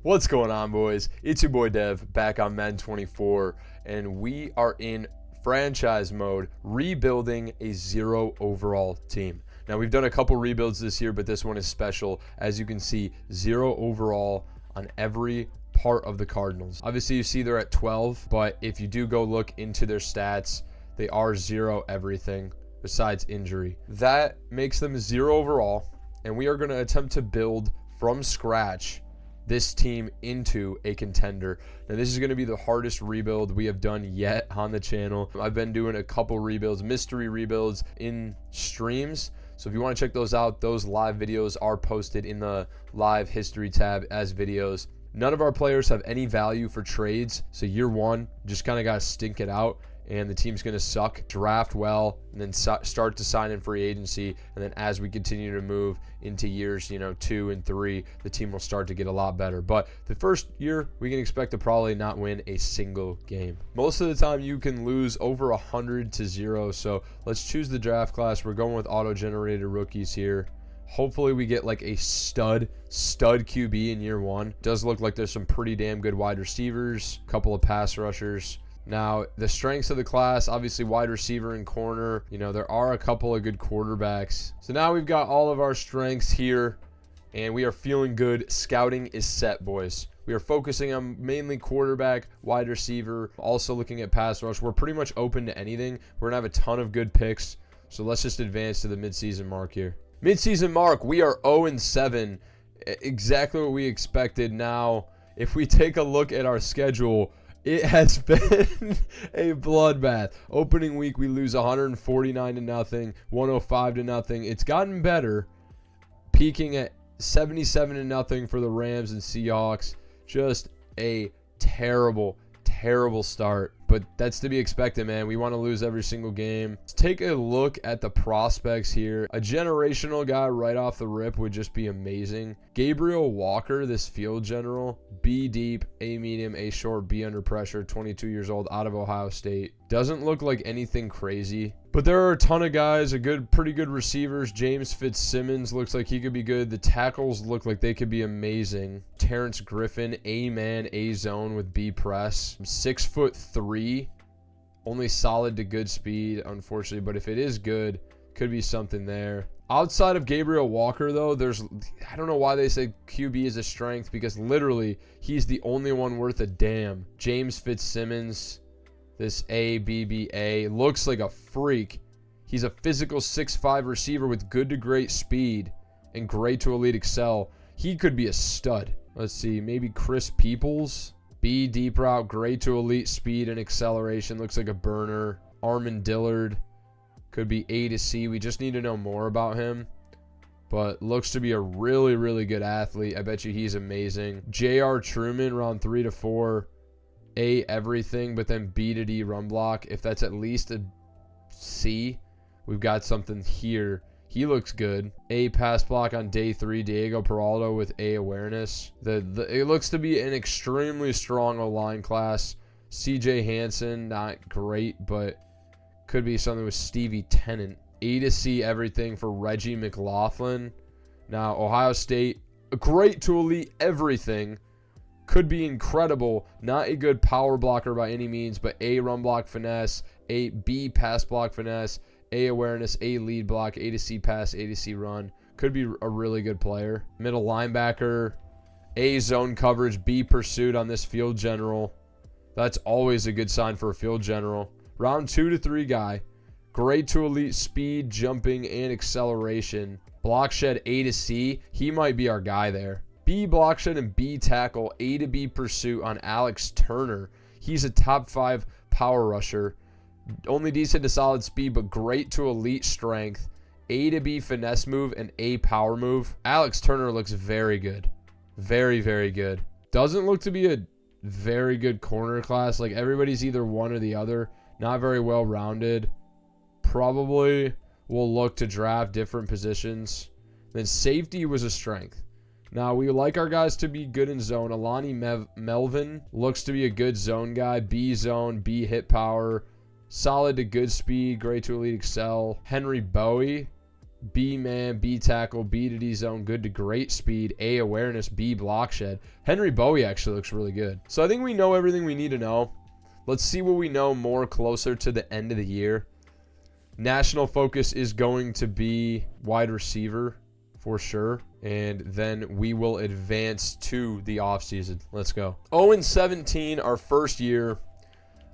What's going on, boys? It's your boy Dev back on Madden 24, and we are in franchise mode, rebuilding a 0 overall team. Now, we've done a couple rebuilds this year, but this one is special. As you can see, 0 overall on every part of the Cardinals. Obviously, you see they're at 12, but if you do go look into their stats, they are 0 everything besides injury. That makes them 0 overall, and we are going to attempt to build from scratch this team into a contender. Now, this is going to be the hardest rebuild we have done yet on the channel. I've been doing a couple rebuilds, mystery rebuilds in streams. So if you want to check those out, those live videos are posted in the live history tab as videos. None of our players have any value for trades. So year one, just kind of got to stink it out, and the team's going to suck. Draft well, and then start to sign in free agency. And then as we continue to move into years, 2 and 3, the team will start to get a lot better. But the first year, we can expect to probably not win a single game. Most of the time, you can lose over 100 to 0. So let's choose the draft class. We're going with auto-generated rookies here. Hopefully we get like a stud QB in year one. Does look like there's some pretty damn good wide receivers, a couple of pass rushers. Now, the strengths of the class, obviously wide receiver and corner. There are a couple of good quarterbacks. So now we've got all of our strengths here, and we are feeling good. Scouting is set, boys. We are focusing on mainly quarterback, wide receiver, also looking at pass rush. We're pretty much open to anything. We're going to have a ton of good picks. So let's just advance to the midseason mark here. Midseason mark, we are 0-7. Exactly what we expected. Now, if we take a look at our schedule, it has been a bloodbath. Opening week, we lose 149-0, 105-0. It's gotten better, peaking at 77-0 for the Rams and Seahawks. Just a terrible start, but that's to be expected, man. We want to lose every single game. Let's take a look at the prospects here. A generational guy right off the rip would just be amazing. Gabriel Walker, this field general, B deep, A medium, A short, B under pressure, 22 years old, out of Ohio State. Doesn't look like anything crazy, but there are a ton of guys, pretty good receivers. James Fitzsimmons looks like he could be good. The tackles look like they could be amazing. Terrence Griffin, A man, A zone with B press. 6'3", only solid to good speed, unfortunately, but if it is good, could be something there. Outside of Gabriel Walker, though, I don't know why they say QB is a strength, because literally he's the only one worth a damn. James Fitzsimmons, this ABBA, looks like a freak. He's a physical 6'5" receiver with good to great speed and great to elite excel. He could be a stud. Let's see, maybe Chris Peoples. B deep route, great to elite speed and acceleration. Looks like a burner. Armin Dillard could be A to C. We just need to know more about him, but looks to be a really good athlete. I bet you he's amazing. J.R. Truman, round 3 to 4. A everything, but then B to D run block. If that's at least a C, we've got something here. He looks good. A pass block on day 3. Diego Peralta with A awareness. It looks to be an extremely strong O-line class. CJ Hansen, not great, but could be something with Stevie Tennant. A to C everything for Reggie McLaughlin. Now, Ohio State, great to elite everything. Could be incredible. Not a good power blocker by any means, but A run block finesse, A B pass block finesse, A awareness, A lead block, A to C pass, A to C run. Could be a really good player. Middle linebacker, A zone coverage, B pursuit on this field general. That's always a good sign for a field general. Round 2 to 3 guy. Great to elite speed, jumping, and acceleration. Block shed A to C. He might be our guy there. B block shed and B tackle, A to B pursuit on Alex Turner. He's a top 5 power rusher. Only decent to solid speed, but great to elite strength. A to B finesse move and A power move. Alex Turner looks very good. Very good. Doesn't look to be a very good corner class. Like, everybody's either one or the other. Not very well rounded. Probably will look to draft different positions. Then safety was a strength. Now, we like our guys to be good in zone. Alani Melvin looks to be a good zone guy. B zone, B hit power. Solid to good speed. Great to elite excel. Henry Bowie B man, B tackle, B to D zone, good to great speed, A awareness, B block shed. Henry Bowie actually looks really good. So I think we know everything we need to know. Let's see what we know more closer to the end of the year. National focus is going to be wide receiver for sure. And then we will advance to the offseason. Let's go. 0-17, our first year.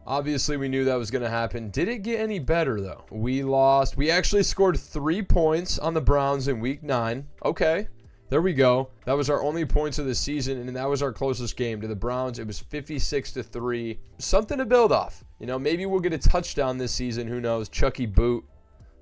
Obviously, we knew that was going to happen. Did it get any better, though? We lost. We actually scored 3 points on the Browns in week 9. Okay, there we go. That was our only points of the season, and that was our closest game to the Browns. It was 56-3. Something to build off. You know, maybe we'll get a touchdown this season. Who knows? Chucky Boot,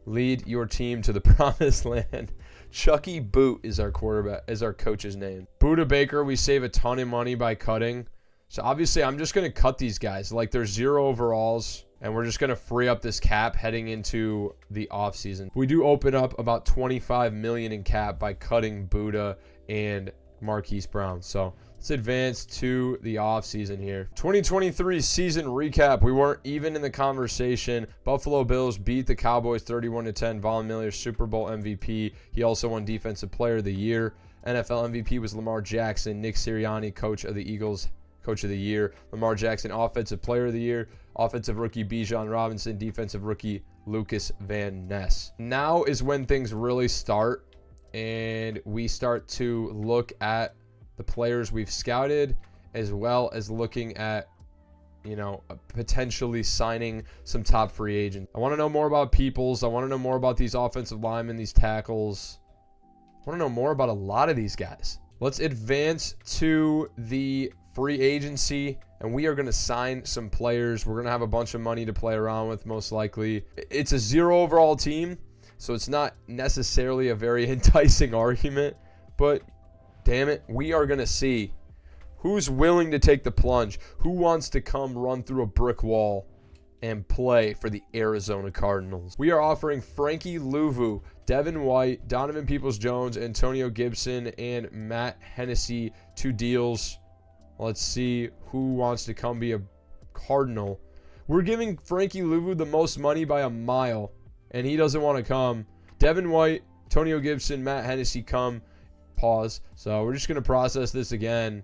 lead your team to the promised land. Chucky Boot is our quarterback, is our coach's name. Buda Baker, we save a ton of money by cutting. So obviously, I'm just going to cut these guys. Like, they're 0 overalls, and we're just going to free up this cap heading into the offseason. We do open up about $25 million in cap by cutting Buda and Marquise Brown. So let's advance to the offseason here. 2023 season recap. We weren't even in the conversation. Buffalo Bills beat the Cowboys 31-10. Von Miller, Super Bowl MVP. He also won Defensive Player of the Year. NFL MVP was Lamar Jackson. Nick Sirianni, coach of the Eagles, Coach of the Year. Lamar Jackson, Offensive Player of the Year. Offensive Rookie Bijan Robinson. Defensive Rookie Lucas Van Ness. Now is when things really start, and we start to look at the players we've scouted, as well as looking at, you know, potentially signing some top free agents. I want to know more about Peoples. I want to know more about these offensive linemen, these tackles. I want to know more about a lot of these guys. Let's advance to the free agency, and we are going to sign some players. We're going to have a bunch of money to play around with, most likely. It's a 0 overall team, so it's not necessarily a very enticing argument, but damn it, we are going to see who's willing to take the plunge, who wants to come run through a brick wall and play for the Arizona Cardinals. We are offering Frankie Louvu, Devin White, Donovan Peoples-Jones, Antonio Gibson, and Matt Hennessy 2 deals. Let's see who wants to come be a Cardinal. We're giving Frankie Louvu the most money by a mile, and he doesn't want to come. Devin White, Antonio Gibson, Matt Hennessy come. Pause. So we're just going to process this again.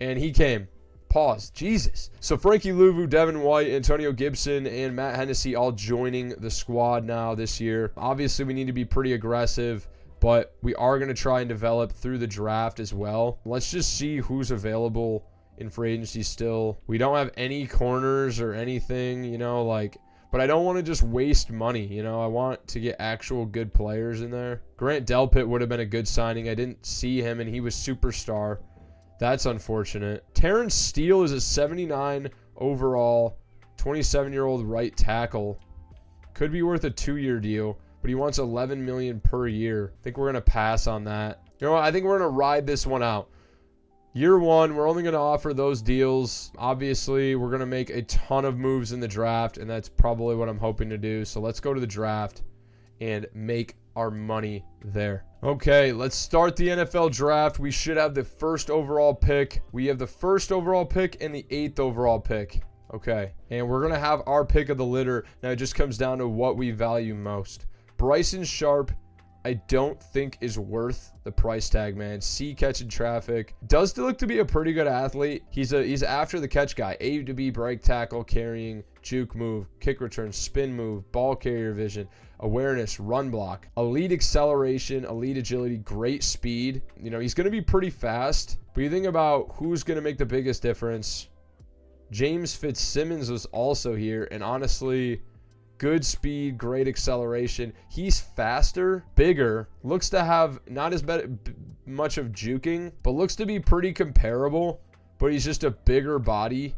And he came. Pause. Jesus. So Frankie Louvu, Devin White, Antonio Gibson, and Matt Hennessy all joining the squad now this year. Obviously, we need to be pretty aggressive, but we are going to try and develop through the draft as well. Let's just see who's available in free agency still. We don't have any corners or anything, you know, like, but I don't want to just waste money, you know. I want to get actual good players in there. Grant Delpit would have been a good signing. I didn't see him, and he was superstar. That's unfortunate. Terrence Steele is a 79 overall, 27-year-old right tackle. Could be worth a 2-year deal, but he wants $11 million per year. I think we're going to pass on that. You know what? I think we're going to ride this one out. Year 1, we're only going to offer those deals. Obviously, we're going to make a ton of moves in the draft, and that's probably what I'm hoping to do. So let's go to the draft and make our money there. Okay, let's start the NFL draft. We should have the first overall pick. We have the first overall pick and the 8th overall pick. Okay, and we're going to have our pick of the litter. Now, it just comes down to what we value most. Bryson Sharp, I don't think is worth the price tag, man. C catching traffic. Does look to be a pretty good athlete. He's after the catch guy. A to B, break tackle, carrying, juke move, kick return, spin move, ball carrier vision, awareness, run block, elite acceleration, elite agility, great speed. You know, he's going to be pretty fast. But you think about who's going to make the biggest difference. James Fitzsimmons was also here, and honestly, good speed, great acceleration. He's faster, bigger, looks to have not as much of juking, but looks to be pretty comparable, but he's just a bigger body,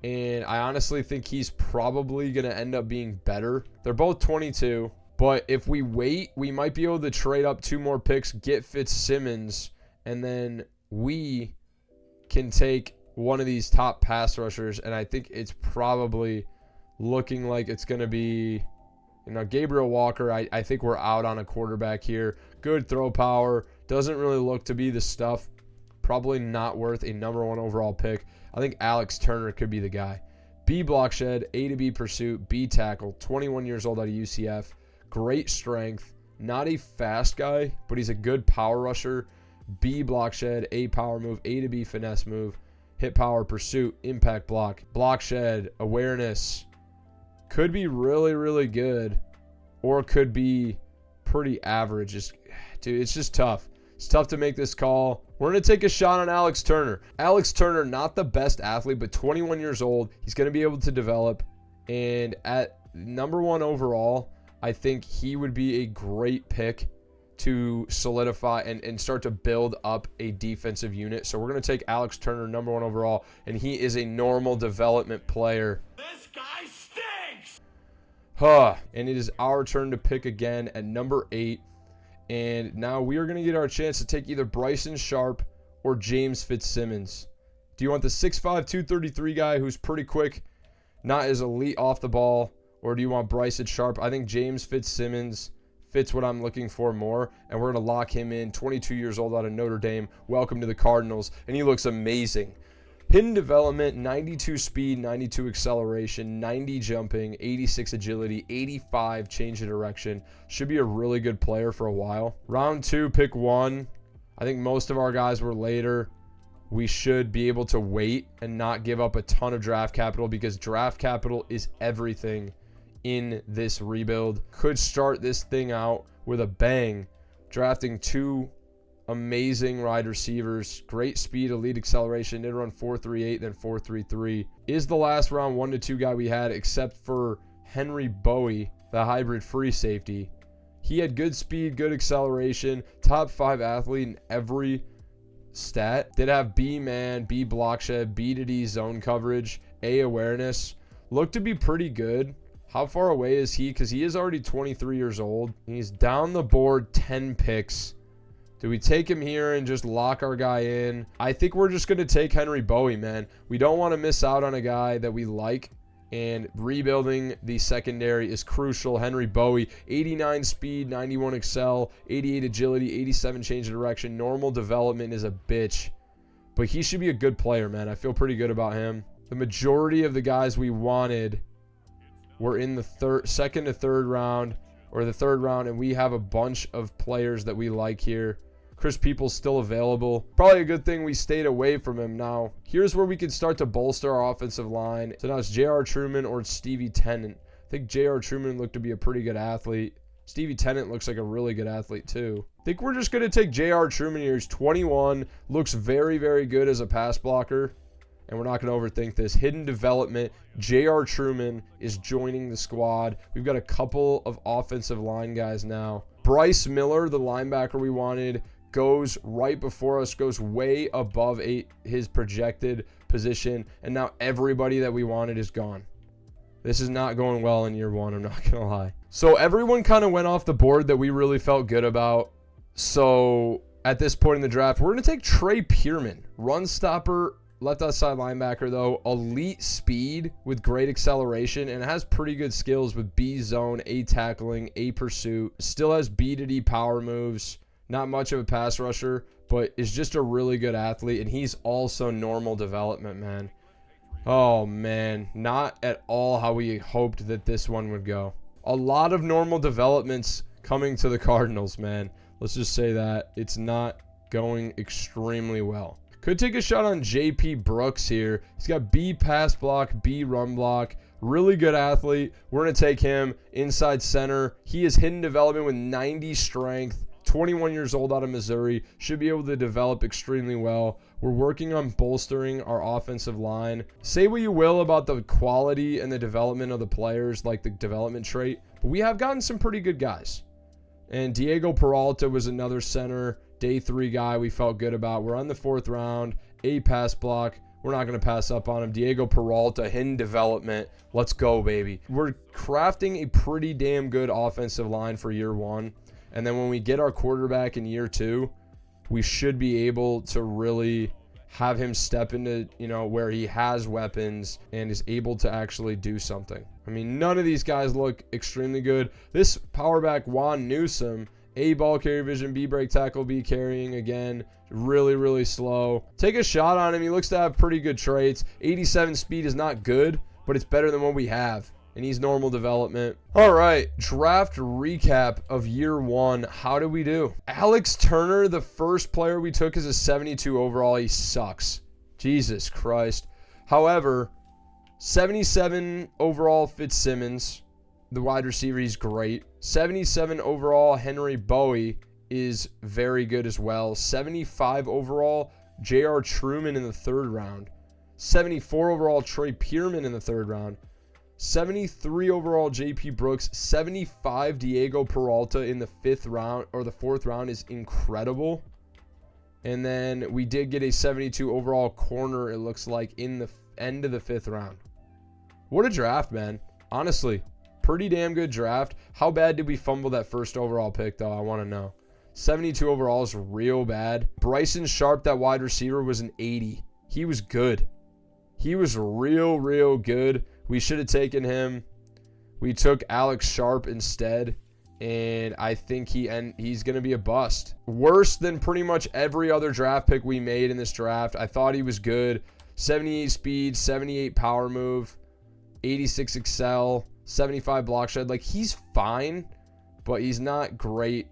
and I honestly think he's probably going to end up being better. They're both 22, but if we wait, we might be able to trade up 2 more picks, get Fitzsimmons, and then we can take one of these top pass rushers, and I think it's probably looking like it's going to be, you know, Gabriel Walker. I think we're out on a quarterback here. Good throw power. Doesn't really look to be the stuff. Probably not worth a number 1 overall pick. I think Alex Turner could be the guy. B block shed, A to B pursuit, B tackle, 21 years old out of UCF. Great strength. Not a fast guy, but he's a good power rusher. B block shed, A power move, A to B finesse move, hit power, pursuit, impact block, block shed, awareness. Could be really, really good, or could be pretty average. Dude, it's just tough. It's tough to make this call. We're going to take a shot on Alex Turner. Alex Turner, not the best athlete, but 21 years old. He's going to be able to develop. And at number 1 overall, I think he would be a great pick to solidify and start to build up a defensive unit. So we're going to take Alex Turner, number 1 overall, and he is a normal development player. This guy stinks! And it is our turn to pick again at number 8. And now we are going to get our chance to take either Bryson Sharp or James Fitzsimmons. Do you want the 6'5", 233 guy who's pretty quick, not as elite off the ball, or do you want Bryson Sharp? I think James Fitzsimmons fits what I'm looking for more, and we're going to lock him in. 22 years old out of Notre Dame. Welcome to the Cardinals, and he looks amazing. Hidden development, 92 speed, 92 acceleration, 90 jumping, 86 agility, 85 change of direction. Should be a really good player for a while. Round 2, pick 1. I think most of our guys were later. We should be able to wait and not give up a ton of draft capital, because draft capital is everything in this rebuild. Could start this thing out with a bang, drafting 2 amazing wide receivers, great speed, elite acceleration. Did run 4.38, then 4.33. Is the last round 1 to 2 guy we had, except for Henry Bowie, the hybrid free safety. He had good speed, good acceleration, top 5 athlete in every stat. Did have B man, B block shed, B to D zone coverage, A awareness. Looked to be pretty good. How far away is he? Because he is already 23 years old. He's down the board 10 picks. Do we take him here and just lock our guy in? I think we're just going to take Henry Bowie, man. We don't want to miss out on a guy that we like, and rebuilding the secondary is crucial. Henry Bowie, 89 speed, 91 excel, 88 agility, 87 change of direction. Normal development is a bitch, but he should be a good player, man. I feel pretty good about him. The majority of the guys we wanted were in the second to third round, or the third round, and we have a bunch of players that we like here. Chris People's still available. Probably a good thing we stayed away from him. Now, here's where we can start to bolster our offensive line. So now it's J.R. Truman or it's Stevie Tennant. I think J.R. Truman looked to be a pretty good athlete. Stevie Tennant looks like a really good athlete too. I think we're just going to take J.R. Truman here. He's 21. Looks very, very good as a pass blocker. And we're not going to overthink this. Hidden development. J.R. Truman is joining the squad. We've got a couple of offensive line guys now. Bryce Miller, the linebacker we wanted, goes right before us, goes way above his projected position, and now everybody that we wanted is gone. This is not going well in year 1, I'm not going to lie. So everyone kind of went off the board that we really felt good about. So at this point in the draft, we're going to take Trey Pierman, run stopper, left outside linebacker though, elite speed with great acceleration, and has pretty good skills with B zone, A tackling, A pursuit. Still has B to D power moves. Not much of a pass rusher, but is just a really good athlete, and he's also normal development, man. Oh, man. Not at all how we hoped that this one would go. A lot of normal developments coming to the Cardinals, man. Let's just say that. It's not going extremely well. Could take a shot on J.P. Brooks here. He's got B pass block, B run block. Really good athlete. We're going to take him inside center. He is hidden development with 90 strength. 21 years old out of Missouri, should be able to develop extremely well. We're working on bolstering our offensive line. Say what you will about the quality and the development of the players, like the development trait, but we have gotten some pretty good guys. And Diego Peralta was another center, day 3 guy we felt good about. We're on the 4th round, A pass block. We're not going to pass up on him. Diego Peralta, hidden development. Let's go, baby. We're crafting a pretty damn good offensive line for year 1. And then when we get our quarterback in year 2, we should be able to really have him step into, where he has weapons and is able to actually do something. I mean, none of these guys look extremely good. This power back, Juan Newsome, A ball carrier vision, B break tackle, B carrying again. Really, really slow. Take a shot on him. He looks to have pretty good traits. 87 speed is not good, but it's better than what we have. and he's normal development. All right, draft recap of year 1. How did we do? Alex Turner, the first player we took, is a 72 overall. He sucks. Jesus Christ. However, 77 overall Fitzsimmons, the wide receiver, he's great. 77 overall Henry Bowie is very good as well. 75 overall J.R. Truman in the 3rd round. 74 overall Troy Pierman in the 3rd round. 73 overall J.P. Brooks. 75 Diego Peralta in the 5th round or the 4th round is incredible. And then we did get a 72 overall corner, it looks like, in the end of the 5th round. What a draft, man. Honestly, pretty damn good draft. How bad did we fumble that first overall pick, though? I want to know. 72 overall is real bad. Bryson Sharp, that wide receiver, was an 80. He was good. He was real good. We should have taken him. We took Alex Sharp instead, and I think he's going to be a bust. Worse than pretty much every other draft pick we made in this draft. I thought he was good. 78 speed, 78 power move, 86 excel, 75 block shed. Like, he's fine, but he's not great.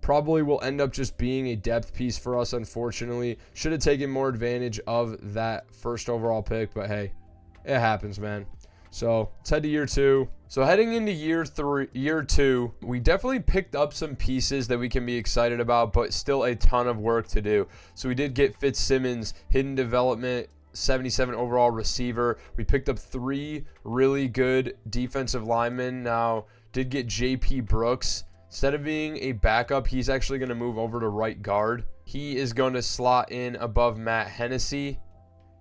Probably will end up just being a depth piece for us, unfortunately. Should have taken more advantage of that first overall pick, but hey, it happens, man. So let's head to year 2. So heading into year 2, we definitely picked up some pieces that we can be excited about, but still a ton of work to do. So we did get Fitzsimmons, hidden development, 77 overall receiver. We picked up 3 really good defensive linemen. Now, did get J.P. Brooks. Instead of being a backup, he's actually going to move over to right guard. He is going to slot in above Matt Hennessy.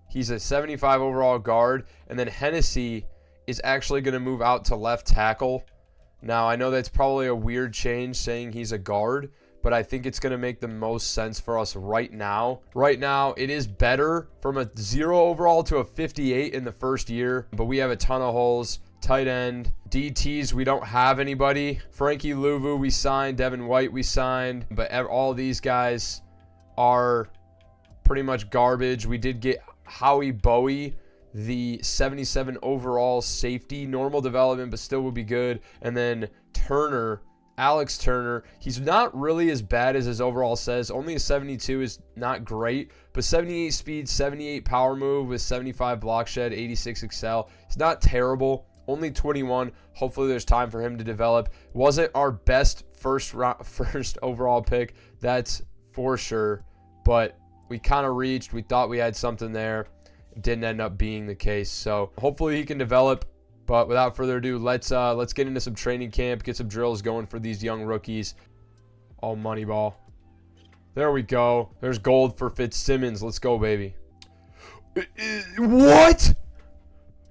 He's a 75 overall guard. And then Hennessy is actually going to move out to left tackle. Now, I know that's probably a weird change saying he's a guard, but I think it's going to make the most sense for us right now. Right now, it is better from a 0 overall to a 58 in the first year, but we have a ton of holes. Tight end, DTs, we don't have anybody. Frankie Louvu, we signed. Devin White, we signed. But all these guys are pretty much garbage. We did get Howie Bowie, the 77 overall safety. Normal development, but still would be good. And then Turner, Alex Turner. He's not really as bad as his overall says. Only a 72 is not great. But 78 speed, 78 power move with 75 block shed, 86 excel. It's not terrible. Only 21. Hopefully there's time for him to develop. Wasn't our best first overall pick, that's for sure. But we kind of reached. We thought we had something there. It didn't end up being the case. So hopefully he can develop. But without further ado, let's get into some training camp, get some drills going for these young rookies. All money ball. There we go. There's gold for Fitzsimmons. Let's go, baby. What?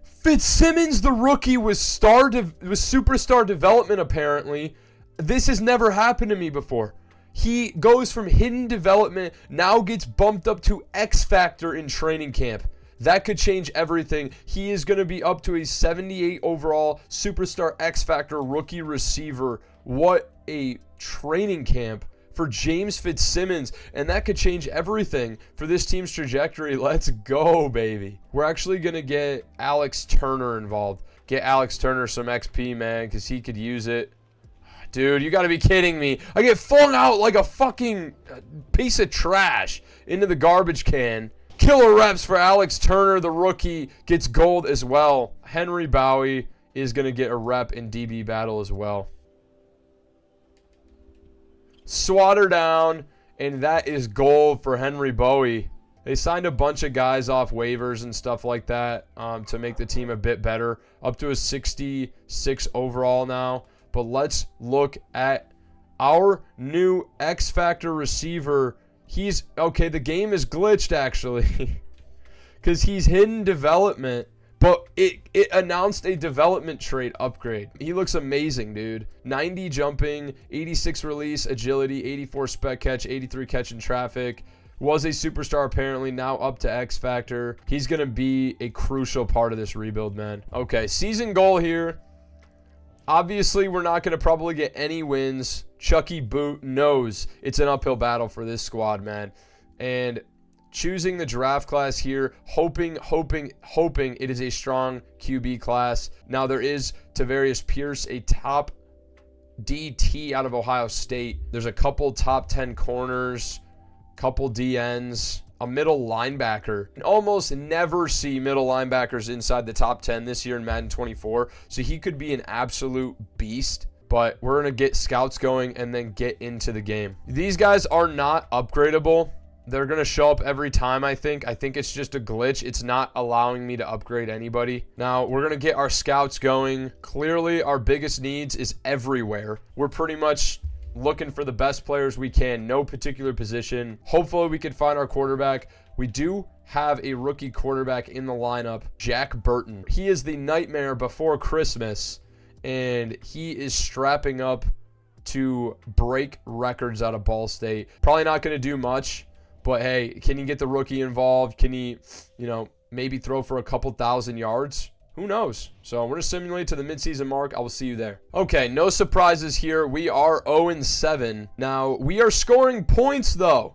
Fitzsimmons, the rookie, was superstar development, apparently. This has never happened to me before. He goes from hidden development, now gets bumped up to X Factor in training camp. That could change everything. He is going to be up to a 78 overall superstar X Factor rookie receiver. What a training camp for James Fitzsimmons, and that could change everything for this team's trajectory. Let's go, baby. We're actually going to get Alex Turner involved. Get Alex Turner some XP, man, because he could use it. Dude, you got to be kidding me. I get flung out like a fucking piece of trash into the garbage can. Killer reps for Alex Turner, the rookie, gets gold as well. Henry Bowie is going to get a rep in DB battle as well. Swatter down, and that is gold for Henry Bowie. They signed a bunch of guys off waivers and stuff like that to make the team a bit better. Up to a 66 overall now. But let's look at our new X Factor receiver. He's, okay, the game is glitched actually. Because he's hidden development. But it announced a development trait upgrade. He looks amazing, dude. 90 jumping, 86 release, agility, 84 spec catch, 83 catch in traffic. Was a superstar apparently, now up to X Factor. He's going to be a crucial part of this rebuild, man. Okay, season goal here. Obviously, we're not going to probably get any wins. Chucky Boot knows it's an uphill battle for this squad, man. And choosing the draft class here, hoping it is a strong QB class. Now, there is Tavarius Pierce, a top DT out of Ohio State. There's a couple top 10 corners, couple DNs, a middle linebacker. You almost never see middle linebackers inside the top 10 this year in Madden 24, so he could be an absolute beast. But we're going to get scouts going and then get into the game. These guys are not upgradable. They're going to show up every time, I think. I think it's just a glitch. It's not allowing me to upgrade anybody. Now, we're going to get our scouts going. Clearly, our biggest needs is everywhere. We're pretty much looking for the best players we can. No particular position. Hopefully, we can find our quarterback. We do have a rookie quarterback in the lineup, Jack Burton. He is the nightmare before Christmas, and he is strapping up to break records out of Ball State. Probably not going to do much. But hey, can he get the rookie involved? Can he, maybe throw for a couple thousand yards? Who knows? So we're going to simulate to the midseason mark. I will see you there. Okay, no surprises here. We are 0-7. Now, we are scoring points, though.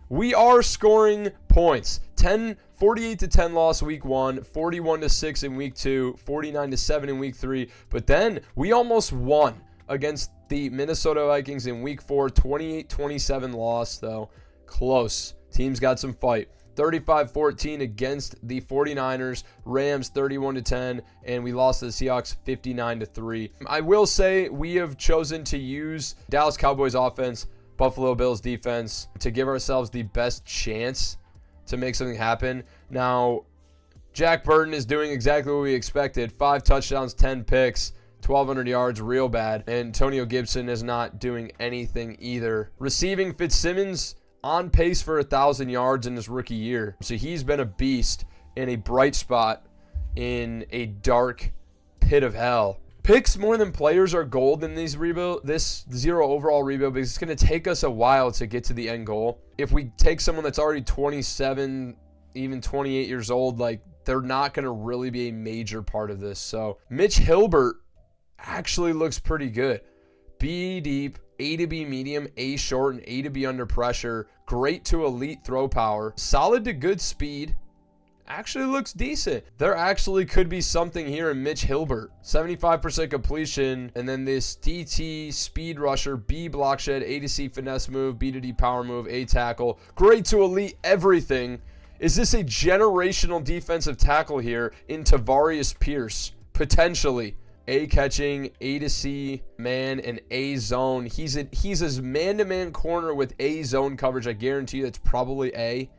We are scoring points. 48-10 loss week 1, 41-6 in week 2, 49-7 in week 3. But then we almost won against the Minnesota Vikings in week 4, 28-27 loss, though. Close. Teams got some fight. 35-14 against the 49ers. Rams 31-10, and we lost to the Seahawks 59-3. I will say we have chosen to use Dallas Cowboys offense, Buffalo Bills defense to give ourselves the best chance to make something happen. Now, Jack Burton is doing exactly what we expected. 5 touchdowns, 10 picks. 1,200 yards, real bad. Antonio Gibson is not doing anything either. Receiving, Fitzsimmons on pace for 1,000 yards in his rookie year. So he's been a beast and a bright spot in a dark pit of hell. Picks more than players are gold in this 0 overall rebuild because it's going to take us a while to get to the end goal. If we take someone that's already 27, even 28 years old, they're not going to really be a major part of this. So Mitch Hilbert actually looks pretty good. B deep, A to B medium, A short, and A to B under pressure. Great to elite throw power. Solid to good speed. Actually looks decent. There actually could be something here in Mitch Hilbert. 75% completion. And then this DT speed rusher, B block shed, A to C finesse move, B to D power move, A tackle. Great to elite everything. Is this a generational defensive tackle here in Tavarius Pierce? Potentially. A catching, A to C man, and A zone. He's his man-to-man corner with A zone coverage. I guarantee you that's probably A.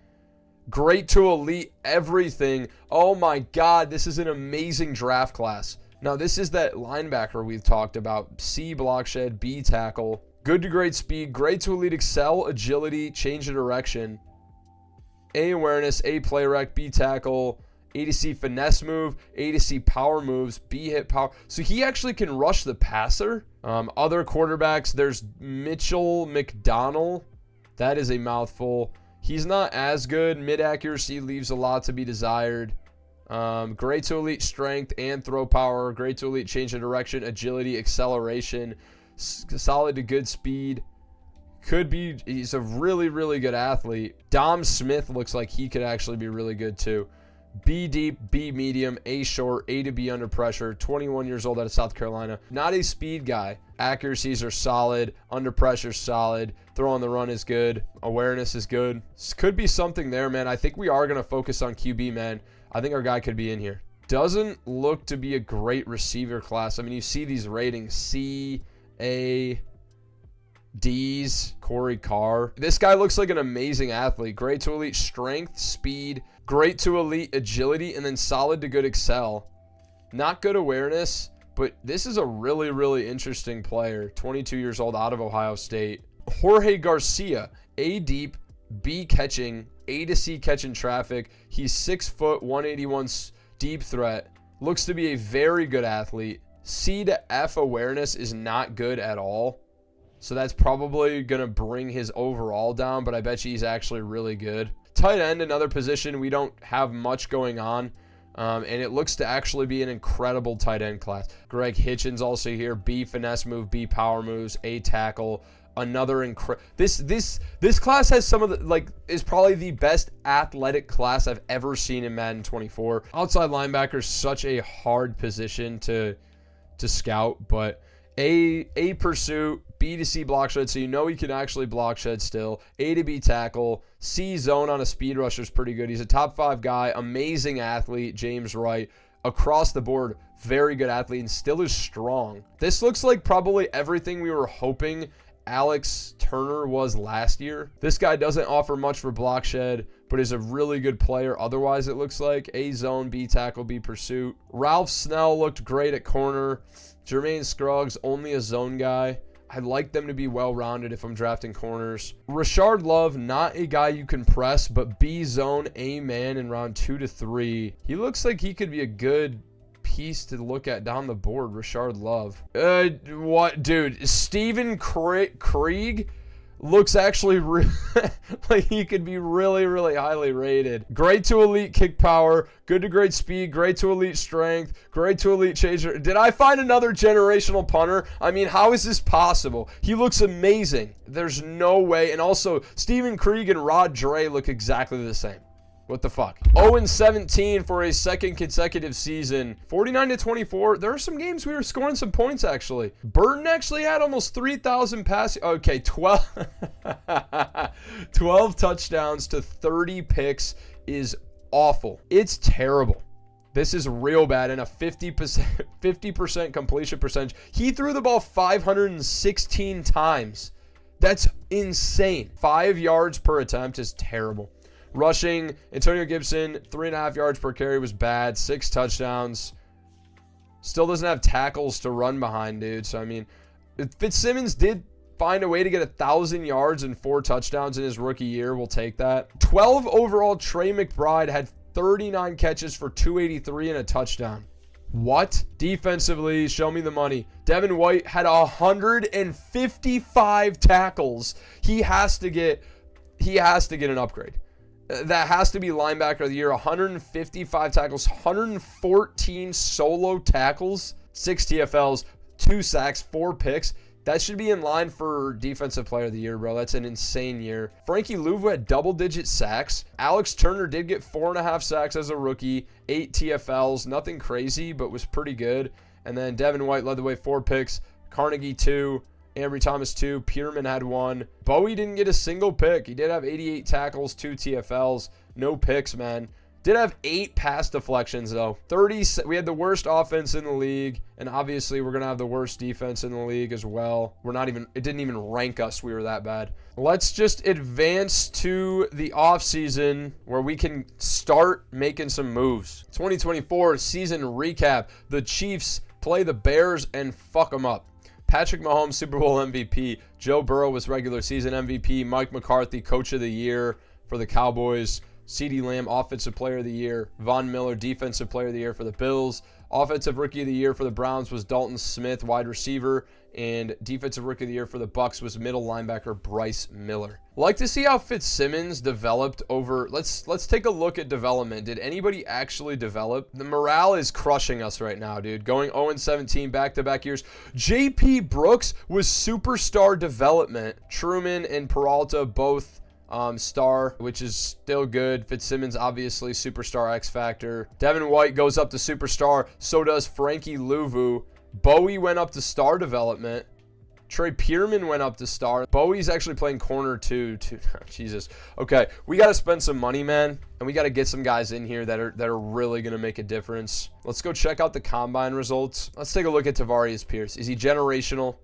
Great to elite everything. Oh my God, this is an amazing draft class. Now this is that linebacker we've talked about. C block shed, B tackle. Good to great speed. Great to elite excel, agility, change of direction. A awareness, A play rec, B tackle. A to C finesse move, A to C power moves, B hit power. So he actually can rush the passer. Other quarterbacks, there's Mitchell McDonald. That is a mouthful. He's not as good. Mid accuracy leaves a lot to be desired. Great to elite strength and throw power. Great to elite change of direction, agility, acceleration. Solid to good speed. He's a really, really good athlete. Dom Smith looks like he could actually be really good too. B deep, B medium, A short, A to B under pressure, 21 years old out of South Carolina. Not a speed guy. Accuracies are solid, under pressure solid, throw on the run is good, awareness is good. This could be something there, man. I think we are going to focus on QB, man. I think our guy could be in here. Doesn't look to be a great receiver class. I mean, you see these ratings, C, A, D's, Corey Carr. This guy looks like an amazing athlete. Great to elite strength, speed, great to elite agility, and then solid to good excel. Not good awareness, but this is a really, really interesting player. 22 years old out of Ohio State. Jorge Garcia, A deep, B catching, A to C catching traffic. He's 6 foot, 181 deep threat. Looks to be a very good athlete. C to F awareness is not good at all. So that's probably going to bring his overall down, but I bet you he's actually really good. Tight end, another position we don't have much going on, and it looks to actually be an incredible tight end class. Greg Hitchens also here, B finesse move, B power moves, A tackle. Another this class has some of the, like, is probably the best athletic class I've ever seen in Madden 24. Outside linebacker is such a hard position to scout, but A pursuit, B to C block shed, so you know he can actually block shed still. A to B tackle, C zone on a speed rusher is pretty good. He's a top 5 guy, amazing athlete, James Wright. Across the board, very good athlete and still is strong. This looks like probably everything we were hoping Alex Turner was last year. This guy doesn't offer much for block shed, but is a really good player otherwise, it looks like. A zone, B tackle, B pursuit. Ralph Snell looked great at corner. Jermaine Scruggs, only a zone guy. I'd like them to be well-rounded if I'm drafting corners. Rashard Love, not a guy you can press, but B zone, A man in round 2 to 3. He looks like he could be a good piece to look at down the board. Rashard Love. What, dude? Steven Krieg looks actually like he could be really, really highly rated. Great to elite kick power, good to great speed, great to elite strength, great to elite chaser. Did I find another generational punter? I mean, how is this possible? He looks amazing. There's no way. And also, Steven Krieg and Rod Dre look exactly the same. What the fuck? 0-17 for a second consecutive season. 49-24. There are some games we were scoring some points, actually. Burton actually had almost 3,000 passing. Okay, 12 touchdowns to 30 picks is awful. It's terrible. This is real bad, and a 50% completion percentage. He threw the ball 516 times. That's insane. 5 yards per attempt is terrible. Rushing, Antonio Gibson, 3.5 yards per carry was bad. 6 touchdowns. Still doesn't have tackles to run behind, dude. So, I mean, Fitzsimmons did find a way to get 1,000 yards and 4 touchdowns in his rookie year. We'll take that. 12 overall, Trey McBride had 39 catches for 283 and a touchdown. What? Defensively, show me the money. Devin White had 155 tackles. He has to get an upgrade. That has to be linebacker of the year. 155 tackles, 114 solo tackles, 6 TFLs, 2 sacks, 4 picks. That should be in line for defensive player of the year, bro. That's an insane year. Frankie Louvu had double-digit sacks. Alex Turner did get 4.5 sacks as a rookie, 8 TFLs. Nothing crazy, but was pretty good. And then Devin White led the way, 4 picks. Carnegie, 2. Ambry Thomas, 2. Pearman had 1. Bowie didn't get a single pick. He did have 88 tackles, 2 TFLs. No picks, man. Did have 8 pass deflections, though. 30. We had the worst offense in the league, and obviously we're going to have the worst defense in the league as well. It didn't even rank us. We were that bad. Let's just advance to the offseason where we can start making some moves. 2024 season recap. The Chiefs play the Bears and fuck them up. Patrick Mahomes, Super Bowl MVP. Joe Burrow was regular season MVP. Mike McCarthy, Coach of the Year for the Cowboys. CeeDee Lamb, Offensive Player of the Year. Von Miller, Defensive Player of the Year for the Bills. Offensive Rookie of the Year for the Browns was Dalton Smith, wide receiver. And Defensive Rookie of the Year for the Bucs was middle linebacker Bryce Miller. Like to see how Fitzsimmons developed over. Let's take a look at development. Did anybody actually develop? The morale is crushing us right now, dude. Going 0-17 back-to-back years. JP Brooks was superstar development. Truman and Peralta both star, which is still good. Fitzsimmons, obviously, superstar X Factor. Devin White goes up to superstar. So does Frankie Louvu. Bowie went up to star development. Trey Pearman went up to star. Bowie's actually playing corner too. Jesus. Okay, we got to spend some money, man, and we got to get some guys in here that are really going to make a difference. Let's go check out the combine results. Let's take a look at Tavarius Pierce. Is he generational?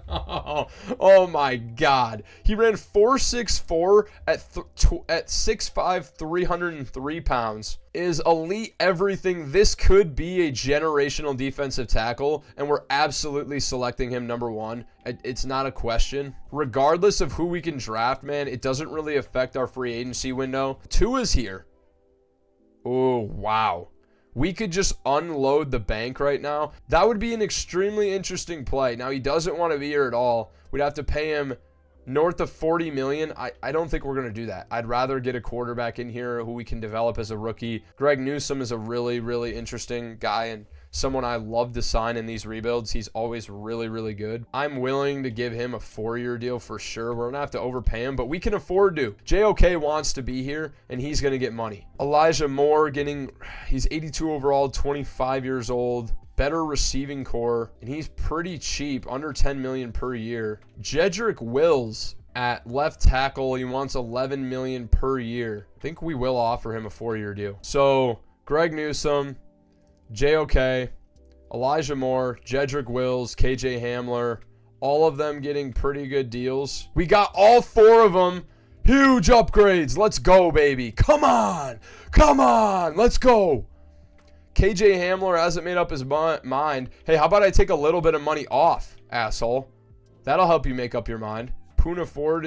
Oh my God. He ran 4.64 at 6'5", 303 pounds. Is elite everything. This could be a generational defensive tackle, and we're absolutely selecting him number 1. It's not a question. Regardless of who we can draft, man, it doesn't really affect our free agency window. Tua's here. Oh, wow. We could just unload the bank right now. That would be an extremely interesting play. Now, he doesn't want to be here at all. We'd have to pay him north of $40 million. I don't think we're going to do that. I'd rather get a quarterback in here who we can develop as a rookie. Greg Newsome is a really, really interesting guy, and someone I love to sign in these rebuilds. He's always really, really good. I'm willing to give him a 4-year deal for sure. We're going to have to overpay him, but we can afford to. JOK wants to be here, and he's going to get money. Elijah Moore he's 82 overall, 25 years old. Better receiving core, and he's pretty cheap, under 10 million per year. Jedrick Wills at left tackle, he wants 11 million per year. I think we will offer him a 4-year deal. So Greg Newsome, JOK, Elijah Moore, Jedrick Wills, KJ Hamler, all of them getting pretty good deals. We got all 4 of them. Huge upgrades. Let's go, baby. Come on. Come on. Let's go. KJ Hamler hasn't made up his mind. Hey, how about I take a little bit of money off, asshole? That'll help you make up your mind. Poona Ford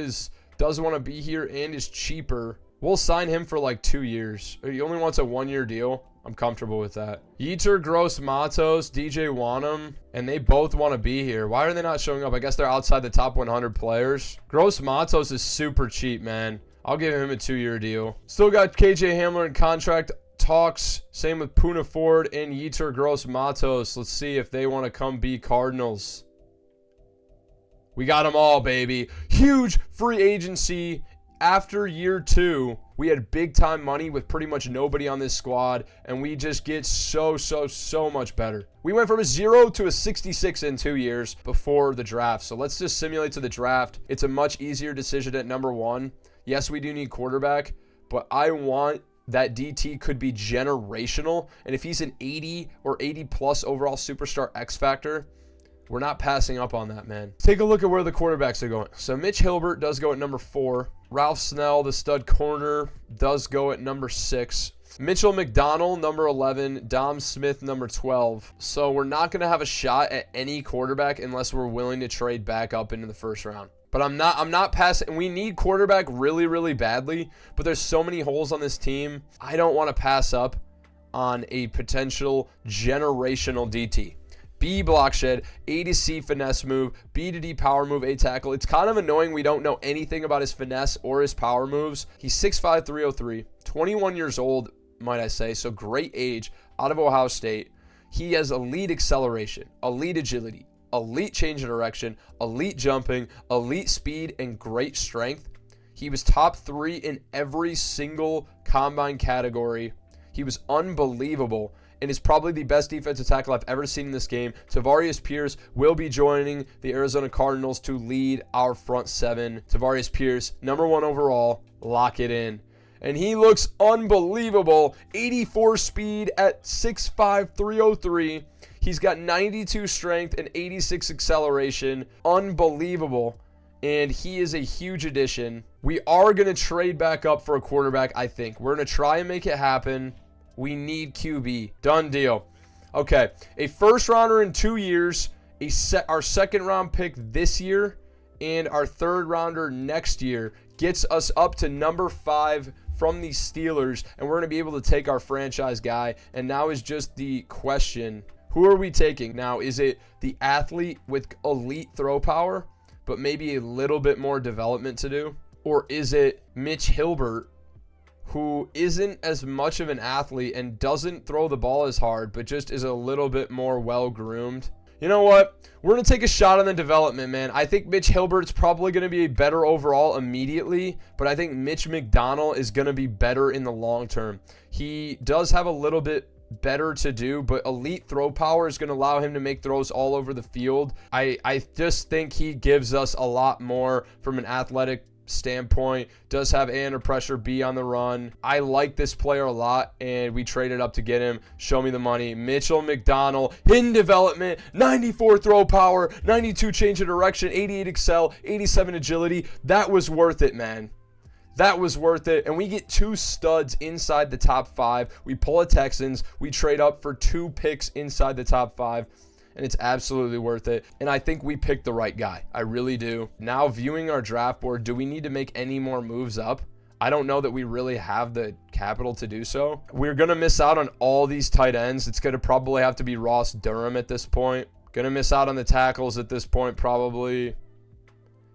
does want to be here and is cheaper. We'll sign him for like 2 years. He only wants a 1-year deal. I'm comfortable with that. Yetur Gross Matos, DJ Wanham, and they both want to be here. Why are they not showing up? I guess they're outside the top 100 players. Gross Matos is super cheap, man. I'll give him a 2-year deal. Still got KJ Hamler in contract talks. Same with Poona Ford and Yetur Gross Matos. Let's see if they want to come be Cardinals. We got them all, baby. Huge free agency. After year 2, we had big time money with pretty much nobody on this squad, and we just get so much better. We went from a 0 to a 66 in 2 years before the draft. So let's just simulate to the draft. It's a much easier decision at number 1. Yes, we do need quarterback, but I want that DT could be generational. And if he's an 80 or 80 plus overall superstar X factor, we're not passing up on that, man. Take a look at where the quarterbacks are going. So Mitch Hilbert does go at number 4. Ralph Snell, the stud corner, does go at number 6. Mitchell McDonald, number 11. Dom Smith, number 12. So we're not going to have a shot at any quarterback unless we're willing to trade back up into the first round. But I'm not passing. We need quarterback really badly, but there's so many holes on this team. I don't want to pass up on a potential generational DT. B block shed, A to C finesse move, B to D power move, A tackle. It's kind of annoying we don't know anything about his finesse or his power moves. He's 6'5", 303, 21 years old, might I say, so great age, out of Ohio State. He has elite acceleration, elite agility, elite change of direction, elite jumping, elite speed, and great strength. He was top 3 in every single combine category. He was unbelievable and is probably the best defensive tackle I've ever seen in this game. Tavarius Pierce will be joining the Arizona Cardinals to lead our front 7. Tavarius Pierce, number 1 overall, lock it in. And he looks unbelievable. 84 speed at 6'5", 303. He's got 92 strength and 86 acceleration. Unbelievable. And he is a huge addition. We are going to trade back up for a quarterback, I think. We're going to try and make it happen. We need QB. Done deal. Okay. A first rounder in 2 years. Our second round pick this year. And our third rounder next year gets us up to number 5 from the Steelers. And we're going to be able to take our franchise guy. And now is just the question, who are we taking? Now, is it the athlete with elite throw power, but maybe a little bit more development to do? Or is it Mitch Hilbert, who isn't as much of an athlete and doesn't throw the ball as hard, but just is a little bit more well-groomed? You know what? We're going to take a shot on the development, man. I think Mitch Hilbert's probably going to be a better overall immediately, but I think Mitch McDonald is going to be better in the long term. He does have a little bit better to do, but elite throw power is going to allow him to make throws all over the field. I just think he gives us a lot more from an athletic standpoint. Does have A under pressure, B on the run. I like this player a lot, and we traded up to get him. Show me the money. Mitchell McDonald, hidden development, 94 throw power, 92 change of direction, 88 excel, 87 agility. That was worth it, man. That was worth it. And we get 2 studs inside the top 5. We pull a Texans. We trade up for 2 picks inside the top 5. And it's absolutely worth it. And I think we picked the right guy. I really do. Now, viewing our draft board, do we need to make any more moves up? I don't know that we really have the capital to do so. We're going to miss out on all these tight ends. It's going to probably have to be Ross Durham at this point. Going to miss out on the tackles at this point, probably.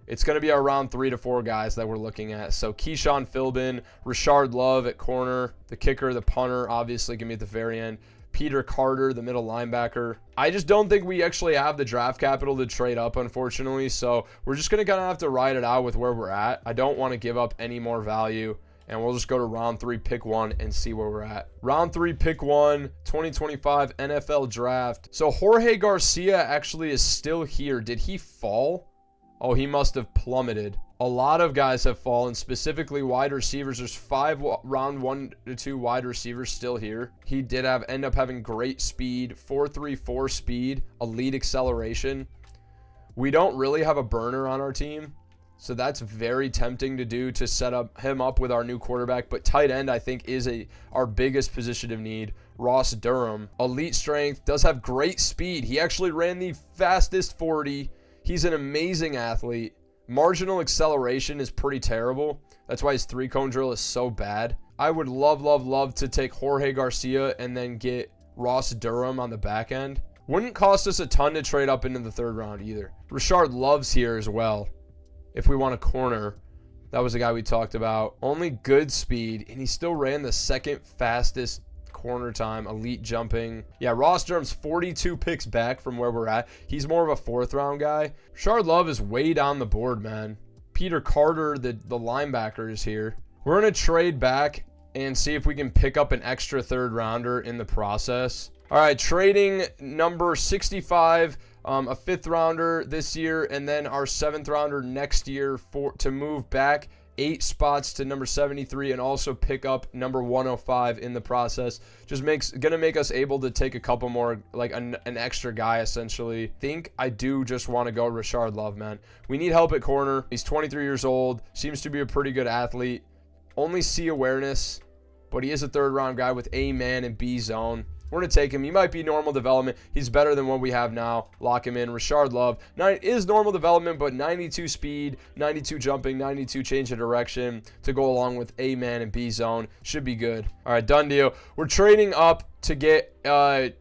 It's going to be around 3 to 4 guys that we're looking at. So Keyshawn Philbin, Rashard Love at corner, the kicker, the punter, obviously going to be at the very end. Peter Carter, the middle linebacker. I just don't think we actually have the draft capital to trade up, unfortunately. So we're just going to kind of have to ride it out with where we're at. I don't want to give up any more value. And we'll just go to round 3, pick 1, and see where we're at. Round 3, pick 1, 2025 NFL Draft. So Jorge Garcia actually is still here. Did he fall? Oh, he must have plummeted. A lot of guys have fallen, specifically wide receivers. There's 5 round 1 to 2 wide receivers still here. He did end up having great speed, 4.34 speed, elite acceleration. We don't really have a burner on our team. So that's very tempting to do, to set him up with our new quarterback. But tight end, I think, is our biggest position of need. Ross Durham, elite strength, does have great speed. He actually ran the fastest 40. He's an amazing athlete. Marginal acceleration is pretty terrible. That's why his 3-cone drill is so bad. I would love to take Jorge Garcia and then get Ross Durham on the back end. Wouldn't cost us a ton to trade up into the 3rd round either. Rashard Love's here as well. If we want a corner, that was a guy we talked about. Only good speed, and he still ran the 2nd fastest corner time, elite jumping. Yeah, Ross Durham's 42 picks back from where we're at. He's more of a 4th round guy. Rashard Love is way down the board, man. Peter Carter, the linebacker, is here. We're going to trade back and see if we can pick up an extra 3rd rounder in the process. All right, trading number 65, a 5th rounder this year, and then our 7th rounder next year to move back 8 spots to number 73 and also pick up number 105 in the process. Just gonna make us able to take a couple more, like an extra guy essentially. Think I do just want to go Rashard Love, man. We need help at corner. He's 23 years old, seems to be a pretty good athlete. Only C awareness, but he is a 3rd round guy with A man and B zone. We're going to take him. He might be normal development. He's better than what we have now. Lock him in. Rashard Love is normal development, but 92 speed, 92 jumping, 92 change of direction to go along with A man and B zone. Should be good. All right, done deal. We're trading up to get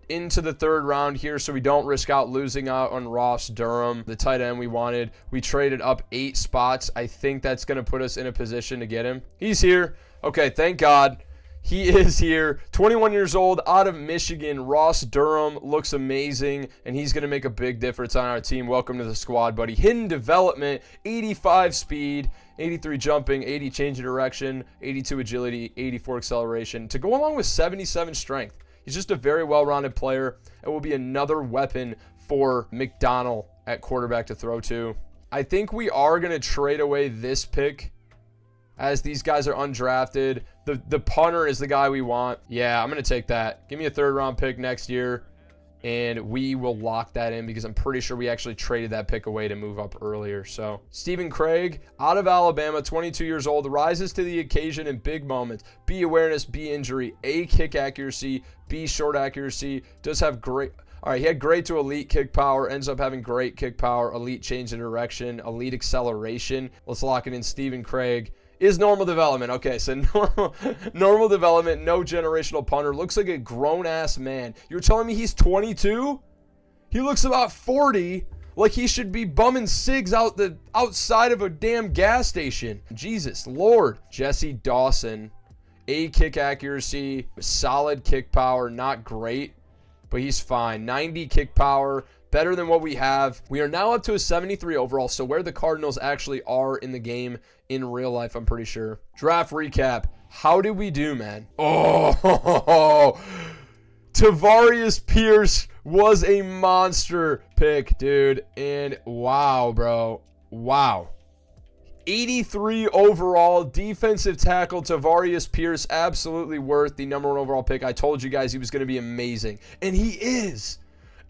into the 3rd round here so we don't risk losing out on Ross Durham, the tight end we wanted. We traded up 8 spots. I think that's going to put us in a position to get him. He's here. Okay, thank God. He is here, 21 years old, out of Michigan. Ross Durham looks amazing, and he's going to make a big difference on our team. Welcome to the squad, buddy. Hidden development, 85 speed, 83 jumping, 80 change of direction, 82 agility, 84 acceleration, to go along with 77 strength. He's just a very well-rounded player and will be another weapon for McDonald at quarterback to throw to. I think we are going to trade away this pick as these guys are undrafted. The punter is the guy we want. Yeah, I'm going to take that. Give me a 3rd round pick next year, and we will lock that in because I'm pretty sure we actually traded that pick away to move up earlier. So Stephen Craig, out of Alabama, 22 years old, rises to the occasion in big moments. B awareness, B injury, A kick accuracy, B short accuracy. Does have great... All right, he had great to elite kick power, ends up having great kick power, elite change of direction, elite acceleration. Let's lock it in. Stephen Craig is normal development. Okay, so normal development, no generational punter. Looks like a grown-ass man. You're telling me he's 22? He looks about 40, like he should be bumming cigs outside of a damn gas station. Jesus Lord. Jesse Dawson, A kick accuracy, solid kick power, not great, but he's fine. 90 kick power, better than what we have. We are now up to a 73 overall, so where the Cardinals actually are in the game in real life, I'm pretty sure. Draft recap. How did we do, man? Oh, Tavarius Pierce was a monster pick, dude. And wow, bro. Wow. 83 overall, defensive tackle Tavarius Pierce, absolutely worth the number 1 overall pick. I told you guys he was going to be amazing, and he is.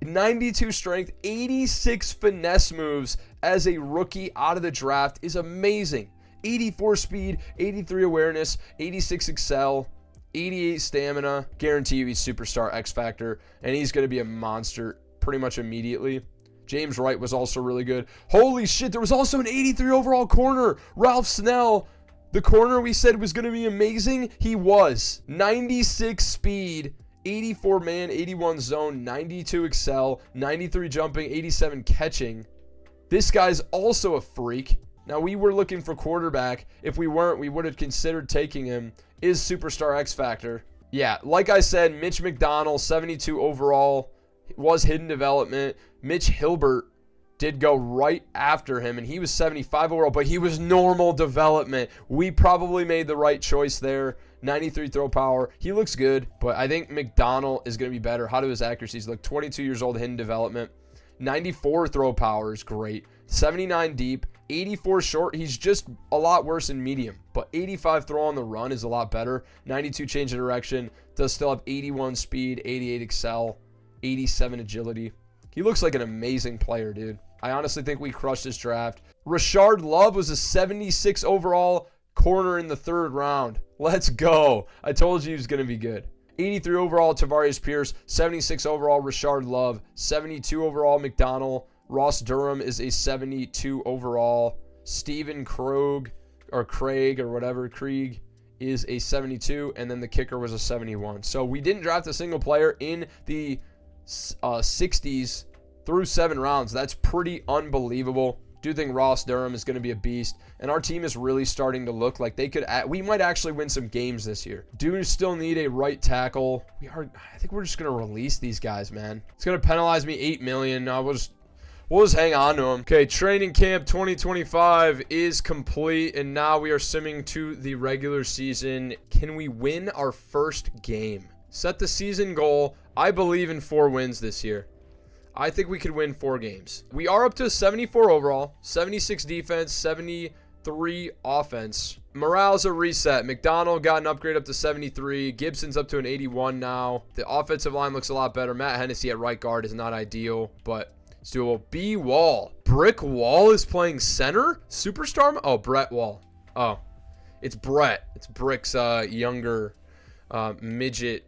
92 strength, 86 finesse moves as a rookie out of the draft is amazing. 84 speed, 83 awareness, 86 excel, 88 stamina. Guarantee you he's superstar X Factor, and he's going to be a monster pretty much immediately. James Wright was also really good. Holy shit, there was also an 83 overall corner. Ralph Snell, the corner we said was going to be amazing, he was. 96 speed, 84 man, 81 zone, 92 excel, 93 jumping, 87 catching. This guy's also a freak. Now, we were looking for quarterback. If we weren't, we would have considered taking him. Is superstar X Factor. Yeah, like I said, Mitch McDonald, 72 overall, was hidden development. Mitch Hilbert did go right after him, and he was 75 overall, but he was normal development. We probably made the right choice there. 93 throw power. He looks good, but I think McDonald is going to be better. How do his accuracies look? 22 years old, hidden development. 94 throw power is great. 79 deep. 84 short. He's just a lot worse in medium, but 85 throw on the run is a lot better. 92 change of direction. Does still have 81 speed, 88 excel, 87 agility. He looks like an amazing player, dude. I honestly think we crushed this draft. Rashard Love was a 76 overall corner in the 3rd round. Let's go. I told you he was going to be good. 83 overall, Tavarius Pierce. 76 overall, Rashard Love. 72 overall, McDonald. Ross Durham is a 72 overall. Steven Krog, or Craig, or whatever, Krieg, is a 72. And then the kicker was a 71. So we didn't draft a single player in the 60s through 7 rounds. That's pretty unbelievable. Do think Ross Durham is going to be a beast, and our team is really starting to look like we might actually win some games this year. Do still need a right tackle. I think we're just going to release these guys, man. It's going to penalize me $8 million. We'll just hang on to them. Okay, training camp 2025 is complete, and now we are simming to the regular season. Can we win our first game? Set the season goal. I believe in 4 wins this year. I think we could win 4 games. We are up to 74 overall, 76 defense, 73 offense. Morale's a reset. McDonald got an upgrade up to 73. Gibson's up to an 81 now. The offensive line looks a lot better. Matt Hennessy at right guard is not ideal, but it's doable. B. Wall. Brick Wall is playing center? Superstar? Oh, Brett Wall. Oh, it's Brett. It's Brick's younger midget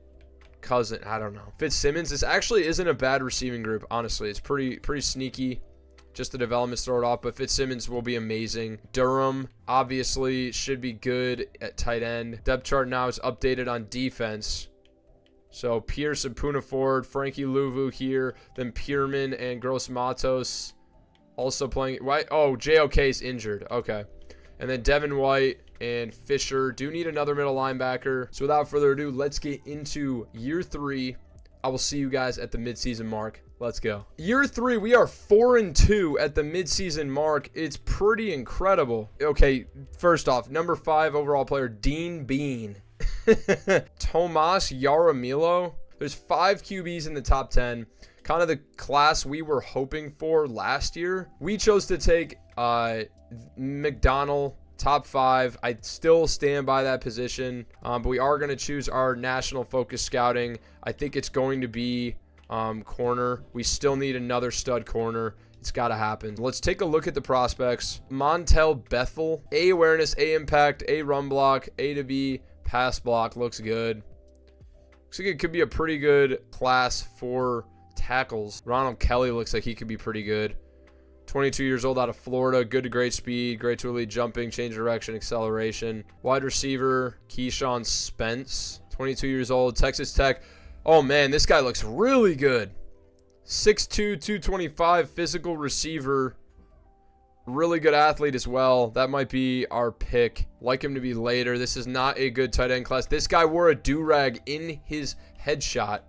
cousin. I don't know. Fitzsimmons, this actually isn't a bad receiving group, honestly. It's pretty sneaky. Just the developments throw it off, but Fitzsimmons will be amazing. Durham obviously should be good at tight end. Depth chart now is updated on defense. So Pierce and Puna Ford, Frankie Louvu here, then Pierman and Gross Matos also playing. Right? Oh, JOK is injured. Okay. And then Devin White and Fisher do need another middle linebacker. So without further ado, let's get into year 3. I will see you guys at the midseason mark. Let's go. Year 3, we are 4-2 at the midseason mark. It's pretty incredible. Okay, first off, number 5 overall player, Dean Bean. Tomas Yaramilo. There's 5 QBs in the top 10. Kind of the class we were hoping for last year. We chose to take McDonald, top 5. I still stand by that position, but we are going to choose our national focus scouting. I think it's going to be corner. We still need another stud corner. It's got to happen. Let's take a look at the prospects. Montel Bethel, A awareness, A impact, A run block, A to B, pass block. Looks good. Looks like it could be a pretty good class for tackles. Ronald Kelly looks like he could be pretty good. 22 years old, out of Florida. Good to great speed, great to elite jumping, change of direction, acceleration. Wide receiver, Keyshawn Spence. 22 years old, Texas Tech. Oh, man, this guy looks really good. 6'2", 225, physical receiver. Really good athlete as well. That might be our pick. Like him to be later. This is not a good tight end class. This guy wore a do-rag in his headshot.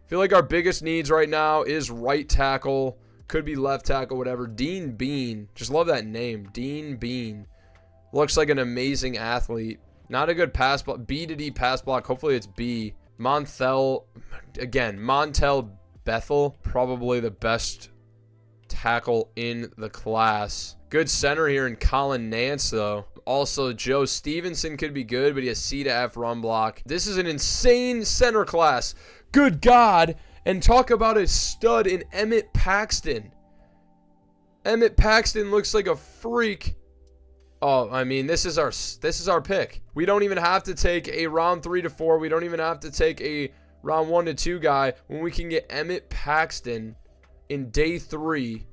Feel like our biggest needs right now is right tackle. Could be left tackle, whatever. Dean Bean. Just love that name. Dean Bean. Looks like an amazing athlete. Not a good pass block. B to D pass block. Hopefully it's B. Montel Bethel. Probably the best tackle in the class. Good center here in Colin Nance, though. Also, Joe Stevenson could be good, but he has C to F run block. This is an insane center class. Good God. And talk about a stud in Emmett Paxton. Emmett Paxton looks like a freak. Oh, I mean, this is our pick. We don't even have to take a round 3 to 4. We don't even have to take a round 1 to 2 guy when we can get Emmett Paxton in day 3.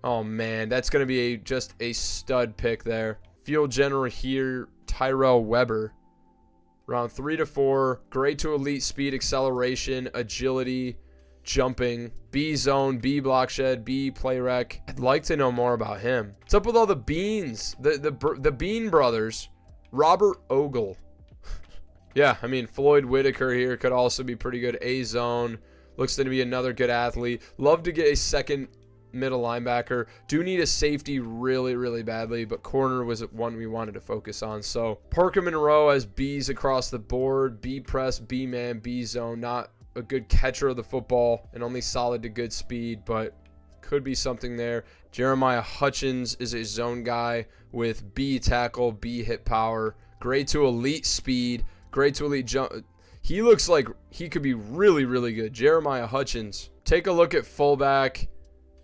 Oh man, that's gonna be just a stud pick there. Field general here, Tyrell Weber. Round 3 to 4, great to elite speed, acceleration, agility, jumping, B zone, B block shed, B play rec. I'd like to know more about him. What's up with all the Beans? The Bean brothers. Robert Ogle. Yeah, I mean, Floyd Whitaker here could also be pretty good. A-zone. Looks to be another good athlete. Love to get a second middle linebacker. Do need a safety really, really badly, but corner was one we wanted to focus on. So park him in a row as B's across the board. B press, B man, B zone. Not a good catcher of the football and only solid to good speed, but could be something there. Jeremiah Hutchins is a zone guy with B tackle, B hit power. Great to elite speed. Great to elite jump. He looks like he could be really, really good. Jeremiah Hutchins. Take a look at fullback.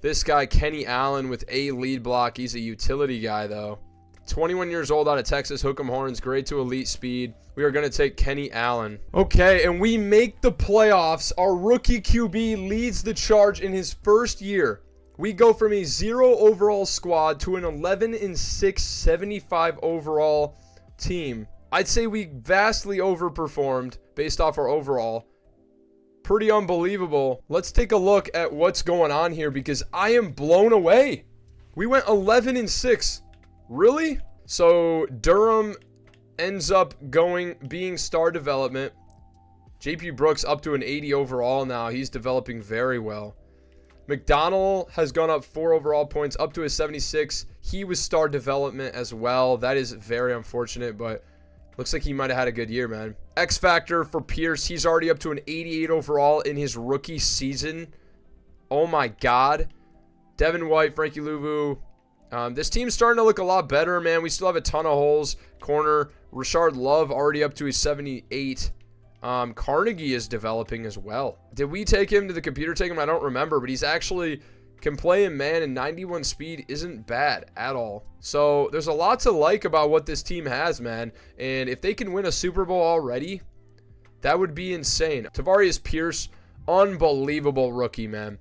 This guy, Kenny Allen, with a lead block. He's a utility guy, though. 21 years old out of Texas. Hook 'em horns. Great to elite speed. We are going to take Kenny Allen. Okay, and we make the playoffs. Our rookie QB leads the charge in his first year. We go from a 0 overall squad to an 11-6, 75 overall team. I'd say we vastly overperformed based off our overall. Pretty unbelievable. Let's take a look at what's going on here because I am blown away. We went 11-6. Really? So Durham ends up being star development. JP Brooks up to an 80 overall now. He's developing very well. McDonald has gone up 4 overall points up to a 76. He was star development as well. That is very unfortunate, but looks like he might have had a good year, man. X factor for Pierce. He's already up to an 88 overall in his rookie season. Oh my God. Devin White, Frankie Louvu. This team's starting to look a lot better, man. We still have a ton of holes. Corner. Rashard Love already up to a 78. Carnegie is developing as well. Did we take him? Did the computer take him? I don't remember, but he's actually can play in man, and 91 speed isn't bad at all. So there's a lot to like about what this team has, man. And if they can win a Super Bowl already, that would be insane. Tavarius Pierce, unbelievable rookie, man.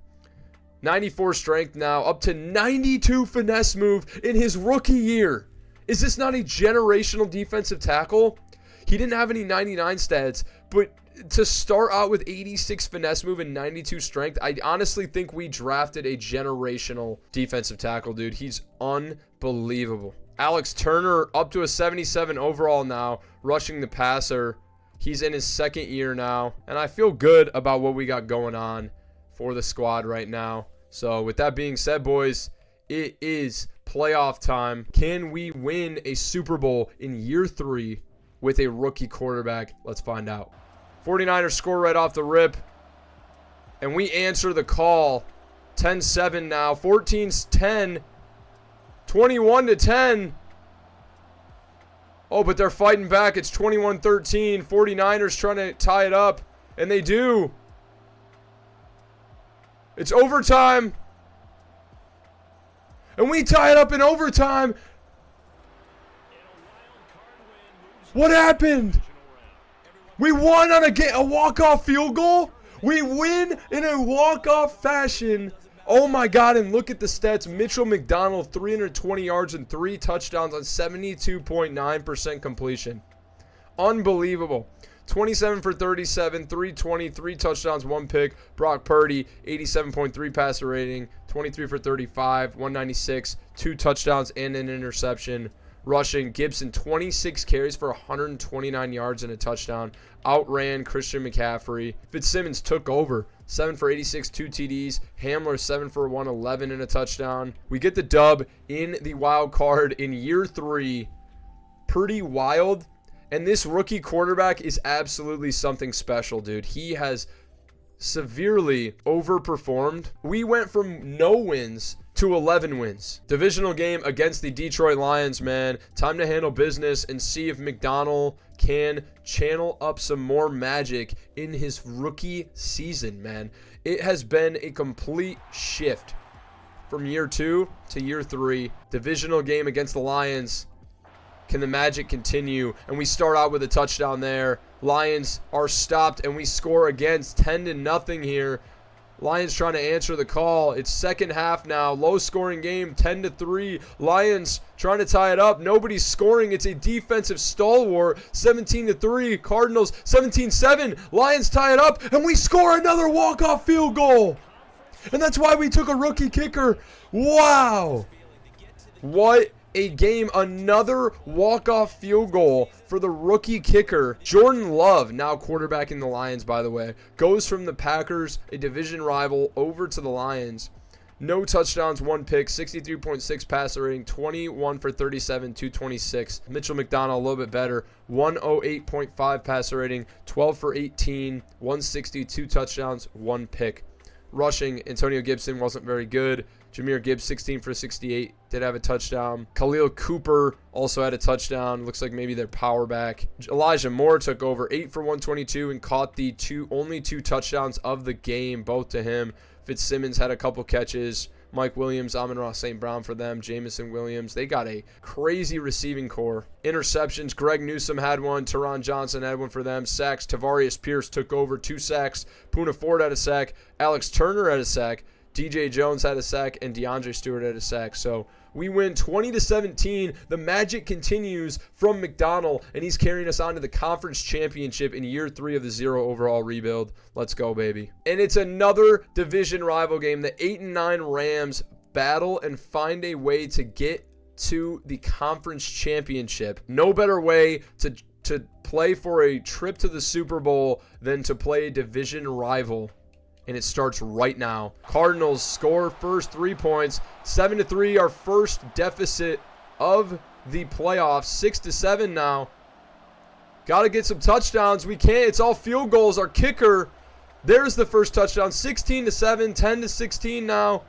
94 strength now, up to 92 finesse move in his rookie year. Is this not a generational defensive tackle? He didn't have any 99 stats, but to start out with 86 finesse move and 92 strength, I honestly think we drafted a generational defensive tackle, dude. He's unbelievable. Alex Turner up to a 77 overall now, rushing the passer. He's in his second year now, and I feel good about what we got going on for the squad right now. So with that being said, boys, it is playoff time. Can we win a Super Bowl in year 3 with a rookie quarterback? Let's find out. 49ers score right off the rip, and we answer the call. 10-7 now, 14-10, 21-10. Oh, but they're fighting back. It's 21-13. 49ers trying to tie it up, and they do. It's overtime, and we tie it up in overtime. What happened? We won on a walk-off field goal? We win in a walk-off fashion. Oh my God, and look at the stats. Mitchell McDonald, 320 yards and 3 touchdowns on 72.9% completion. Unbelievable. 27 for 37, 320, 3 touchdowns, 1 pick. Brock Purdy, 87.3 passer rating, 23 for 35, 196, 2 touchdowns and an interception. Rushing, Gibson, 26 carries for 129 yards and a touchdown. Outran Christian McCaffrey. Fitzsimmons took over. 7 for 86, 2 TDs. Hamler, 7 for 111 and a touchdown. We get the dub in the wild card in year 3. Pretty wild. And this rookie quarterback is absolutely something special, dude. He has severely overperformed. We went from no wins to 11 wins. Divisional game against the Detroit Lions, man. Time to handle business and see if McDonald can channel up some more magic in his rookie season, man. It has been a complete shift from year 2 to year 3. Divisional game against the Lions. Can the magic continue? And we start out with a touchdown there. Lions are stopped and we score again. 10-0 here. Lions trying to answer the call. It's second half now. Low scoring game, 10-3. Lions trying to tie it up. Nobody's scoring. It's a defensive stalwart. 17-3. Cardinals 17-7. Lions tie it up and we score another walk-off field goal. And that's why we took a rookie kicker. Wow. What a game. Another walk-off field goal for the rookie kicker. Jordan Love, now quarterbacking the Lions, by the way, goes from the Packers, a division rival, over to the Lions. No touchdowns, 1 pick, 63.6 passer rating, 21 for 37, 226. Mitchell McDonald, a little bit better, 108.5 passer rating, 12 for 18, 160, 2 touchdowns, 1 pick. Rushing, Antonio Gibson wasn't very good. Jahmyr Gibbs, 16 for 68, did have a touchdown. Khalil Cooper also had a touchdown. Looks like maybe their power back. Elijah Moore took over, 8 for 122, and caught the only 2 touchdowns of the game, both to him. Fitzsimmons had a couple catches. Mike Williams, Amon-Ra St. Brown for them. Jamison Williams. They got a crazy receiving core. Interceptions. Greg Newsome had one. Teron Johnson had one for them. Sacks. Tavarius Pierce took over, 2 sacks. Poona Ford had a sack. Alex Turner had a sack. DJ Jones had a sack. And DeAndre Stewart had a sack. So we win 20-17. The magic continues from McDonald, and he's carrying us on to the conference championship in year 3 of the 0 overall rebuild. Let's go, baby. And it's another division rival game. The 8-9 Rams battle and find a way to get to the conference championship. No better way to play for a trip to the Super Bowl than to play a division rival. And it starts right now. Cardinals score first 3 points. 7-3, our first deficit of the playoffs. 6-7 now. Got to get some touchdowns. We can't. It's all field goals. Our kicker, there's the first touchdown. 16-7, 10-16 now.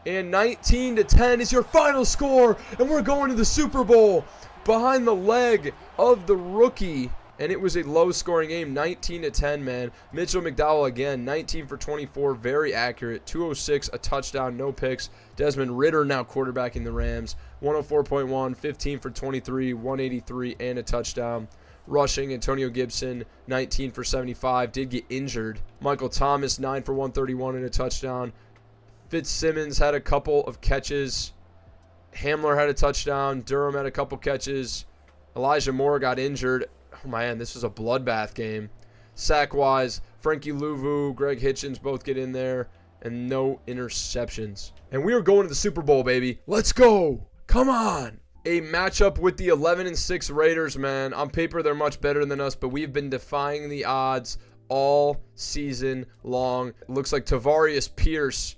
And 19-10 is your final score. And we're going to the Super Bowl behind the leg of the rookie. And it was a low-scoring game, 19-10, man. Mitchell McDowell again, 19 for 24, very accurate. 206, a touchdown, no picks. Desmond Ridder now quarterbacking the Rams, 104.1, 15 for 23, 183, and a touchdown. Rushing, Antonio Gibson, 19 for 75, did get injured. Michael Thomas, 9 for 131 and a touchdown. Fitzsimmons had a couple of catches. Hamler had a touchdown. Durham had a couple catches. Elijah Moore got injured. Oh, man, this was a bloodbath game. Sack-wise, Frankie Louvu, Greg Hitchens both get in there, and no interceptions. And we are going to the Super Bowl, baby. Let's go. Come on. A matchup with the 11-6 Raiders, man. On paper, they're much better than us, but we've been defying the odds all season long. It looks like Tavarius Pierce,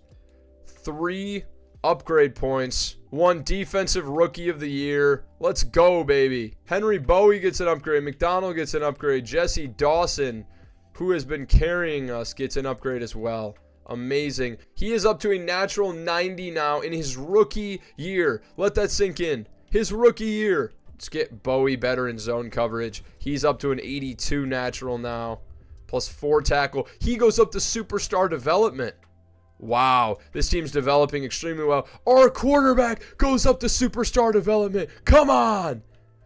3 upgrade points, 1 defensive rookie of the year. Let's go, baby. Henry Bowie gets an upgrade. McDonald gets an upgrade. Jesse Dawson, who has been carrying us, gets an upgrade as well. Amazing. He is up to a natural 90 now in his rookie year. Let that sink in. His rookie year. Let's get Bowie better in zone coverage. He's up to an 82 natural now. Plus 4 tackle. He goes up to superstar development. Wow, this team's developing extremely well. Our quarterback goes up to superstar development. Come on.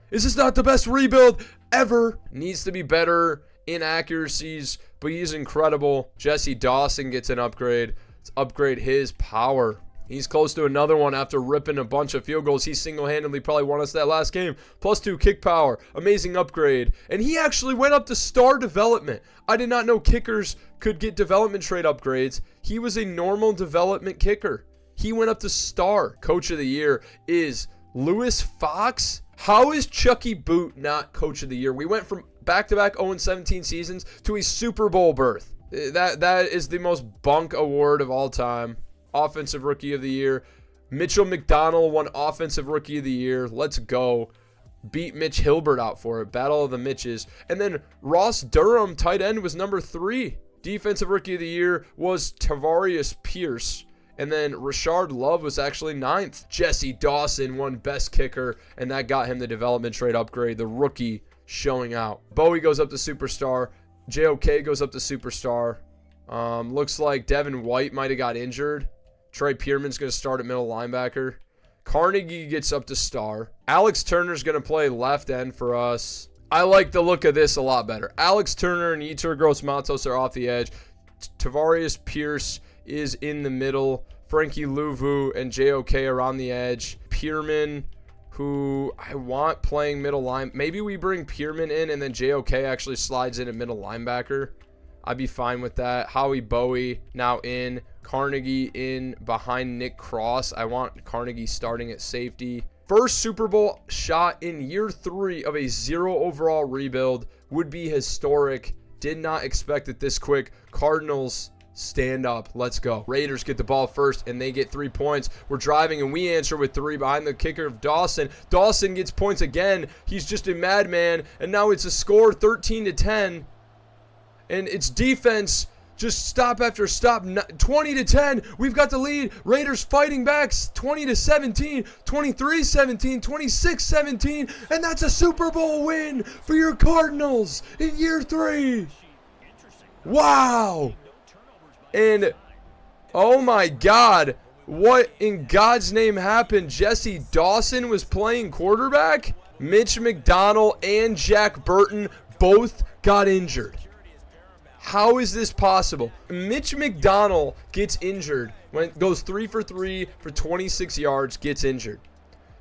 Is this not the best rebuild ever? Needs to be better in accuracies, but he's incredible. Jesse Dawson gets an upgrade. Let's upgrade his power. He's close to another one after ripping a bunch of field goals. He single-handedly probably won us that last game. Plus 2 kick power. Amazing upgrade. And he actually went up to star development. I did not know kickers could get development trade upgrades. He was a normal development kicker. He went up to star. Coach of the year is Lewis Fox. How is Chucky Boot not coach of the year? We went from back-to-back 0-17 seasons to a Super Bowl berth. That is the most bunk award of all time. Offensive Rookie of the Year. Mitchell McDonald won Offensive Rookie of the Year. Let's go. Beat Mitch Hilbert out for it. Battle of the Mitches. And then Ross Durham, tight end, was number 3. Defensive Rookie of the Year was Tavarius Pierce. And then Rashard Love was actually 9th. Jesse Dawson won Best Kicker, and that got him the development trade upgrade. The rookie showing out. Bowie goes up to Superstar. JOK goes up to Superstar. Looks like Devin White might have got injured. Trey Pierman's going to start at middle linebacker. Carnegie gets up to star. Alex Turner's going to play left end for us. I like the look of this a lot better. Alex Turner and Yetur Gross-Matos are off the edge. Tavarius Pierce is in the middle. Frankie Louvu and JOK are on the edge. Pierman, who I want playing middle line. Maybe we bring Pierman in and then JOK actually slides in at middle linebacker. I'd be fine with that. Howie Bowie now in. Carnegie in behind Nick Cross. I want Carnegie starting at safety. First Super Bowl shot in year 3 of a 0 overall rebuild would be historic. Did not expect it this quick. Cardinals, stand up. Let's go. Raiders get the ball first, and they get 3 points. We're driving, and we answer with 3 behind the kicker of Dawson. Dawson gets points again. He's just a madman, and now it's a score 13-10. And it's defense. Just stop after stop. 20-10. We've got the lead. Raiders fighting back. 20-17. 23-17. 26-17. And that's a Super Bowl win for your Cardinals in year 3. Wow. And oh my God. What in God's name happened? Jesse Dawson was playing quarterback. Mitch McDonald and Jack Burton both got injured. How is this possible? Mitch McDonald gets injured when it goes 3 for 3 for 26 yards, gets injured.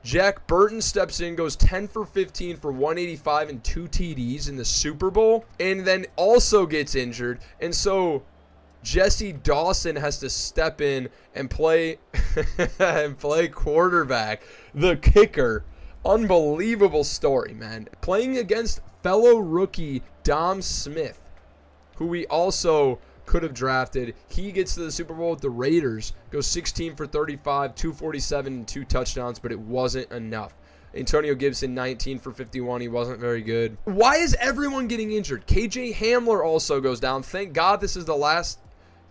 Jack Burton steps in, goes 10 for 15 for 185 and 2 TDs in the Super Bowl, and then also gets injured. And so Jesse Dawson has to step in and play quarterback, the kicker. Unbelievable story, man. Playing against fellow rookie Dom Smith, who we also could have drafted. He gets to the Super Bowl with the Raiders, goes 16 for 35, 247, and 2 touchdowns, but it wasn't enough. Antonio Gibson, 19 for 51. He wasn't very good. Why is everyone getting injured? KJ Hamler also goes down. Thank God this is the last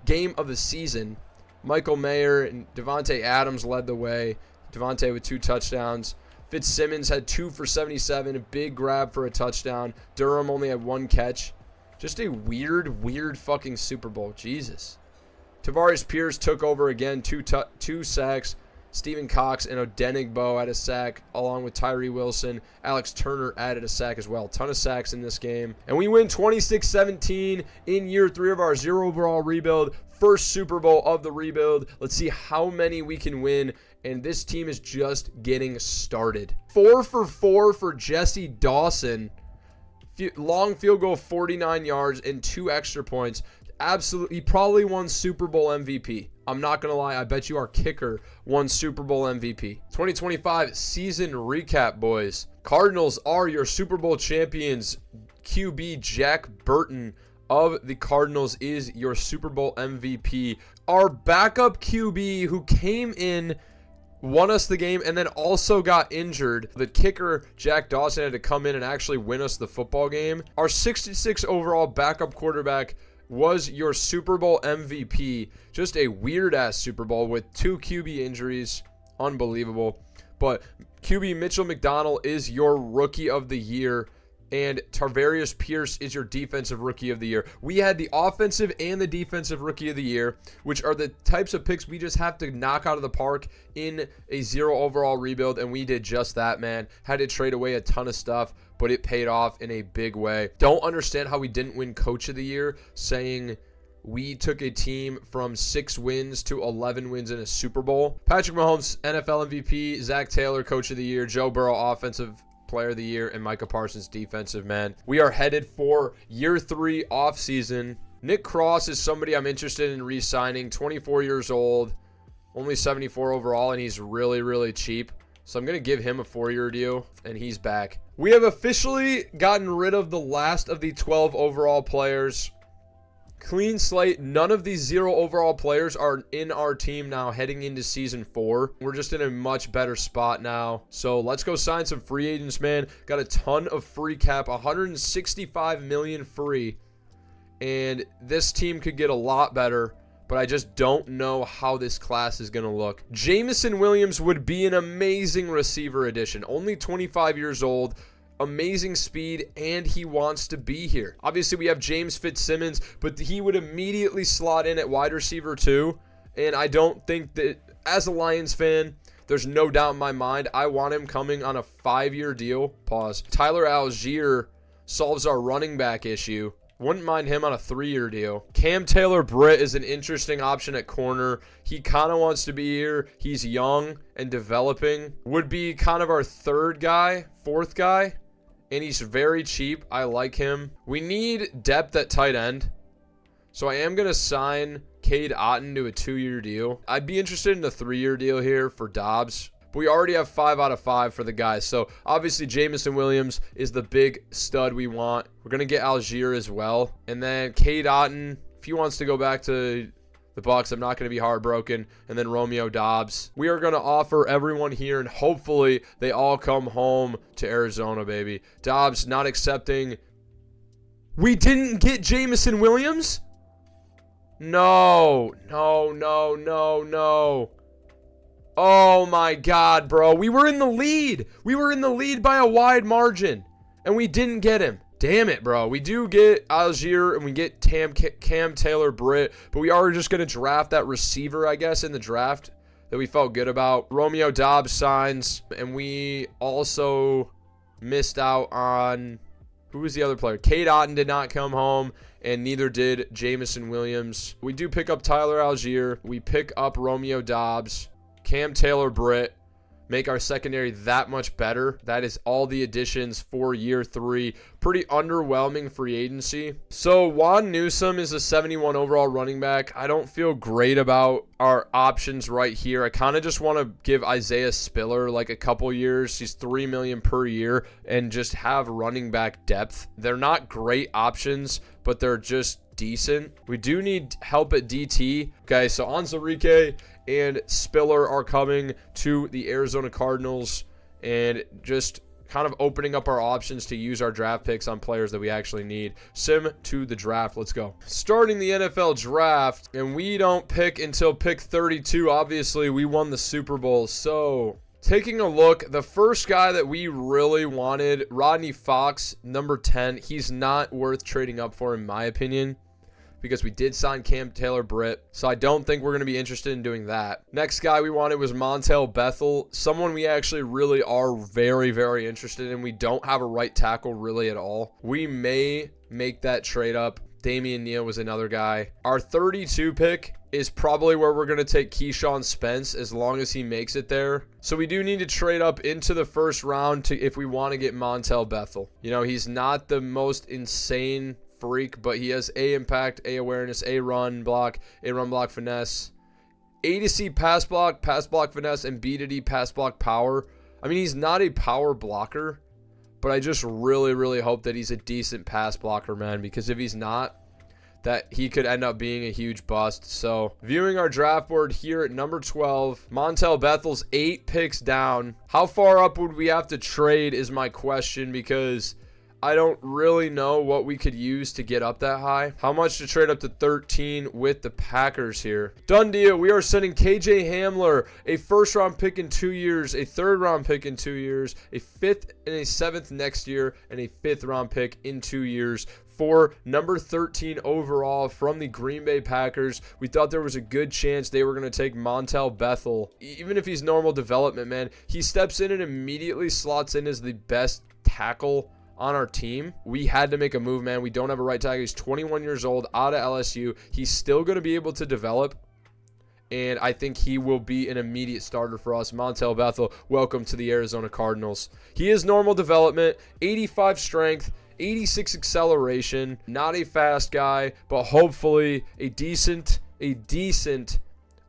game of the season. Michael Mayer and Devontae Adams led the way. Devontae with 2 touchdowns. Fitzsimmons had 2 for 77, a big grab for a touchdown. Durham only had 1 catch. Just a weird fucking Super Bowl. Jesus. Tavares Pierce took over again. 2 sacks. Stephen Cox and Odenigbo had a sack, along with Tyree Wilson. Alex Turner added a sack as well. Ton of sacks in this game. And we win 26-17 in year 3 of our 0 overall rebuild. First Super Bowl of the rebuild. Let's see how many we can win. And this team is just getting started. 4 for 4 for Jesse Dawson. Long field goal, 49 yards, and 2 extra points. Absolutely, he probably won Super Bowl MVP. I'm not going to lie. I bet you our kicker won Super Bowl MVP. 2025 season recap, boys. Cardinals are your Super Bowl champions. QB Jack Burton of the Cardinals is your Super Bowl MVP. Our backup QB who came in, won us the game, and then also got injured. The kicker, Jack Dawson, had to come in and actually win us the football game. Our 66 overall backup quarterback was your Super Bowl MVP. Just a weird-ass Super Bowl with 2 QB injuries. Unbelievable. But QB Mitchell McDonald is your Rookie of the Year, and Tarvarius Pierce is your Defensive Rookie of the Year. We had the Offensive and the Defensive Rookie of the Year, which are the types of picks we just have to knock out of the park in a 0 overall rebuild, and we did just that, man. Had to trade away a ton of stuff, but it paid off in a big way. Don't understand how we didn't win Coach of the Year, saying we took a team from 6 wins to 11 wins in a Super Bowl. Patrick Mahomes, NFL MVP. Zach Taylor, Coach of the Year. Joe Burrow, Offensive Player of the Year, and Micah Parsons, Defensive Man. We are headed for year 3 offseason. Nick Cross is somebody I'm interested in re-signing. 24 years old, only 74 overall, and he's really cheap. So I'm going to give him a 4-year deal, and he's back. We have officially gotten rid of the last of the 12 overall players. Clean slate. None of these 0 overall players are in our team now heading into season 4. We're just in a much better spot now. So let's go sign some free agents, man. Got a ton of free cap, 165 million free. And this team could get a lot better, but I just don't know how this class is going to look. Jameson Williams would be an amazing receiver addition. Only 25 years old. Amazing speed, and he wants to be here. Obviously, we have James Fitzsimmons, but he would immediately slot in at wide receiver too. And I don't think that, as a Lions fan, there's no doubt in my mind, I want him coming on a 5-year deal. Pause. Tyler Algier solves our running back issue. Wouldn't mind him on a 3-year deal. Cam Taylor-Britt is an interesting option at corner. He kind of wants to be here. He's young and developing. Would be kind of our 3rd guy, 4th guy. And he's very cheap. I like him. We need depth at tight end. So I am going to sign Cade Otton to a 2-year deal. I'd be interested in a 3-year deal here for Dobbs. but we already have 5 out of 5 for the guys. So obviously Jamison Williams is the big stud we want. We're going to get Algier as well. And then Cade Otton, if he wants to go back to the Bucks, I'm not going to be heartbroken. And then Romeo Doubs. We are going to offer everyone here, and hopefully they all come home to Arizona, baby. Doubs not accepting. We didn't get Jamison Williams? No. Oh my God, bro. We were in the lead. We were in the lead by a wide margin, and we didn't get him. Damn it, bro. We do get Algier, and we get Cam Taylor-Britt, but we are just going to draft that receiver, I guess, in the draft that we felt good about. Romeo Doubs signs, and we also missed out on... Who was the other player? Cade Otton did not come home, and neither did Jamison Williams. We do pick up Tyler Algier. We pick up Romeo Doubs, Cam Taylor-Britt, make our secondary that much better. That is all the additions for year 3. Pretty underwhelming free agency. So Juan Newsome is a 71 overall running back. I don't feel great about our options right here. I kind of just want to give Isaiah Spiller like a couple years. He's $3 million per year and just have running back depth. They're not great options, but they're just decent. We do need help at DT. Okay, so Anzarike and Spiller are coming to the Arizona Cardinals, and just kind of opening up our options to use our draft picks on players that we actually need. Sim to the draft. Let's go. Starting the NFL draft, and we don't pick until pick 32. Obviously, we won the Super Bowl. So taking a look, the first guy that we really wanted, Rodney Fox, number 10. He's not worth trading up for, in my opinion, because we did sign Cam Taylor-Britt, so I don't think we're going to be interested in doing that. Next guy we wanted was Montel Bethel, someone we actually really are very, very interested in. We don't have a right tackle really at all. We may make that trade up. Damian Neal was another guy. Our 32 pick is probably where we're going to take Keyshawn Spence as long as he makes it there. So we do need to trade up into the first round to if we want to get Montel Bethel. You know, he's not the most insane freak, but he has A impact, A awareness, A run block finesse, A to C pass block finesse, and B to D pass block power. I mean, he's not a power blocker, but I just really, really hope that he's a decent pass blocker, man, because if he's not, that he could end up being a huge bust. So viewing our draft board here at number 12, Montel Bethel's 8 picks down. How far up would we have to trade is my question, because I don't really know what we could use to get up that high. How much to trade up to 13 with the Packers here? Done deal. We are sending KJ Hamler, a first-round pick in 2 years, a third-round pick in 2 years, a 5th and a 7th next year, and a 5th-round pick in 2 years for number 13 overall from the Green Bay Packers. We thought there was a good chance they were going to take Montel Bethel. Even if he's normal development, man, he steps in and immediately slots in as the best tackle on our team. We had to make a move, man. We don't have a right tackle. He's 21 years old, out of LSU. He's still going to be able to develop, and I think he will be an immediate starter for us. Montel Bethel, welcome to the Arizona Cardinals. He is normal development, 85 strength, 86 acceleration. Not a fast guy, but hopefully a decent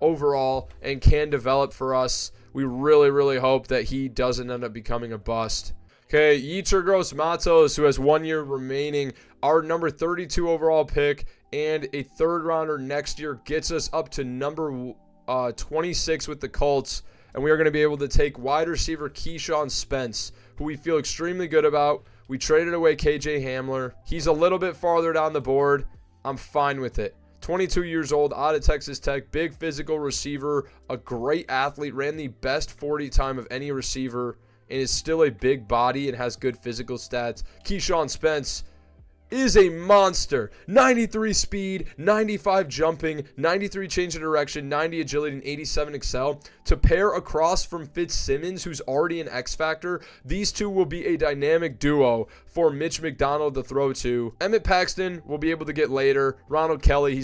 overall and can develop for us. We really, really hope that he doesn't end up becoming a bust. Okay, Yetur Gross-Matos, who has 1 year remaining, our number 32 overall pick, and a third rounder next year gets us up to number 26 with the Colts, and we are going to be able to take wide receiver Keyshawn Spence, who we feel extremely good about. We traded away KJ Hamler. He's a little bit farther down the board. I'm fine with it. 22 years old, out of Texas Tech, big physical receiver, a great athlete, ran the best 40 time of any receiver, and is still a big body and has good physical stats. Keyshawn Spence is a monster. 93 speed, 95 jumping, 93 change of direction, 90 agility, and 87 excel. To pair across from Fitzsimmons, who's already an X factor, these two will be a dynamic duo for Mitch McDonald to throw to. Emmett Paxton will be able to get later. Ronald Kelly,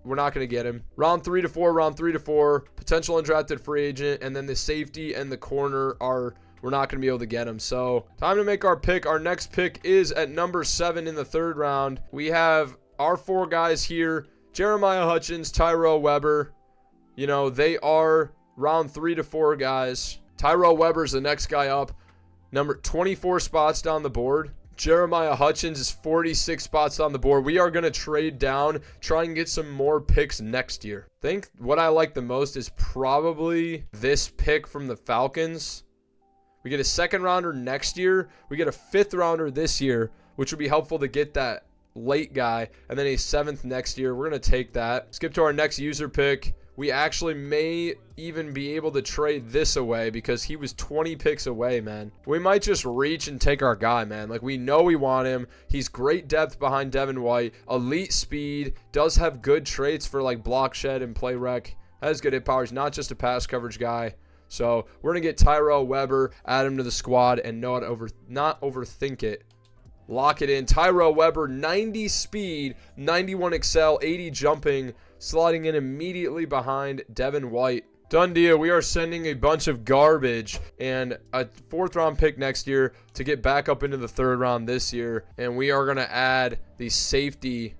we're not going to get him. Round 3 to 4, potential undrafted free agent, and then the safety and the corner we're not going to be able to get him. So time to make our pick. Our next pick is at number 7 in the 3rd round. We have our 4 guys here: Jeremiah Hutchins, Tyrell Weber. You know, they are round 3 to 4 guys. Tyrell Weber's the next guy up. Number 24 spots down the board. Jeremiah Hutchins is 46 spots on the board. We are going to trade down, try and get some more picks next year. I think what I like the most is probably this pick from the Falcons. We get a 2nd rounder next year. We get a 5th rounder this year, which would be helpful to get that late guy. And then a 7th next year. We're going to take that. Skip to our next user pick. We actually may even be able to trade this away because he was 20 picks away, man. We might just reach and take our guy, man. Like, we know we want him. He's great depth behind Devin White. Elite speed. Does have good traits for, like, block shed and play rec. Has good hit power. He's not just a pass coverage guy. So, we're going to get Tyrell Weber, add him to the squad, and not overthink it. Lock it in. Tyrell Weber, 90 speed, 91 excel, 80 jumping. Sliding in immediately behind Devin White. Done deal. We are sending a bunch of garbage and a 4th round pick next year to get back up into the 3rd round this year. And we are going to add the safety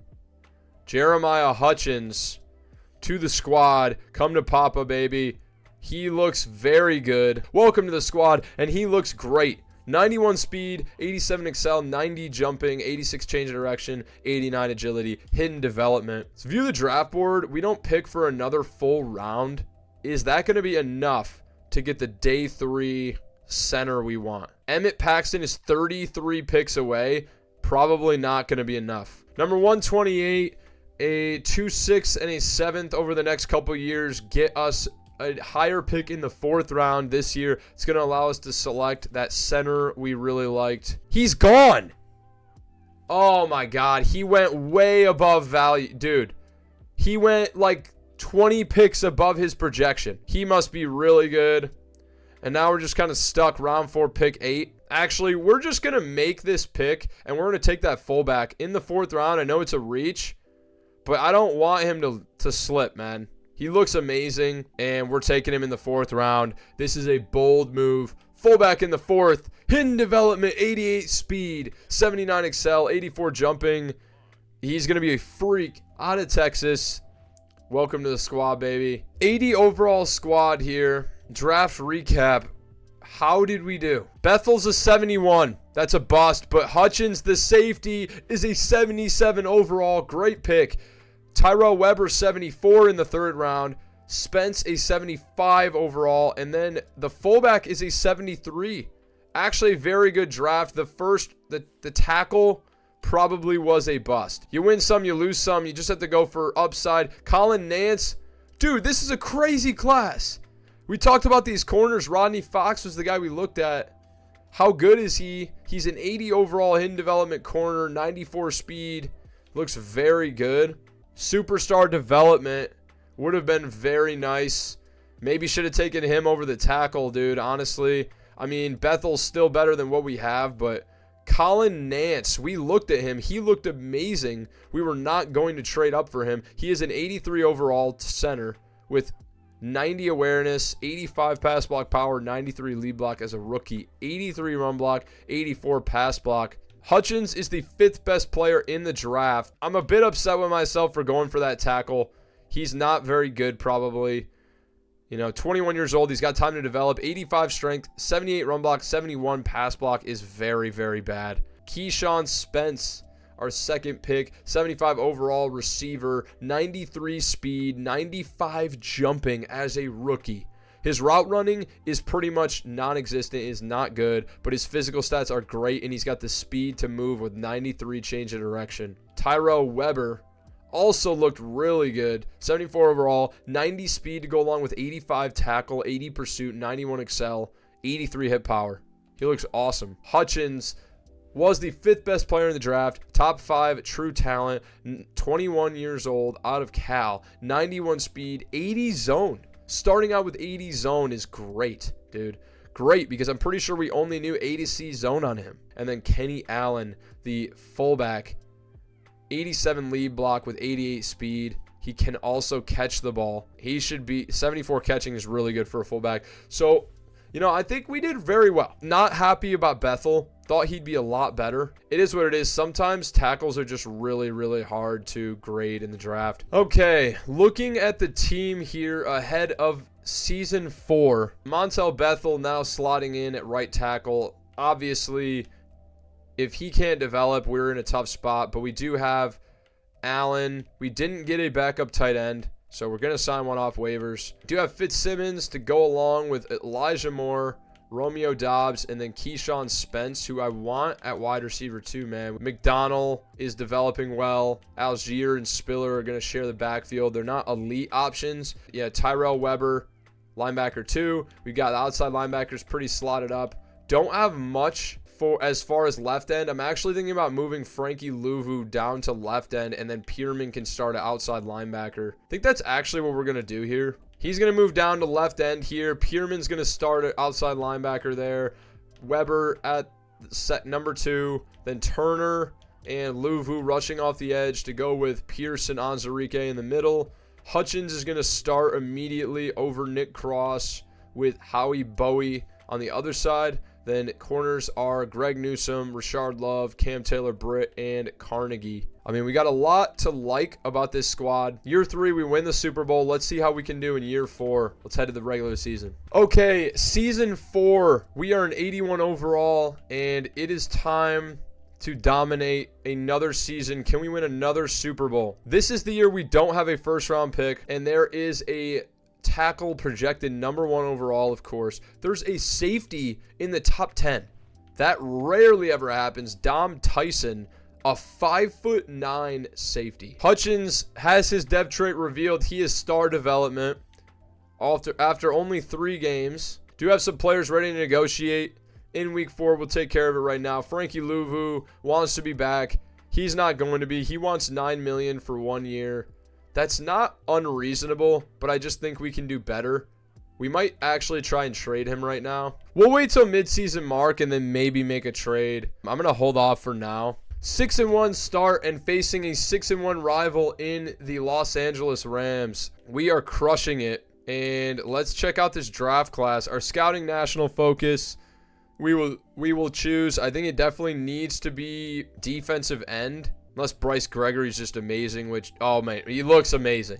Jeremiah Hutchins to the squad. Come to Papa, baby. He looks very good. Welcome to the squad. And he looks great. 91 speed, 87 excel, 90 jumping, 86 change of direction, 89 agility, hidden development. So view the draft board. We don't pick for another full round. Is that going to be enough to get the day 3 center we want? Emmett Paxton is 33 picks away. Probably not going to be enough. Number 128, a 2-6 and a 7th over the next couple years. Get us a higher pick in the 4th round this year. It's going to allow us to select that center we really liked. He's gone. Oh my God. He went way above value. Dude, he went like 20 picks above his projection. He must be really good. And now we're just kind of stuck round 4, pick 8. Actually, we're just going to make this pick and we're going to take that fullback in the 4th round. I know it's a reach, but I don't want him to slip, man. He looks amazing, and we're taking him in the 4th round. This is a bold move. Fullback in the 4th. Hidden development, 88 speed, 79 excel, 84 jumping. He's going to be a freak out of Texas. Welcome to the squad, baby. 80 overall squad here. Draft recap. How did we do? Bethel's a 71. That's a bust, but Hutchins, the safety, is a 77 overall. Great pick. Tyrell Weber, 74 in the 3rd round. Spence, a 75 overall. And then the fullback is a 73. Actually, very good draft. The tackle probably was a bust. You win some, you lose some. You just have to go for upside. Colin Nance. Dude, this is a crazy class. We talked about these corners. Rodney Fox was the guy we looked at. How good is he? He's an 80 overall hidden development corner, 94 speed. Looks very good. Superstar development would have been very nice. Maybe should have taken him over the tackle, dude, honestly. I mean, Bethel's still better than what we have, but Colin Nance, we looked at him. He looked amazing. We were not going to trade up for him. He is an 83 overall center with 90 awareness, 85 pass block power, 93 lead block as a rookie, 83 run block, 84 pass block. Hutchins is the 5th best player in the draft. I'm a bit upset with myself for going for that tackle. He's not very good, probably. 21 years old. He's got time to develop. 85 strength, 78 run block, 71 pass block is very, very bad. Keyshawn Spence, our 2nd pick, 75 overall receiver, 93 speed, 95 jumping as a rookie. His route running is pretty much non-existent, is not good, but his physical stats are great, and he's got the speed to move with 93 change of direction. Tyrell Weber also looked really good. 74 overall, 90 speed to go along with 85 tackle, 80 pursuit, 91 excel, 83 hit power. He looks awesome. Hutchins was the 5th best player in the draft, top 5 true talent, 21 years old, out of Cal, 91 speed, 80 zone. Starting out with 80 zone is great, dude. Great, because I'm pretty sure we only knew A to C zone on him. And then Kenny Allen, the fullback, 87 lead block with 88 speed. He can also catch the ball. He should be 74 catching is really good for a fullback. So You know, I think we did very well. Not happy about Bethel. Thought he'd be a lot better. It is what it is. Sometimes tackles are just really, really hard to grade in the draft. Okay, looking at the team here ahead of Season 4. Montel Bethel now slotting in at right tackle. Obviously, if he can't develop, we're in a tough spot. But we do have Allen. We didn't get a backup tight end, so we're going to sign one off waivers. We do have Fitzsimmons to go along with Elijah Moore, Romeo Dobbs, and then Keyshawn Spence, who I want at wide receiver too, man. McDonald is developing well. Algier and Spiller are going to share the backfield. They're not elite options. Yeah, Tyrell Weber, linebacker 2. We've got the outside linebackers pretty slotted up. Don't have much for as far as left end. I'm actually thinking about moving Frankie Louvu down to left end, and then Pearman can start at outside linebacker. I think that's actually what we're going to do here. He's going to move down to left end here. Pearman's going to start at outside linebacker there. Weber at set number 2. Then Turner and Louvu rushing off the edge to go with Pierce and Anzarike in the middle. Hutchins is going to start immediately over Nick Cross with Howie Bowie on the other side. Then corners are Greg Newsome, Rashard Love, Cam Taylor-Britt, and Carnegie. I mean, we got a lot to like about this squad. Year 3, we win the Super Bowl. Let's see how we can do in year 4. Let's head to the regular season. Okay, season 4. We are an 81 overall, and it is time to dominate another season. Can we win another Super Bowl? This is the year we don't have a first-round pick, and there is a tackle projected number 1 overall, of course. There's a safety in the top 10. That rarely ever happens. Dom Tyson, a 5'9" safety. Hutchins has his depth trait revealed. He is star development after only 3 games. Do have some players ready to negotiate in week 4. We'll take care of it right now. Frankie Louvu wants to be back. He's not going to be. He wants $9 million for 1 year. That's not unreasonable, but I just think we can do better. We might actually try and trade him right now. We'll wait till midseason mark and then maybe make a trade. I'm going to hold off for now. 6-1 start and facing a 6-1 rival in the Los Angeles Rams. We are crushing it. And let's check out this draft class. Our scouting national focus, we will choose. I think it definitely needs to be defensive end. Unless Bryce Gregory's just amazing, which, oh man, he looks amazing.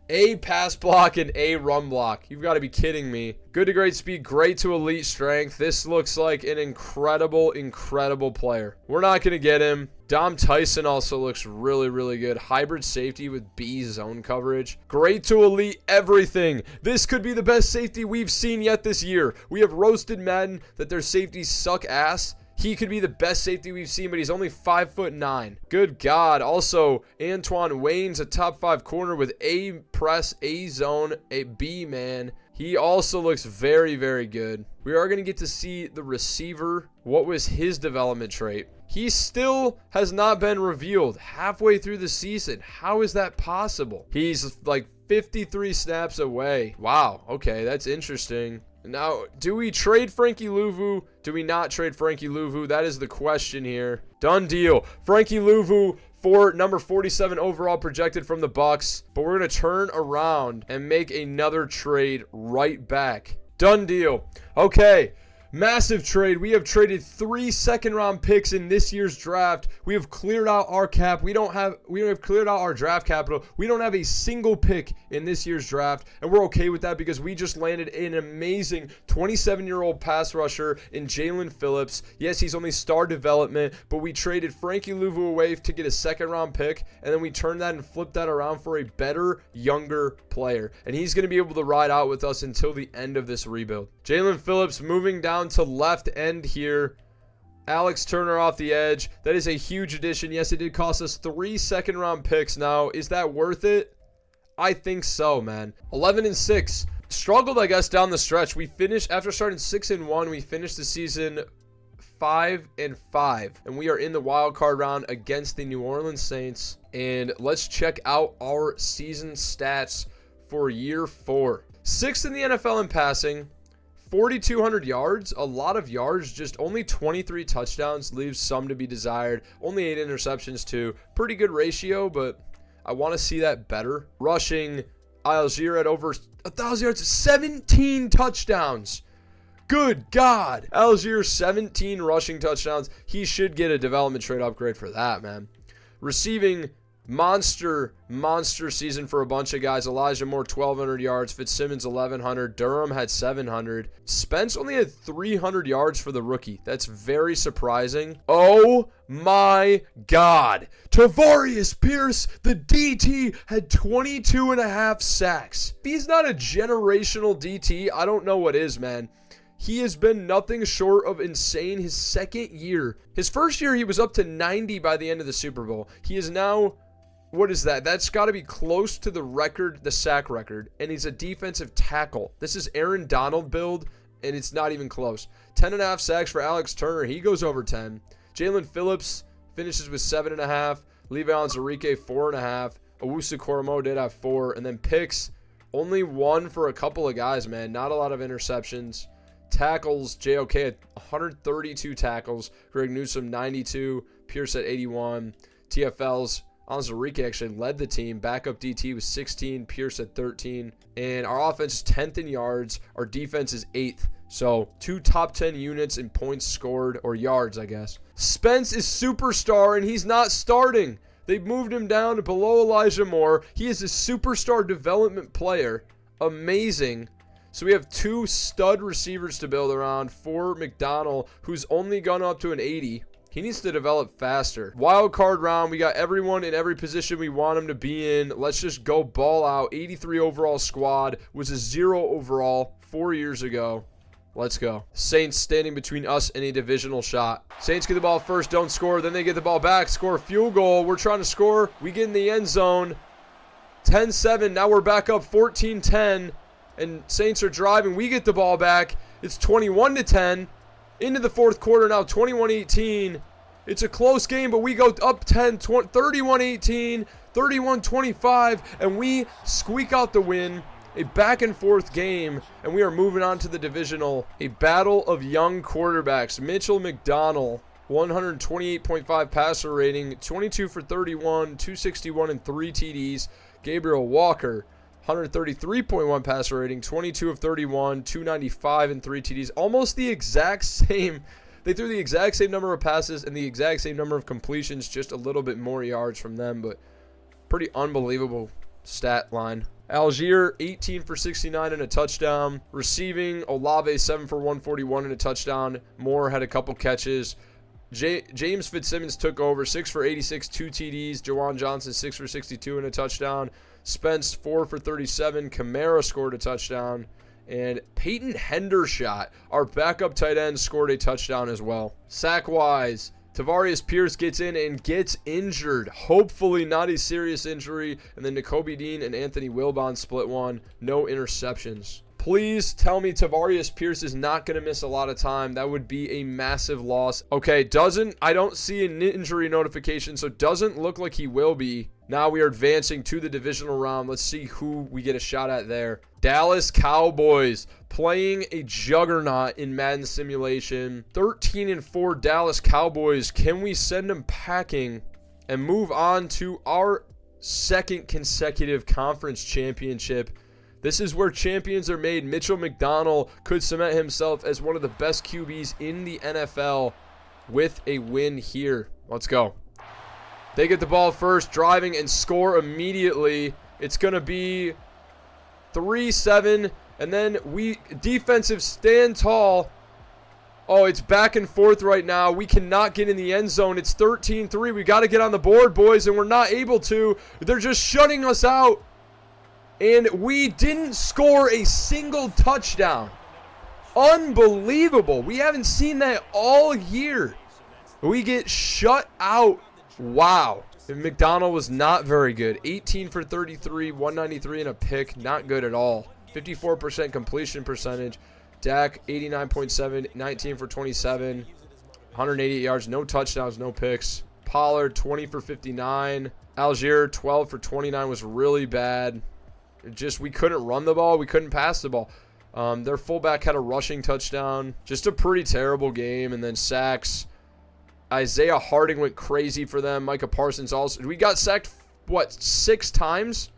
A pass block and A run block. You've got to be kidding me. Good to great speed, great to elite strength. This looks like an incredible, incredible player. We're not going to get him. Dom Tyson also looks really, really good. Hybrid safety with B zone coverage. Great to elite everything. This could be the best safety we've seen yet this year. We have roasted Madden that their safeties suck ass. He could be the best safety we've seen, but he's only 5'9". Good God. Also, Antoine Wayne's a top 5 corner with A press, A zone, a B man. He also looks very, very good. We are going to get to see the receiver. What was his development trait? He still has not been revealed halfway through the season. How is that possible? He's like 53 snaps away. Wow. Okay, that's interesting. Now, do we trade Frankie Louvu? Do we not trade Frankie Louvu? That is the question here. Done deal. Frankie Louvu for number 47 overall projected from the Bucks. But we're going to turn around and make another trade right back. Done deal. Okay. Massive trade. We have traded 3 second-round picks in this year's draft. We have cleared out our cap. We have cleared out our draft capital. We don't have a single pick in this year's draft, and we're okay with that because we just landed an amazing 27-year-old pass rusher in Jalen Phillips. Yes, he's only star development, but we traded Frankie Louvu away to get a second-round pick, and then we turned that and flipped that around for a better, younger player, and he's going to be able to ride out with us until the end of this rebuild. Jalen Phillips moving down to left end here. Alex Turner off the edge. That is a huge addition. Yes, it did cost us 3 second-round picks. Now, is that worth it? I think so, man. 11-6. Struggled, I guess, down the stretch. We finished, after starting 6-1, we finished the season 5-5. And we are in the wild card round against the New Orleans Saints. And let's check out our season stats for year 4. 6th in the NFL in passing. 4,200 yards, a lot of yards, just only 23 touchdowns, leaves some to be desired. Only 8 interceptions too. Pretty good ratio, but I want to see that better. Rushing, Algier at over 1,000 yards, 17 touchdowns. Good God. Algier, 17 rushing touchdowns. He should get a development trade upgrade for that, man. Receiving, monster season for a bunch of guys. Elijah Moore, 1,200 yards. Fitzsimmons, 1,100. Durham had 700. Spence only had 300 yards for the rookie. That's very surprising. Oh my God. Tavarius Pierce, the DT, had 22.5 sacks. If he's not a generational DT, I don't know what is, man. He has been nothing short of insane his second year. His first year, he was up to 90 by the end of the Super Bowl. He is now, what is that? That's got to be close to the record, the sack record. And he's a defensive tackle. This is Aaron Donald build, and it's not even close. 10.5 sacks for Alex Turner. He goes over 10. Jalen Phillips finishes with 7.5. Levi Onwuzurike, 4.5. Owusu Koromo did have 4. And then picks, only 1 for a couple of guys, man. Not a lot of interceptions. Tackles, JOK at 132 tackles. Greg Newsome, 92. Pierce at 81. TFLs, Onwuzurike actually led the team. Backup DT was 16. Pierce at 13. And our offense is 10th in yards. Our defense is 8th. So 2 top 10 units in points scored, or yards, I guess. Spence is superstar, and he's not starting. They moved him down to below Elijah Moore. He is a superstar development player. Amazing. So we have 2 stud receivers to build around. For McDonald, who's only gone up to an 80. He needs to develop faster. Wild card round. We got everyone in every position we want him to be in. Let's just go ball out. 83 overall squad. Was a 0 overall 4 years ago. Let's go. Saints standing between us and a divisional shot. Saints get the ball first, don't score. Then they get the ball back, score a field goal. We're trying to score. We get in the end zone. 10-7. Now we're back up 14-10. And Saints are driving. We get the ball back. It's 21-10. Into the fourth quarter now, 21-18. It's a close game, but we go up 10, 31-18, 31-25, and we squeak out the win. A back and forth game, and we are moving on to the divisional. A battle of young quarterbacks. Mitchell McDonald, 128.5 passer rating, 22 for 31, 261 and 3 TDs. Gabriel Walker, 133.1 passer rating, 22 of 31, 295 and 3 TDs. Almost the exact same. They threw the exact same number of passes and the exact same number of completions, just a little bit more yards from them, but pretty unbelievable stat line. Algier, 18 for 69 and a touchdown. Receiving, Olave, 7 for 141 and a touchdown. Moore had a couple catches. James Fitzsimmons took over, 6 for 86, 2 TDs. Jawan Johnson, 6 for 62 and a touchdown. Spence, 4 for 37. Kamara scored a touchdown. And Peyton Hendershot, our backup tight end, scored a touchdown as well. Sack-wise, Tavarius Pierce gets in and gets injured. Hopefully not a serious injury. And then Nakobe Dean and Anthony Wilbon split one. No interceptions. Please tell me Tavarius Pierce is not going to miss a lot of time. That would be a massive loss. Okay, I don't see an injury notification, so doesn't look like he will be. Now we are advancing to the divisional round. Let's see who we get a shot at there. Dallas Cowboys playing a juggernaut in Madden simulation. 13-4 Dallas Cowboys. Can we send them packing and move on to our second consecutive conference championship? This is where champions are made. Mitchell McDonald could cement himself as one of the best QBs in the NFL with a win here. Let's go. They get the ball first, driving and score immediately. It's going to be 3-7, and then defensive stand tall. Oh, it's back and forth right now. We cannot get in the end zone. It's 13-3. We got to get on the board, boys, and we're not able to. They're just shutting us out. And we didn't score a single touchdown. Unbelievable. We haven't seen that all year. We get shut out. Wow. McDonald was not very good. 18 for 33, 193 and a pick. Not good at all. 54% completion percentage. Dak, 89.7, 19 for 27. 188 yards, no touchdowns, no picks. Pollard, 20 for 59. Algier, 12 for 29 was really bad. We couldn't run the ball. We couldn't pass the ball. Their fullback had a rushing touchdown. Just a pretty terrible game. And then sacks. Isaiah Harding went crazy for them. Micah Parsons also. We got sacked, what, 6 times?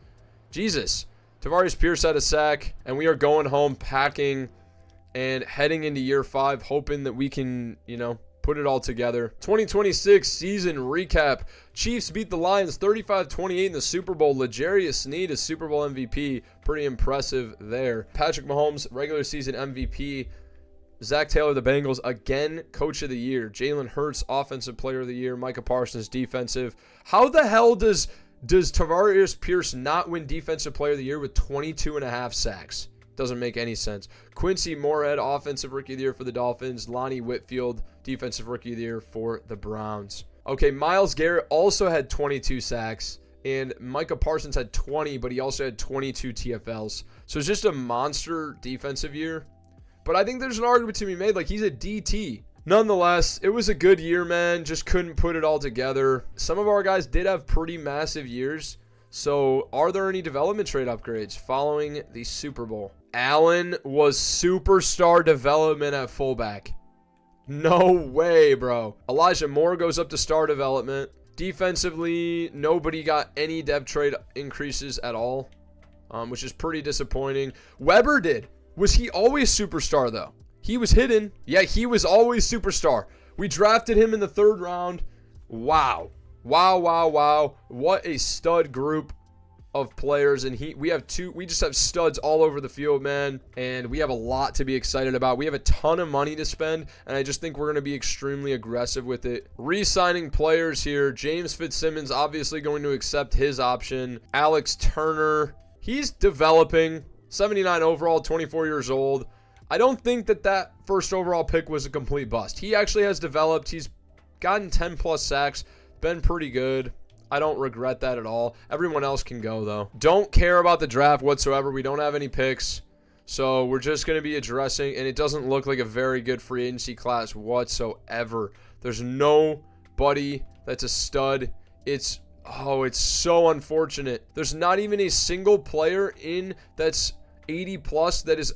Jesus. Tavarius Pierce had a sack. And we are going home packing. and heading into year 5, hoping that we can, put it all together. 2026 season recap. Chiefs beat the Lions 35-28 in the Super Bowl. L'Jarius Sneed is Super Bowl MVP. Pretty impressive there. Patrick Mahomes, regular season MVP. Zach Taylor, the Bengals, again, Coach of the Year. Jalen Hurts, Offensive Player of the Year. Micah Parsons, Defensive. How the hell does Tavarius Pierce not win Defensive Player of the Year with 22.5 sacks? Doesn't make any sense. Quincy Moorhead, Offensive Rookie of the Year for the Dolphins. Lonnie Whitfield, Defensive Rookie of the Year for the Browns. Okay, Myles Garrett also had 22 sacks, and Micah Parsons had 20, but he also had 22 TFLs. So it's just a monster defensive year. But I think there's an argument to be made, like he's a DT. Nonetheless, it was a good year, man. Just couldn't put it all together. Some of our guys did have pretty massive years. So are there any development trade upgrades following the Super Bowl? Allen was superstar development at fullback. No way, bro. Elijah Moore goes up to star development. Defensively, nobody got any depth trade increases at all, which is pretty disappointing. Weber did. Was he always superstar, though? He was hidden. Yeah, he was always superstar. We drafted him in the 3rd round. Wow. Wow. What a stud group of players, and we just have studs all over the field, man, and we have a lot to be excited about. We have a ton of money to spend, and I just think we're going to be extremely aggressive with it. Re-signing players here. James Fitzsimmons obviously going to accept his option. Alex Turner, he's developing. 79 overall, 24 years old. I don't think that first overall pick was a complete bust. He actually has developed. He's gotten 10 plus sacks, been pretty good. I don't regret that at all. Everyone else can go, though. Don't care about the draft whatsoever. We don't have any picks. So we're just going to be addressing, and it doesn't look like a very good free agency class whatsoever. There's nobody that's a stud. It's so unfortunate. There's not even a single player in that's 80 plus that is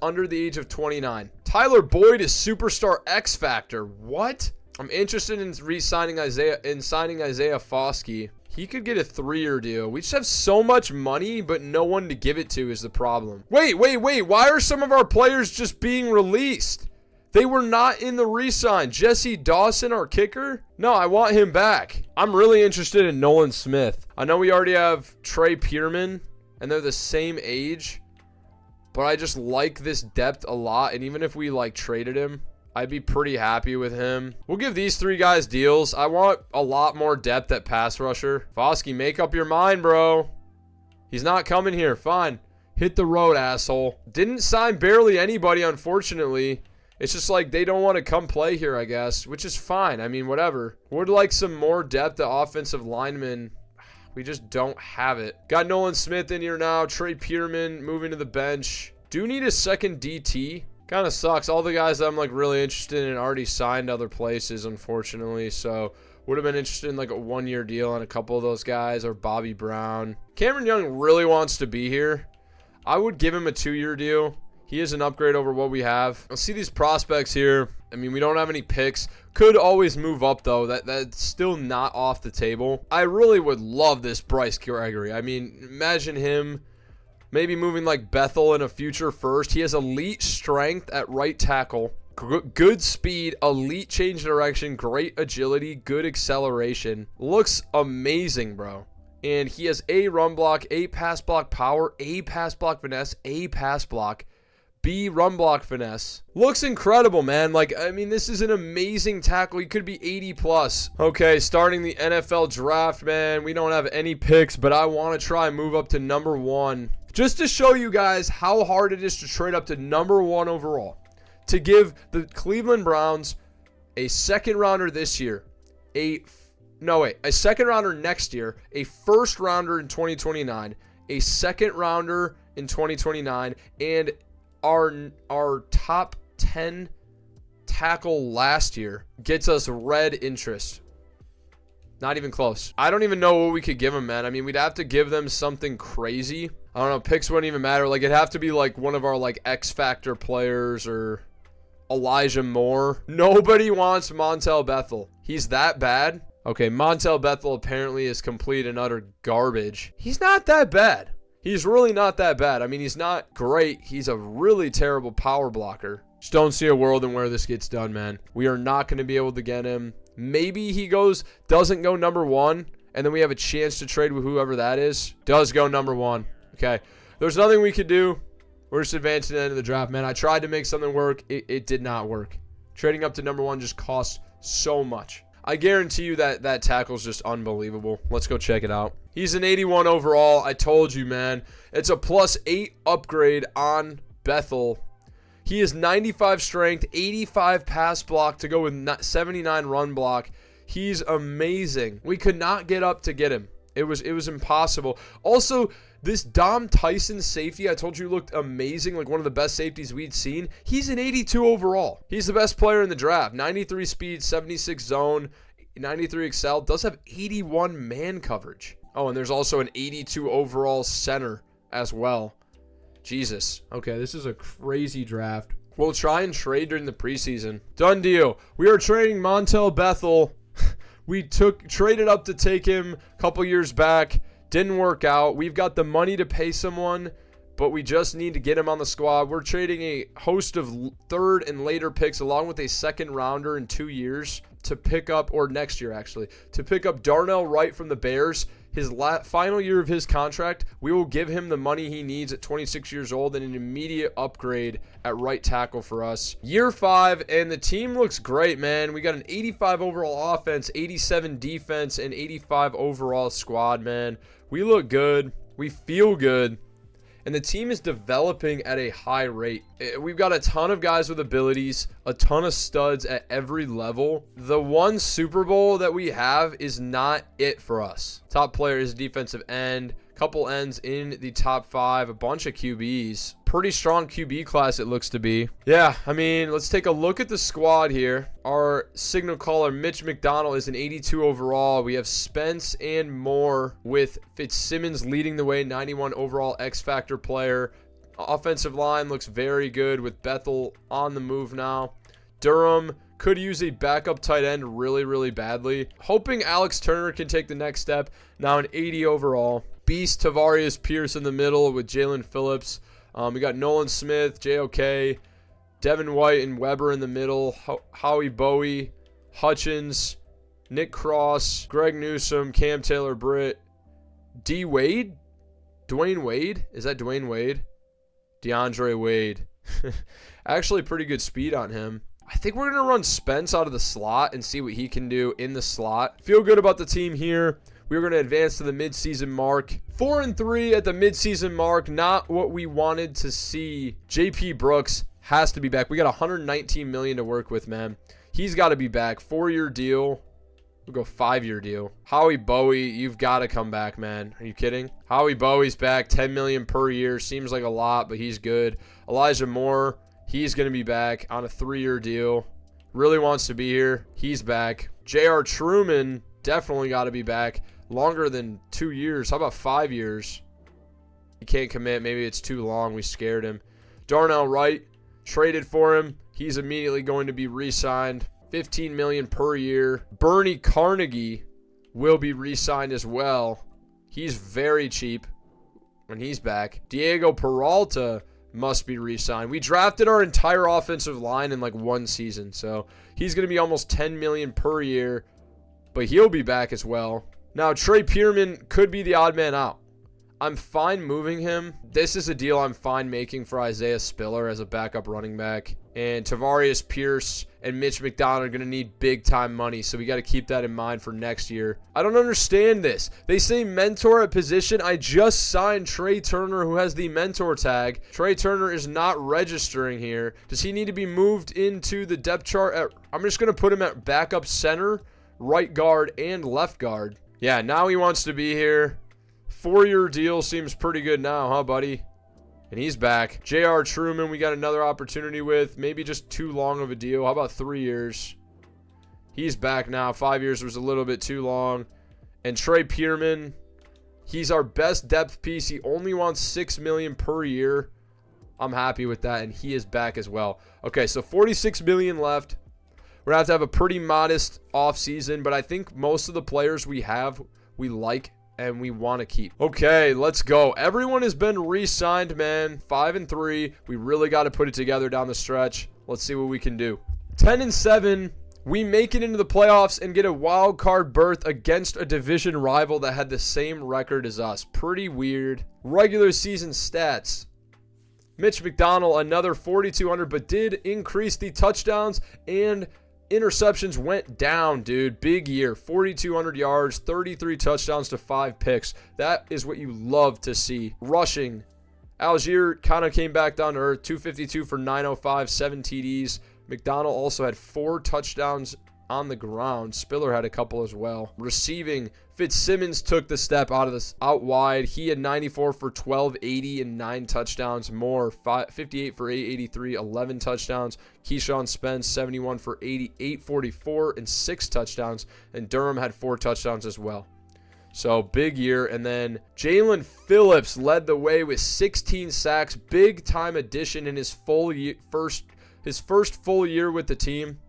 under the age of 29. Tyler Boyd is superstar X Factor. What? I'm interested in signing Isaiah Foskey. He could get a 3-year deal. We just have so much money, but no one to give it to is the problem. Wait. Why are some of our players just being released? They were not in the re-sign. Jesse Dawson, our kicker? No, I want him back. I'm really interested in Nolan Smith. I know we already have Trey Pierman, and they're the same age, but I just like this depth a lot, and even if we traded him, I'd be pretty happy with him. We'll give these 3 guys deals. I want a lot more depth at pass rusher. Foskey, make up your mind, bro. He's not coming here. Fine. Hit the road, asshole. Didn't sign barely anybody, unfortunately. It's just they don't want to come play here, I guess, which is fine. I mean, whatever. Would like some more depth at offensive linemen. We just don't have it. Got Nolan Smith in here now. Trey Pierman moving to the bench. Do need a second DT. Kind of sucks. All the guys that I'm really interested in already signed other places, unfortunately. So would have been interested in a 1-year deal on a couple of those guys, or Bobby Brown. Cameron Young really wants to be here. I would give him a 2-year deal. He is an upgrade over what we have. I'll see these prospects here. I mean, we don't have any picks. Could always move up, though. That's still not off the table. I really would love this Bryce Gregory. I mean, imagine him maybe moving Bethel in a future first. He has elite strength at right tackle. Good speed, elite change direction, great agility, good acceleration. Looks amazing, bro. And he has A run block, A pass block power, A pass block finesse, A pass block, B run block finesse. Looks incredible, man. I mean, this is an amazing tackle. He could be 80 plus. Okay, starting the NFL draft, man. We don't have any picks, but I want to try and move up to number 1. Just to show you guys how hard it is to trade up to number 1 overall. To give the Cleveland Browns a 2nd rounder this year, a 2nd rounder next year, a 1st rounder in 2029, a 2nd rounder in 2029, and our top 10 tackle last year gets us red interest. Not even close. I don't even know what we could give them, man. I mean, we'd have to give them something crazy. I don't know. Picks wouldn't even matter. It'd have to be one of our X Factor players or Elijah Moore. Nobody wants Montel Bethel. He's that bad. Okay, Montel Bethel apparently is complete and utter garbage. He's not that bad. He's really not that bad. I mean, he's not great. He's a really terrible power blocker. Just don't see a world in where this gets done, man. We are not going to be able to get him. Maybe he doesn't go number 1, and then we have a chance to trade with whoever that is. Does go number 1. Okay. There's nothing we could do. We're just advancing to the end of the draft, man. I tried to make something work. It did not work. Trading up to number 1 just costs so much. I guarantee you that tackle's just unbelievable. Let's go check it out. He's an 81 overall. I told you, man. It's a +8 upgrade on Bethel. He is 95 strength, 85 pass block to go with 79 run block. He's amazing. We could not get up to get him. It was impossible. Also, this Dom Tyson safety I told you looked amazing, like one of the best safeties we'd seen. He's an 82 overall. He's the best player in the draft. 93 speed, 76 zone, 93 excel. Does have 81 man coverage. Oh, and there's also an 82 overall center as well. Jesus. Okay, this is a crazy draft. We'll try and trade during the preseason. Done deal. We are trading Montel Bethel. We traded up to take him a couple years back. Didn't work out. We've got the money to pay someone, but we just need to get him on the squad. We're trading a host of third and later picks along with a second rounder in 2 years to pick up, or next year actually, to pick up Darnell Wright from the Bears. His final year of his contract, we will give him the money he needs at 26 years old and an immediate upgrade at right tackle for us. Year 5, and the team looks great, man. We got an 85 overall offense, 87 defense, and 85 overall squad, man. We look good. We feel good. And the team is developing at a high rate. We've got a ton of guys with abilities, a ton of studs at every level. The one Super Bowl that we have is not it for us. Top player is defensive end, couple ends in the top 5, a bunch of QBs. Pretty strong QB class it looks to be. Yeah, I mean, let's take a look at the squad here. Our signal caller, Mitch McDonald, is an 82 overall. We have Spence and Moore with Fitzsimmons leading the way, 91 overall X-Factor player. Offensive line looks very good with Bethel on the move now. Durham could use a backup tight end really, really badly. Hoping Alex Turner can take the next step. Now an 80 overall. Beast Tavarius Pierce in the middle with Jalen Phillips. We got Nolan Smith, JOK, Devin White and Weber in the middle. Howie Bowie, Hutchins, Nick Cross, Greg Newsome, Cam Taylor-Britt, D. Wade? Dwayne Wade? Is that Dwayne Wade? DeAndre Wade. Actually, pretty good speed on him. I think we're going to run Spence out of the slot and see what he can do in the slot. Feel good about the team here. We're going to advance to the midseason mark. 4-3 at the midseason mark. Not what we wanted to see. JP Brooks has to be back. We got $119 million to work with, man. He's got to be back. 4-year deal. We'll go 5-year deal. Howie Bowie, you've got to come back, man. Are you kidding? Howie Bowie's back. $10 million per year. Seems like a lot, but he's good. Elijah Moore, he's going to be back on a 3-year deal. Really wants to be here. He's back. J.R. Truman definitely got to be back. Longer than 2 years. How about 5 years? He can't commit. Maybe it's too long. We scared him. Darnell Wright, traded for him. He's immediately going to be re-signed. $15 million per year. Bernie Carnegie will be re-signed as well. He's very cheap when he's back. Diego Peralta must be re-signed. We drafted our entire offensive line in like 1 season, so he's going to be almost $10 million per year, but he'll be back as well. Now, Trey Pierman could be the odd man out. I'm fine moving him. This is a deal I'm fine making for Isaiah Spiller as a backup running back. And Tavarius Pierce and Mitch McDonald are going to need big-time money, so we got to keep that in mind for next year. I don't understand this. They say mentor at position. I just signed Trey Turner, who has the mentor tag. Trey Turner is not registering here. Does he need to be moved into the depth chart? I'm just going to put him at backup center, right guard, and left guard. Yeah, now he wants to be here. 4-year deal seems pretty good now, huh, buddy? And he's back. J.R. Truman, we got another opportunity with. Maybe just too long of a deal. How about 3 years? He's back now. 5 years was a little bit too long. And Trey Pierman, he's our best depth piece. He only wants $6 million per year. I'm happy with that, and he is back as well. Okay, so $46 million left. We're going to have a pretty modest offseason, but I think most of the players we have, we like. and we want to keep. Okay, let's go. Everyone has been re-signed, man. 5-3. We really got to put it together down the stretch. Let's see what we can do. 10-7. We make it into the playoffs and get a wild card berth against a division rival that had the same record as us. Pretty weird. Regular season stats. Mitch McDonald, another 4,200, but did increase the touchdowns and interceptions went down, dude. Big year. 4,200 yards, 33 touchdowns to 5 picks. That is what you love to see. Rushing. Algier kind of came back down to earth. 252 for 905, 7 TDs. McDonald also had 4 touchdowns on the ground. Spiller had a couple as well. Receiving, Fitzsimmons took the step out wide. He had 94 for 1280 and 9 touchdowns. More, 58 for 883, 11 touchdowns. Keyshawn Spence, 71 for 844 and 6 touchdowns. And Durham had 4 touchdowns as well. So big year. And then Jalen Phillips led the way with 16 sacks. Big time addition in his first full year with the team.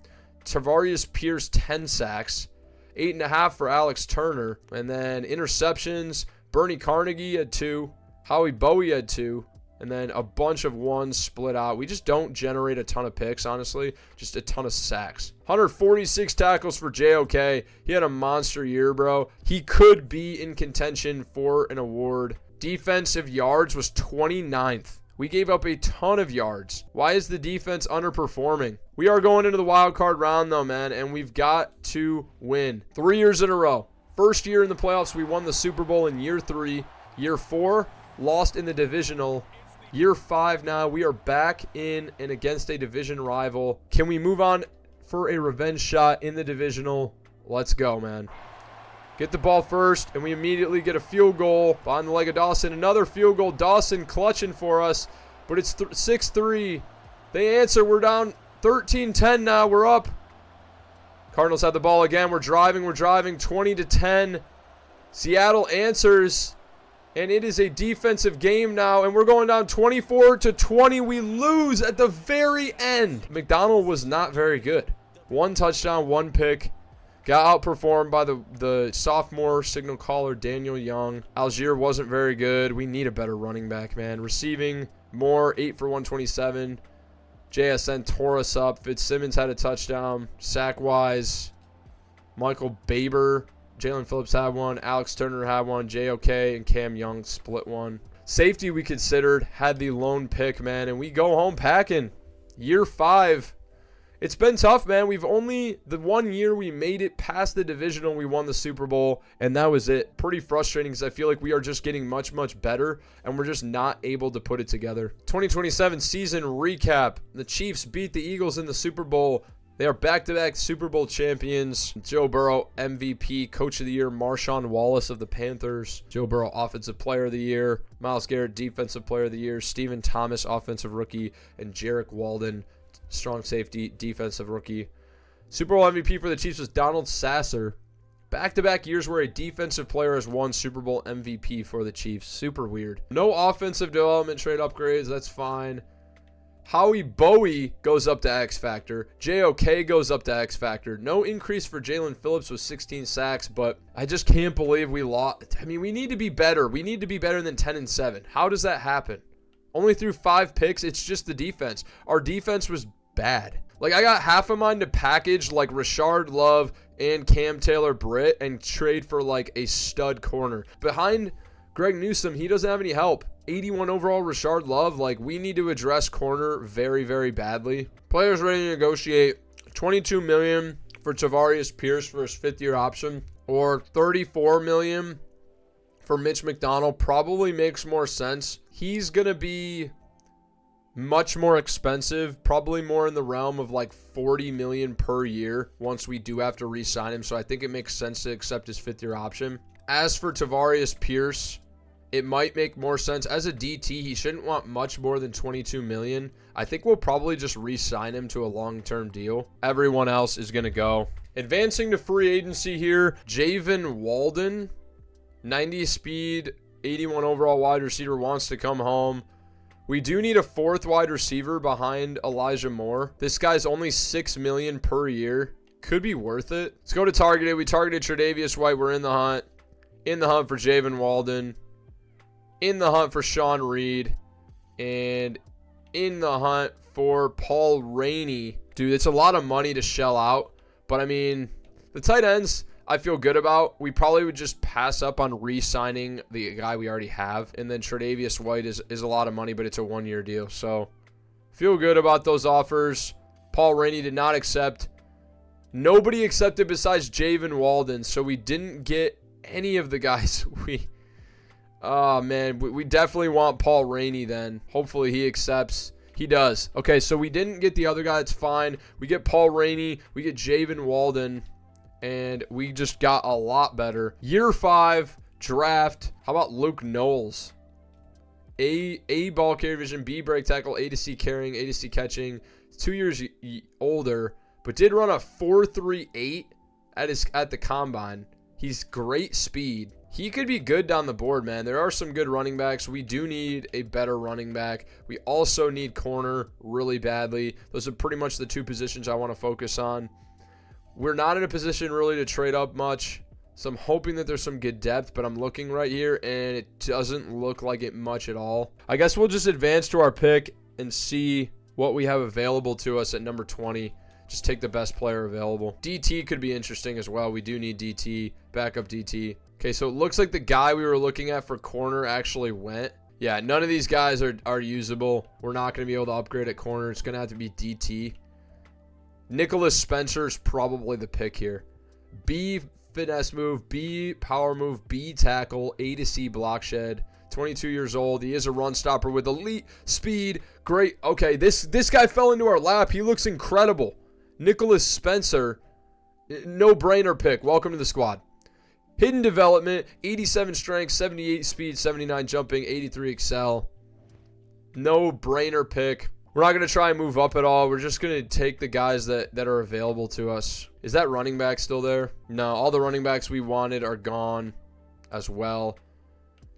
Tavarius Pierce, 10 sacks. 8.5 for Alex Turner. And then interceptions. Bernie Carnegie had 2. Howie Bowie had 2. And then a bunch of ones split out. We just don't generate a ton of picks, honestly. Just a ton of sacks. 146 tackles for JOK. He had a monster year, bro. He could be in contention for an award. Defensive yards was 29th. We gave up a ton of yards. Why is the defense underperforming? We are going into the wild card round, though, man, and we've got to win. 3 years in a row. First year in the playoffs, we won the Super Bowl in year 3. Year 4, lost in the divisional. Year 5 now, we are back in and against a division rival. Can we move on for a revenge shot in the divisional? Let's go, man. Get the ball first, and we immediately get a field goal behind the leg of Dawson. Another field goal. Dawson clutching for us, but it's 6-3. They answer. We're down 13-10 now. We're up. Cardinals have the ball again. We're driving. 20-10. Seattle answers, and it is a defensive game now, and we're going down 24-20. We lose at the very end. McDonald was not very good. 1 touchdown, 1 pick. Got outperformed by the sophomore signal caller, Daniel Young. Algier wasn't very good. We need a better running back, man. Receiving, Moore, 8 for 127. JSN tore us up. Fitzsimmons had a touchdown. Sack-wise, Michael Baber, Jalen Phillips had 1. Alex Turner had 1. JOK and Cam Young split 1. Safety we considered had the lone pick, man. And we go home packing. Year 5. It's been tough, man. We've only, the 1 year we made it past the divisional, we won the Super Bowl, and that was it. Pretty frustrating because I feel like we are just getting much, much better, and we're just not able to put it together. 2027 season recap. The Chiefs beat the Eagles in the Super Bowl. They are back-to-back Super Bowl champions. Joe Burrow, MVP, Coach of the Year. Marshawn Wallace of the Panthers. Joe Burrow, Offensive Player of the Year. Myles Garrett, Defensive Player of the Year. Stephen Thomas, Offensive Rookie. And Jarek Walden, strong safety, defensive rookie. Super Bowl MVP for the Chiefs was Donald Sasser. Back-to-back years where a defensive player has won Super Bowl MVP for the Chiefs. Super weird. No offensive development trade upgrades. That's fine. Howie Bowie goes up to X Factor. JOK goes up to X Factor. No increase for Jalen Phillips with 16 sacks, but I just can't believe we lost. I mean, we need to be better. We need to be better than 10-7. How does that happen? Only through 5 picks. It's just the defense. Our defense was bad. Like, I got half of mine to package like Rashard Love and Cam Taylor-Britt and trade for like a stud corner. Behind Greg Newsome, he doesn't have any help. 81 overall Rashard Love. Like, we need to address corner very, very badly. Players ready to negotiate $22 million for Tavarius Pierce for his 5th-year option, or $34 million for Mitch McDonald. Probably makes more sense. He's going to be much more expensive, probably more in the realm of like $40 million per year once we do have to re-sign him. So I think it makes sense to accept his 5th-year option. As for Tavarius Pierce, it might make more sense. As a DT, he shouldn't want much more than $22 million. I think we'll probably just re-sign him to a long-term deal. Everyone else is going to go. Advancing to free agency here, Javen Walden, 90 speed, 81 overall wide receiver, wants to come home. We do need a 4th wide receiver behind Elijah Moore. This guy's only $6 million per year. Could be worth it. Let's go to targeted. We targeted Tre'Davious White. We're in the hunt. in the hunt for Javen Walden, in the hunt for Sean Reed, and in the hunt for Paul Rainey. Dude, it's a lot of money to shell out, but I mean, the tight ends I feel good about. We probably would just pass up on re-signing the guy we already have, and then Tre'Davious White is a lot of money, but it's a one-year deal, so feel good about those offers. Paul Rainey did not accept. Nobody accepted besides Javen Walden, so we didn't get any of the guys oh man, we definitely want Paul Rainey then. Hopefully he accepts. He does. Okay, so we didn't get the other guy. It's fine. We get Paul Rainey. We get Javen Walden. And we just got a lot better. Year 5 draft. How about Luke Knowles? A ball carrier vision, B break tackle, A to C carrying, A to C catching. 2 years older, but did run a 4.38 at the combine. He's great speed. He could be good down the board, man. There are some good running backs. We do need a better running back. We also need corner really badly. Those are pretty much the two positions I want to focus on. We're not in a position really to trade up much, so I'm hoping that there's some good depth, but I'm looking right here, and it doesn't look like it much at all. I guess we'll just advance to our pick and see what we have available to us at number 20. Just take the best player available. DT could be interesting as well. We do need DT, backup DT. Okay, so it looks like the guy we were looking at for corner actually went. Yeah, none of these guys are usable. We're not going to be able to upgrade at corner. It's going to have to be DT. Nicholas Spencer is probably the pick here. B finesse move, B power move, B tackle, A to C block shed. 22 years old. He is a run stopper with elite speed. Great. Okay, this guy fell into our lap. He looks incredible. Nicholas Spencer, no-brainer pick. Welcome to the squad. Hidden development, 87 strength, 78 speed, 79 jumping, 83 excel. No-brainer pick. We're not going to try and move up at all. We're just going to take the guys that are available to us. Is that running back still there? No, all the running backs we wanted are gone as well.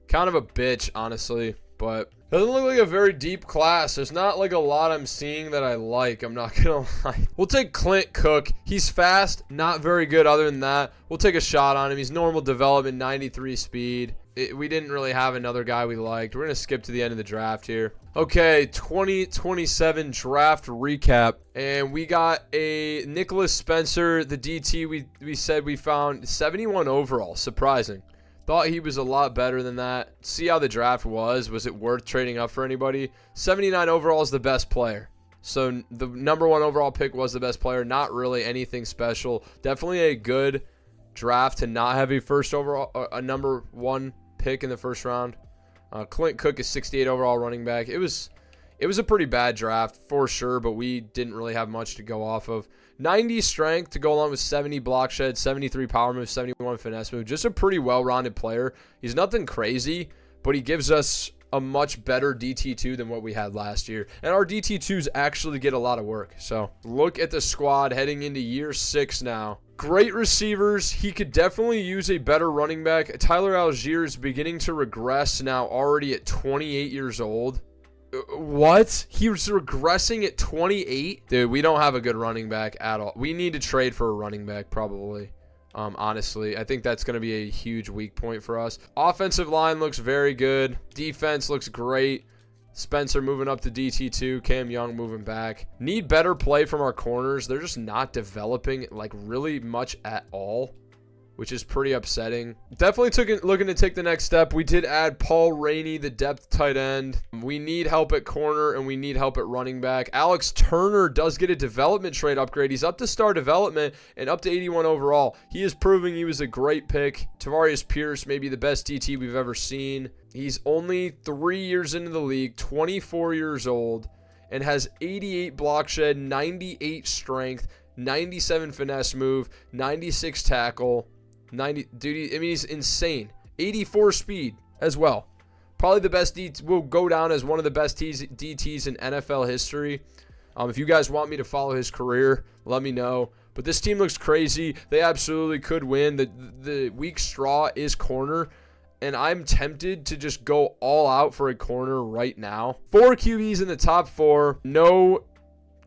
Kind of a bitch, honestly, but doesn't look like a very deep class. There's not like a lot I'm seeing that I like. I'm not going to lie. We'll take Clint Cook. He's fast, not very good other than that. We'll take a shot on him. He's normal development, 93 speed. We didn't really have another guy we liked. We're going to skip to the end of the draft here. Okay, 2027 draft recap. And we got a Nicholas Spencer, the DT we said we found, 71 overall. Surprising. Thought he was a lot better than that. See how the draft was. Was it worth trading up for anybody? 79 overall is the best player. So the number 1 overall pick was the best player. Not really anything special. Definitely a good draft to not have a first overall, a number 1 pick in the first round. Clint Cook is 68 overall running back. It was a pretty bad draft for sure, but we didn't really have much to go off of. 90 strength to go along with 70 block shed, 73 power move, 71 finesse move. Just a pretty well-rounded player. He's nothing crazy, but he gives us a much better DT2 than what we had last year. And our DT2s actually get a lot of work. So look at the squad heading into year 6 now. Great receivers. He could definitely use a better running back. Tyler Algier is beginning to regress now, already at 28 years old. What? He was regressing at 28? Dude, we don't have a good running back at all. We need to trade for a running back probably. Honestly, I think that's going to be a huge weak point for us. Offensive line looks very good. Defense looks great. Spencer moving up to DT2. Cam Young moving back. Need better play from our corners. They're just not developing like really much at all, which is pretty upsetting. Definitely looking to take the next step. We did add Paul Rainey, the depth tight end. We need help at corner, and we need help at running back. Alex Turner does get a development trade upgrade. He's up to star development and up to 81 overall. He is proving he was a great pick. Tavarius Pierce, maybe the best DT we've ever seen. He's only 3 years into the league, 24 years old, and has 88 block shed, 98 strength, 97 finesse move, 96 tackle. 90, dude, I mean, he's insane. 84 speed as well. Probably the best DT, will go down as one of the best DTs in NFL history. If you guys want me to follow his career, let me know. But this team looks crazy. They absolutely could win. The weak straw is corner, and I'm tempted to just go all out for a corner right now. 4 QBs in the top 4. No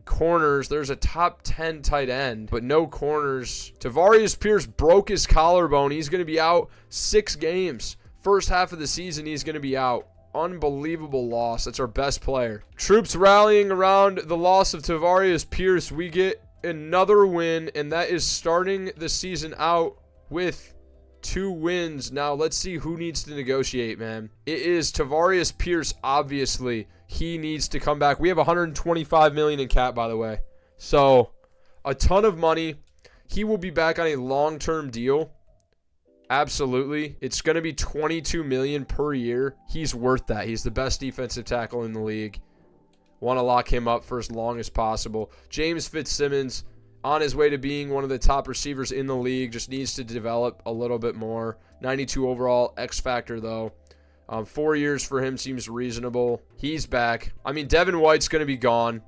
corners. There's a top 10 tight end, but no corners. Tavarius Pierce broke his collarbone. He's going to be out 6 games. First half of the season, he's going to be out. Unbelievable loss. That's our best player. Troops rallying around the loss of Tavarius Pierce. We get another win, and that is starting the season out with 2 wins. Now, let's see who needs to negotiate, man. It is Tavarius Pierce, obviously. He needs to come back. We have $125 million in cap, by the way. So, a ton of money. He will be back on a long-term deal. Absolutely. It's going to be $22 million per year. He's worth that. He's the best defensive tackle in the league. Want to lock him up for as long as possible. James Fitzsimmons, on his way to being one of the top receivers in the league, just needs to develop a little bit more. 92 overall, X factor though. 4 years for him seems reasonable. He's back. I mean, Devin White's going to be gone.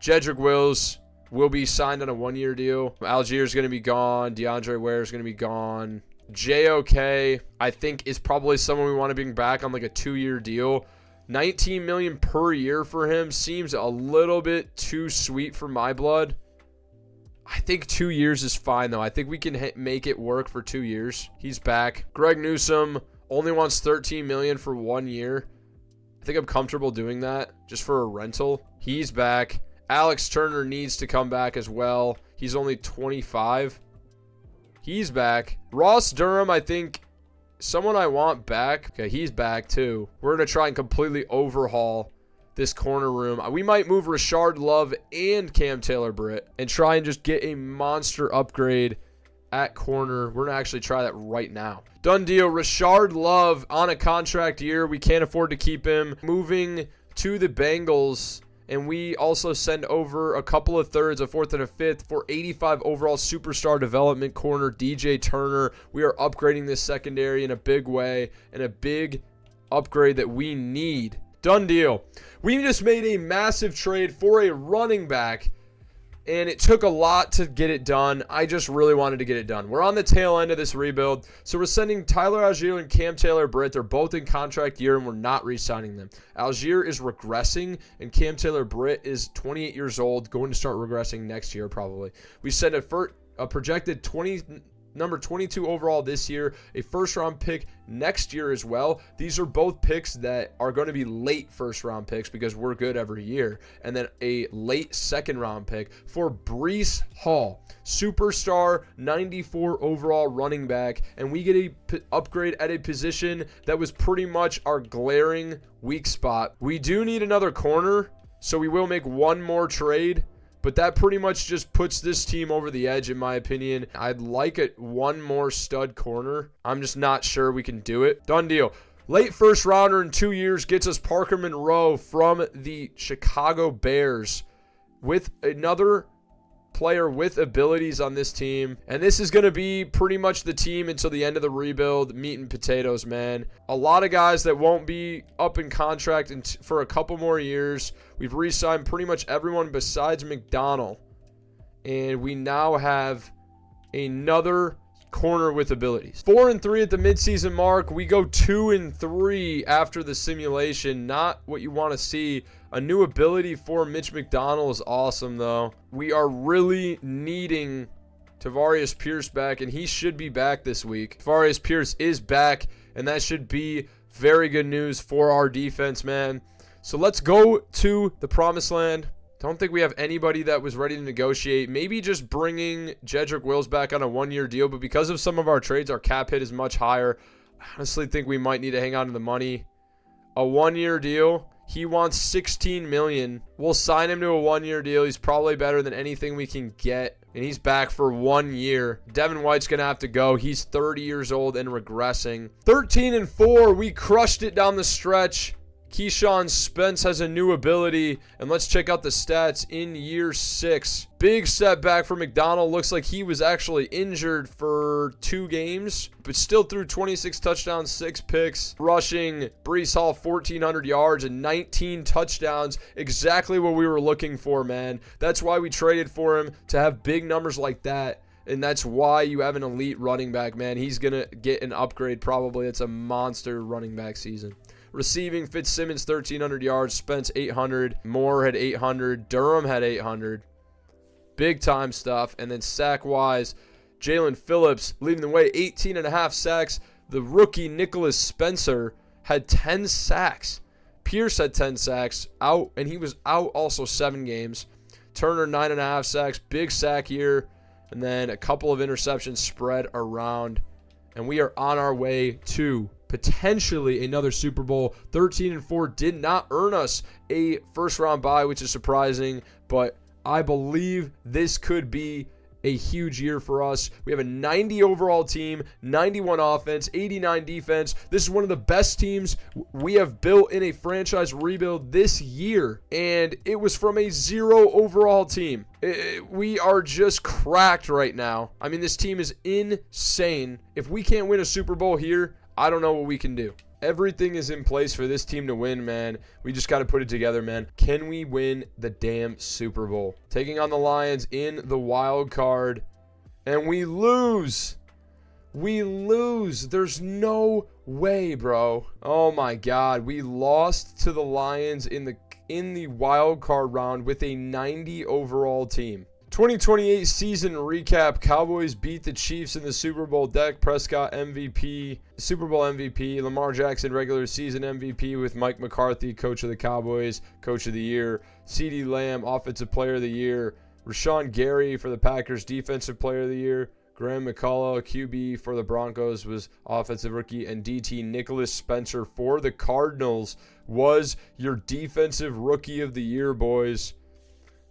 Jedrick Wills will be signed on a 1-year deal. Algier's going to be gone. DeAndre Ware's going to be gone. JOK, I think, is probably someone we want to bring back on like a 2-year deal. $19 million per year for him seems a little bit too sweet for my blood. I think 2 years is fine, though. I think we can make it work for 2 years. He's back. Greg Newsome only wants $13 million for 1 year. I think I'm comfortable doing that just for a rental. He's back. Alex Turner needs to come back as well. He's only 25. He's back. Ross Durham, I think, someone I want back. Okay, he's back too. We're going to try and completely overhaul this corner room. We might move Rashard Love and Cam Taylor-Britt and try and just get a monster upgrade at corner. We're going to actually try that right now. Done deal. Rashard Love on a contract year. We can't afford to keep him. Moving to the Bengals. And we also send over a couple of thirds, a fourth and a fifth for 85 overall superstar development corner DJ Turner. We are upgrading this secondary in a big way and a big upgrade that we need. Done deal. We just made a massive trade for a running back, and it took a lot to get it done. I just really wanted to get it done. We're on the tail end of this rebuild, so we're sending Tyler Algier and Cam Taylor-Britt. They're both in contract year, and we're not re-signing them. Algier is regressing, and Cam Taylor-Britt is 28 years old, going to start regressing next year probably. We send a projected number 22 overall this year, a first-round pick next year as well. These are both picks that are going to be late first-round picks because we're good every year. And then a late second-round pick for Breece Hall, superstar 94 overall running back. And we get a upgrade at a position that was pretty much our glaring weak spot. We do need another corner, so we will make one more trade. But that pretty much just puts this team over the edge, in my opinion. I'd like one more stud corner. I'm just not sure we can do it. Done deal. Late first rounder in 2 years gets us Parker Monroe from the Chicago Bears with another player with abilities on this team. And this is going to be pretty much the team until the end of the rebuild. Meat and potatoes, man. A lot of guys that won't be up in contract for a couple more years. We've re-signed pretty much everyone besides McDonald. And we now have another corner with abilities. 4-3 at the midseason mark. We go 2-3 after the simulation. Not what you want to see. A new ability for Mitch McDonald is awesome, though. We are really needing Tavarius Pierce back, and he should be back this week. Tavarius Pierce is back, and that should be very good news for our defense, man. So let's go to the promised land. Don't think we have anybody that was ready to negotiate. Maybe just bringing Jedrick Wills back on a 1-year deal, but because of some of our trades, our cap hit is much higher. I honestly think we might need to hang on to the money. A 1-year deal. He wants $16 million. We'll sign him to a 1-year deal. He's probably better than anything we can get. And he's back for 1 year. Devin White's going to have to go. He's 30 years old and regressing. 13-4. We crushed it down the stretch. Keyshawn Spence has a new ability, and let's check out the stats in year 6. Big setback for McDonald. Looks like he was actually injured for 2 games, but still threw 26 touchdowns, 6 picks, rushing Breece Hall 1,400 yards and 19 touchdowns. Exactly what we were looking for, man. That's why we traded for him, to have big numbers like that. And that's why you have an elite running back, man. He's going to get an upgrade probably. It's a monster running back season. Receiving, Fitzsimmons 1,300 yards, Spence 800, Moore had 800, Durham had 800. Big time stuff. And then sack-wise, Jalen Phillips leading the way, 18.5 sacks. The rookie Nicholas Spencer had 10 sacks. Pierce had 10 sacks, out, and he was out also 7 games. Turner, 9.5 sacks, big sack year. And then a couple of interceptions spread around. And we are on our way to potentially another Super Bowl. 13-4 did not earn us a first-round bye, which is surprising. But I believe this could be a huge year for us. We have a 90 overall team, 91 offense, 89 defense. This is one of the best teams we have built in a franchise rebuild this year, and it was from a 0 overall team. We are just cracked right now. I mean, this team is insane. If we can't win a Super Bowl here, I don't know what we can do. Everything is in place for this team to win, man. We just got to put it together, man. Can we win the damn Super Bowl? Taking on the Lions in the wild card, and we lose. We lose. There's no way, bro. Oh my God. We lost to the Lions in the wild card round with a 90 overall team. 2028 season recap. Cowboys beat the Chiefs in the Super Bowl. Dak Prescott MVP, Super Bowl MVP. Lamar Jackson regular season MVP with Mike McCarthy, coach of the Cowboys, coach of the year. CeeDee Lamb, offensive player of the year. Rashawn Gary for the Packers, defensive player of the year. Graham McCullough, QB for the Broncos, was offensive rookie. And DT Nicholas Spencer for the Cardinals was your defensive rookie of the year, boys.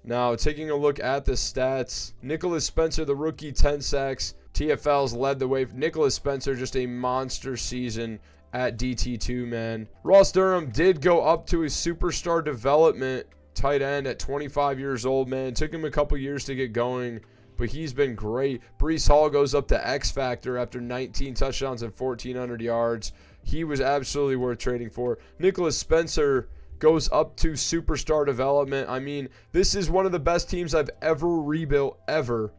Now, taking a look at the stats, Nicholas Spencer, the rookie, 10 sacks. TFL's led the way. Nicholas Spencer, just a monster season at DT2, man. Ross Durham did go up to his superstar development tight end at 25 years old, man. It took him a couple years to get going, but he's been great. Breece Hall goes up to X Factor after 19 touchdowns and 1,400 yards. He was absolutely worth trading for. Nicholas Spencer goes up to superstar development. I mean, this is one of the best teams I've ever rebuilt, ever.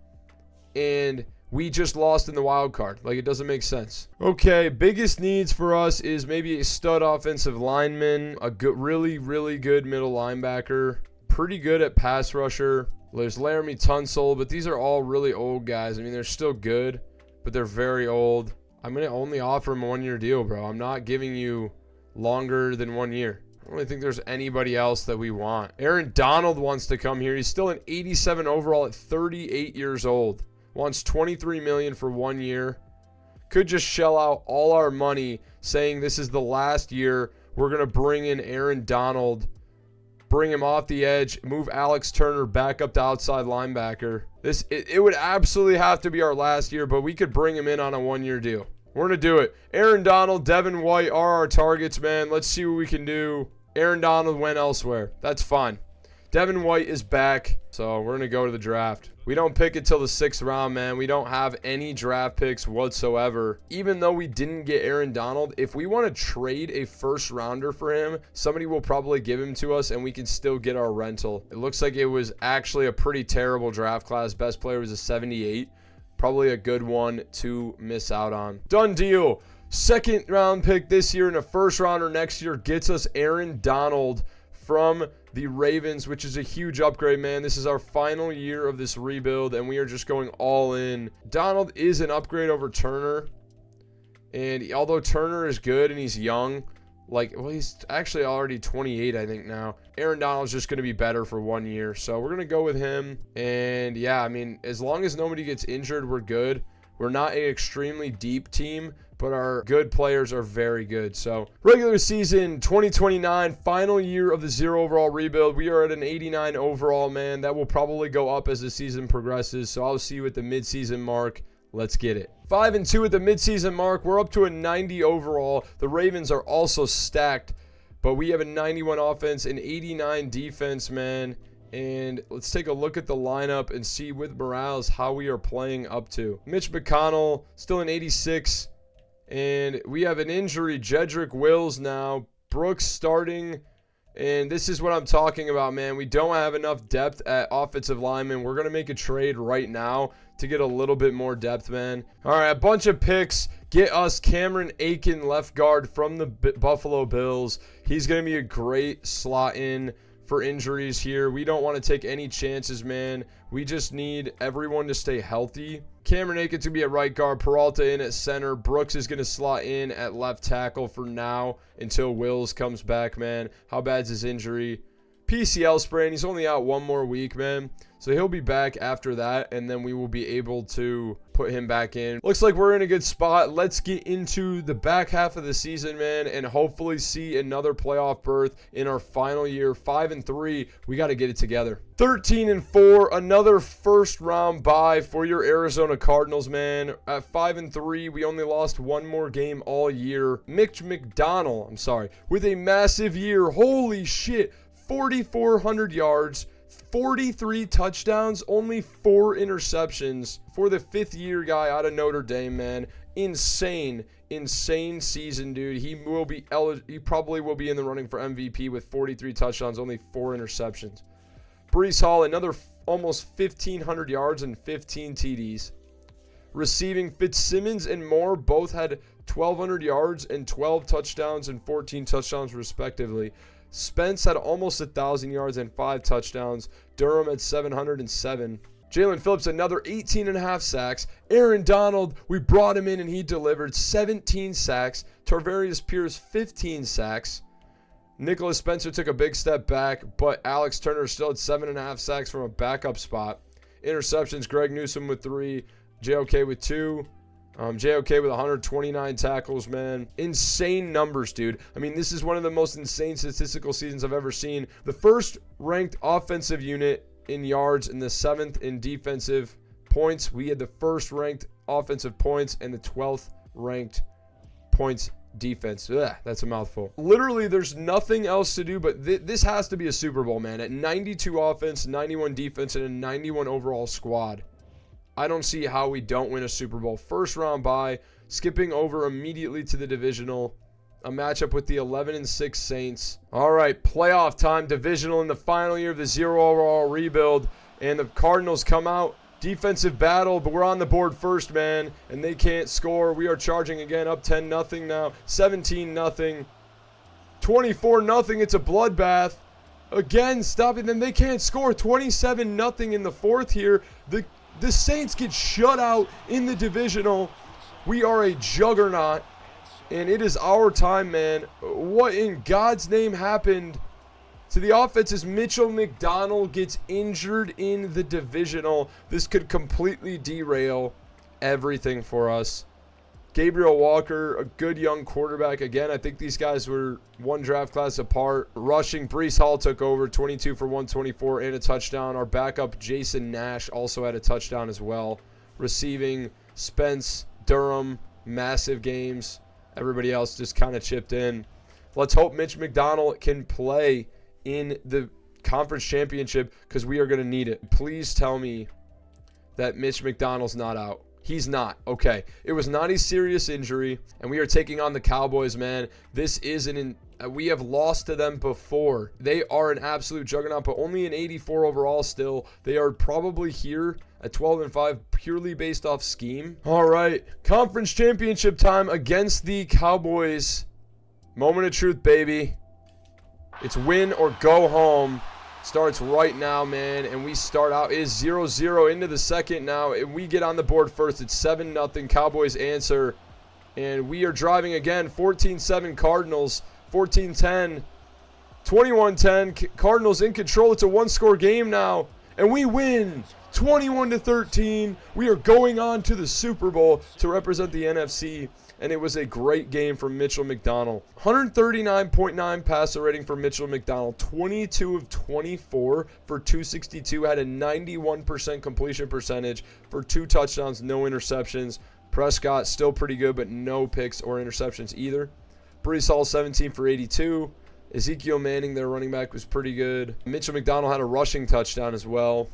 And we just lost in the wild card. Like, it doesn't make sense. Okay, biggest needs for us is maybe a stud offensive lineman, a good, really, really good middle linebacker, pretty good at pass rusher. There's Laramie Tunsil, but these are all really old guys. I mean, they're still good, but they're very old. I'm going to only offer them a 1-year deal, bro. I'm not giving you longer than 1 year. I don't really think there's anybody else that we want. Aaron Donald wants to come here. He's still an 87 overall at 38 years old. Wants $23 million for 1 year. Could just shell out all our money saying this is the last year. We're going to bring in Aaron Donald, bring him off the edge, move Alex Turner back up to outside linebacker. It would absolutely have to be our last year, but we could bring him in on a 1-year deal. We're going to do it. Aaron Donald, Devin White are our targets, man. Let's see what we can do. Aaron Donald went elsewhere. That's fine. Devin White is back, so we're going to go to the draft. We don't pick it till the 6th round, man. We don't have any draft picks whatsoever. Even though we didn't get Aaron Donald, if we want to trade a first rounder for him, somebody will probably give him to us, and we can still get our rental. It looks like it was actually a pretty terrible draft class. Best player was a 78. Probably a good one to miss out on. Done deal. 2nd round pick this year and a 1st rounder next year gets us Aaron Donald from the Ravens, which is a huge upgrade, man. This is our final year of this rebuild, and we are just going all in. Donald is an upgrade over Turner, and although Turner is good and he's young, he's actually already 28, I think, now. Aaron Donald's just going to be better for 1 year, so we're going to go with him. And yeah, I mean, as long as nobody gets injured, we're good. We're not an extremely deep team, but our good players are very good. So regular season 2029, final year of the 0 overall rebuild. We are at an 89 overall, man. That will probably go up as the season progresses. So I'll see you at the midseason mark. Let's get it. 5-2 at the midseason mark. We're up to a 90 overall. The Ravens are also stacked, but we have a 91 offense and 89 defense, man. And let's take a look at the lineup and see with Morales how we are playing up to. Mitch McConnell, still an 86. And we have an injury. Jedrick Wills now. Brooks starting. And this is what I'm talking about, man. We don't have enough depth at offensive lineman. We're going to make a trade right now to get a little bit more depth, man. All right, a bunch of picks. Get us Cameron Aiken, left guard from the Buffalo Bills. He's going to be a great slot in for injuries here. We don't want to take any chances, man. We just need everyone to stay healthy. Cameron Aiken to be at right guard, Peralta in at center. Brooks is going to slot in at left tackle for now until Wills comes back, man. How bad's his injury? PCL sprain. He's only out one more week, man. So he'll be back after that, and then we will be able to put him back in. Looks like we're in a good spot. Let's get into the back half of the season, man, and hopefully see another playoff berth in our final year. 5-3. We got to get it together. 13-4. Another first round bye for your Arizona Cardinals, man. At 5-3, we only lost one more game all year. Mitch McDonald, with a massive year. Holy shit. 4,400 yards. 43 touchdowns, only 4 interceptions for the 5th-year guy out of Notre Dame, man. Insane season, dude. He probably will be in the running for MVP with 43 touchdowns, only 4 interceptions. Breece Hall, another almost 1,500 yards and 15 TDs. Receiving, Fitzsimmons and Moore both had 1,200 yards and 12 touchdowns and 14 touchdowns respectively. Spence had almost 1,000 yards and 5 touchdowns. Durham had 707. Jalen Phillips, another 18.5 sacks. Aaron Donald, we brought him in and he delivered 17 sacks. Tarvarius Pierce, 15 sacks. Nicholas Spencer took a big step back, but Alex Turner still had 7.5 sacks from a backup spot. Interceptions, Greg Newsome with 3. JOK with 2. JOK with 129 tackles, man. Insane numbers, dude. I mean, this is one of the most insane statistical seasons I've ever seen. The first ranked offensive unit in yards and the 7th in defensive points. We had the first ranked offensive points and the 12th ranked points defense. Ugh, that's a mouthful. Literally, there's nothing else to do, but this has to be a Super Bowl, man. At 92 offense, 91 defense, and a 91 overall squad. I don't see how we don't win a Super Bowl. First round bye, skipping over immediately to the divisional. A matchup with the 11-6 Saints. All right, playoff time. Divisional in the final year of the 0 overall rebuild. And the Cardinals come out. Defensive battle, but we're on the board first, man. And they can't score. We are charging again, up 10-0 now. 17-0. 24-0. It's a bloodbath. Again, stopping them. They can't score. 27-0 in the 4th here. The Saints get shut out in the divisional. We are a juggernaut, and it is our time, man. What in God's name happened to the offense as Mitchell McDonald gets injured in the divisional? This could completely derail everything for us. Gabriel Walker, a good young quarterback. Again, I think these guys were one draft class apart. Rushing, Breece Hall took over, 22 for 124 and a touchdown. Our backup, Jason Nash, also had a touchdown as well. Receiving, Spence, Durham, massive games. Everybody else just kind of chipped in. Let's hope Mitch McDonald can play in the conference championship because we are going to need it. Please tell me that Mitch McDonald's not out. He's not. Okay. It was not a serious injury, and we are taking on the Cowboys, man. This is we have lost to them before. They are an absolute juggernaut, but only an 84 overall still. They are probably here at 12-5 purely based off scheme. All right. Conference championship time against the Cowboys. Moment of truth, baby. It's win or go home. Starts right now, man, and we start out. It is 0-0 into the second now, and we get on the board first. It's 7-0. Cowboys answer, and we are driving again. 14-7 Cardinals, 14-10, 21-10. Cardinals in control. It's a one-score game now, and we win 21-13. We are going on to the Super Bowl to represent the NFC. And it was a great game from Mitchell McDonald. 139.9 passer rating for Mitchell McDonald. 22 of 24 for 262. Had a 91% completion percentage for 2 touchdowns, no interceptions. Prescott still pretty good, but no picks or interceptions either. Breece Hall 17 for 82. Ezekiel Manning, their running back, was pretty good. Mitchell McDonald had a rushing touchdown as well.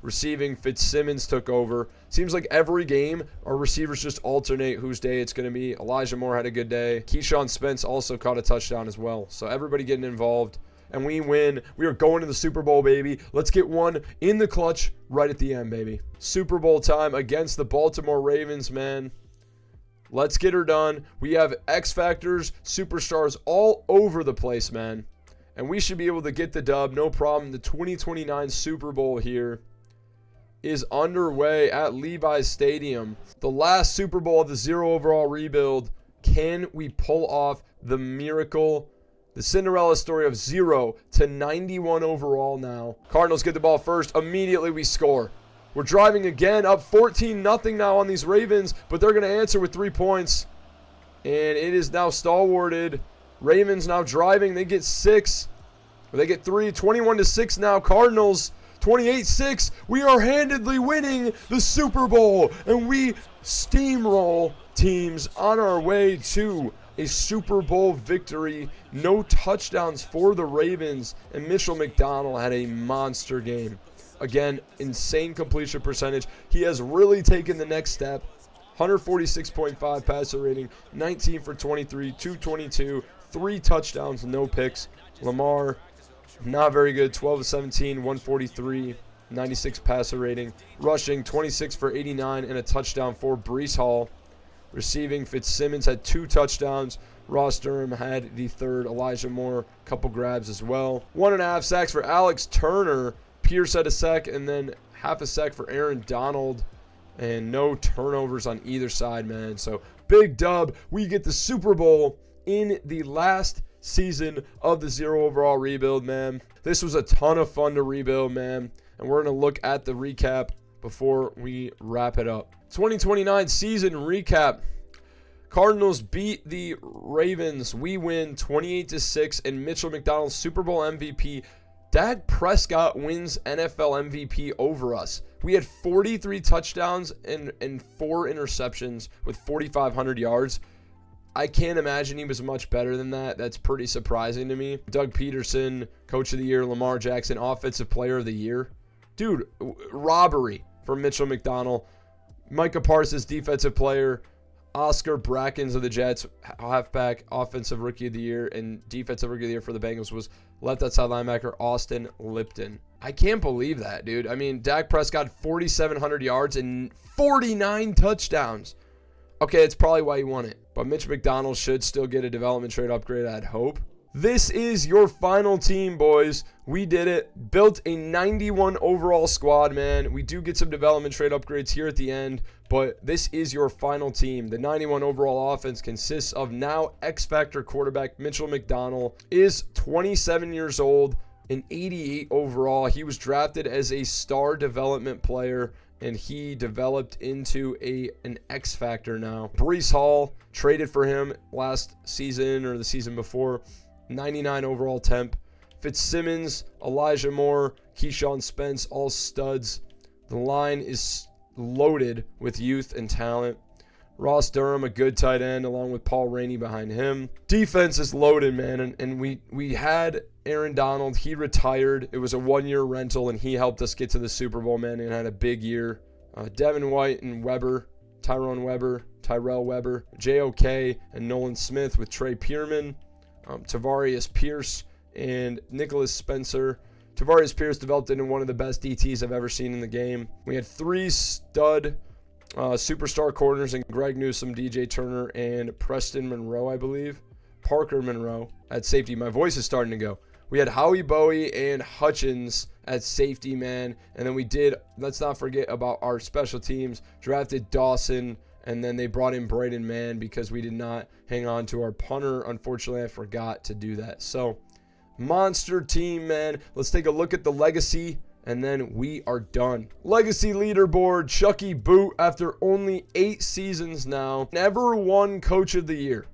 Receiving, Fitzsimmons took over. Seems like every game, our receivers just alternate whose day it's going to be. Elijah Moore had a good day. Keyshawn Spence also caught a touchdown as well. So everybody getting involved. and we win. We are going to the Super Bowl, baby. Let's get one in the clutch right at the end, baby. Super Bowl time against the Baltimore Ravens, man. Let's get her done. We have X Factors, superstars all over the place, man. And we should be able to get the dub, no problem. The 2029 Super Bowl here is underway at Levi's Stadium. The last Super Bowl of the 0 overall rebuild. Can we pull off the miracle, the Cinderella story of 0 to 91 overall now? Cardinals get the ball first. Immediately we score. We're driving again, up 14-0 now on these Ravens, but they're going to answer with 3 points. And it is now stalwarted. Ravens now driving. They get 6. They get 3. 21-6 now. Cardinals 28-6. We are handedly winning the Super Bowl, and we steamroll teams on our way to a Super Bowl victory. No touchdowns for the Ravens, and Mitchell McDonald had a monster game. Again, insane completion percentage. He has really taken the next step. 146.5 passer rating, 19 for 23, 222, 3 touchdowns, no picks. Lamar, not very good, 12 of 17, 143, 96 passer rating. Rushing, 26 for 89 and a touchdown for Breece Hall. Receiving, Fitzsimmons had 2 touchdowns. Ross Durham had the 3rd. Elijah Moore, couple grabs as well. 1.5 sacks for Alex Turner. Pierce had a sack, and then half a sack for Aaron Donald. And no turnovers on either side, man. So, big dub. We get the Super Bowl in the last season of the 0 overall rebuild, man. This was a ton of fun to rebuild, man. And we're going to look at the recap before we wrap it up. 2029 season recap. Cardinals beat the Ravens. We win 28-6, and Mitchell McDonald, Super Bowl MVP. Dak Prescott wins NFL MVP over us. We had 43 touchdowns and 4 interceptions with 4,500 yards. I can't imagine he was much better than that. That's pretty surprising to me. Doug Peterson, Coach of the Year. Lamar Jackson, Offensive Player of the Year. Dude, robbery for Mitchell McDonald. Micah Parsons, Defensive Player. Oscar Brackens of the Jets, halfback, Offensive Rookie of the Year, and Defensive Rookie of the Year for the Bengals was left outside linebacker Austin Lipton. I can't believe that, dude. I mean, Dak Prescott, 4,700 yards and 49 touchdowns. Okay, it's probably why you won it. But Mitch McDonald should still get a development trade upgrade, I'd hope. This is your final team, boys. We did it. Built a 91 overall squad, man. We do get some development trade upgrades here at the end, but this is your final team. The 91 overall offense consists of now X-Factor quarterback Mitchell McDonald, is 27 years old, an 88 overall. He was drafted as a star development player, and he developed into an X Factor now. Breece Hall, traded for him last season or the season before, 99 overall temp. Fitzsimmons, Elijah Moore, Keyshawn Spence, all studs. The line is loaded with youth and talent. Ross Durham, a good tight end, along with Paul Rainey behind him. Defense is loaded, man, and we had Aaron Donald. He retired. It was a 1-year rental, and he helped us get to the Super Bowl, man, and had a big year. Devin White and Weber, Tyrell Weber, JOK, and Nolan Smith with Trey Pierman, Tavarius Pierce, and Nicholas Spencer. Tavarius Pierce developed into one of the best DTs I've ever seen in the game. We had 3 stud superstar corners in Greg Newsome, DJ Turner, and Preston Monroe, I believe. Parker Monroe at safety. My voice is starting to go. We had Howie Bowie and Hutchins at safety, man. And then we did, let's not forget about our special teams, drafted Dawson, and then they brought in Braden Mann because we did not hang on to our punter. Unfortunately, I forgot to do that. So, monster team, man. Let's take a look at the legacy, and then we are done. Legacy leaderboard, Chucky Boot, after only 8 seasons now, never won Coach of the Year,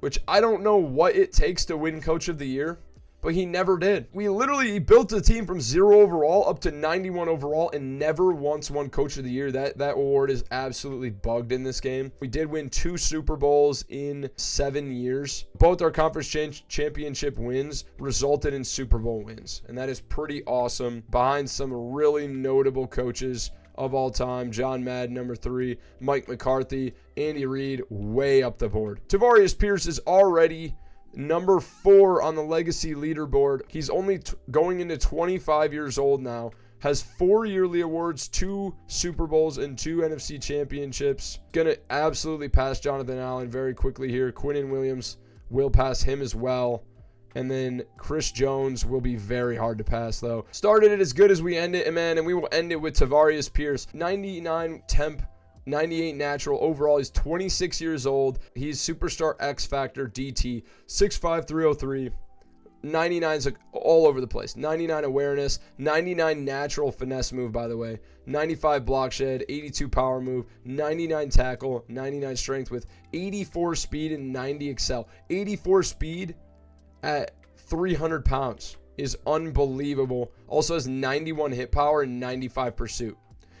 which I don't know what it takes to win Coach of the Year, but he never did. We literally built a team from 0 overall up to 91 overall and never once won Coach of the Year. That award is absolutely bugged in this game. We did win 2 Super Bowls in 7 years. Both our conference championship wins resulted in Super Bowl wins, and that is pretty awesome. Behind some really notable coaches of all time, John Madden, number 3, Mike McCarthy, Andy Reid, way up the board. Tavarius Pierce is already Number 4 on the legacy leaderboard. He's only going into 25 years old now. Has 4 yearly awards, 2 Super Bowls, and 2 NFC championships. Gonna absolutely pass Jonathan Allen very quickly here. Quinnen Williams will pass him as well. And then Chris Jones will be very hard to pass, though. Started it as good as we end it, man, and we will end it with Tavarius Pierce. 99 temp, 98 natural. Overall, he's 26 years old. He's Superstar X Factor DT, 6'5", 303. 99's all over the place. 99 awareness, 99 natural finesse move, by the way, 95 block shed, 82 power move, 99 tackle, 99 strength with 84 speed and 90 excel. 84 speed at 300 pounds is unbelievable. Also has 91 hit power and 95 pursuit.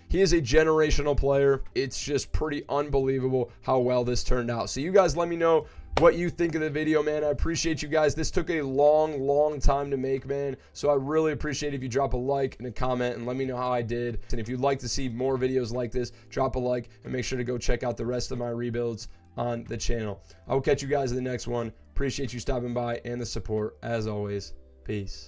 He is a generational player. It's just pretty unbelievable how well this turned out. So you guys let me know what you think of the video, man. I appreciate you guys. This took a long time to make, man. So I really appreciate if you drop a like and a comment and let me know how I did. And if you'd like to see more videos like this, drop a like and make sure to go check out the rest of my rebuilds on the channel. I will catch you guys in the next one. Appreciate you stopping by and the support. As always, peace.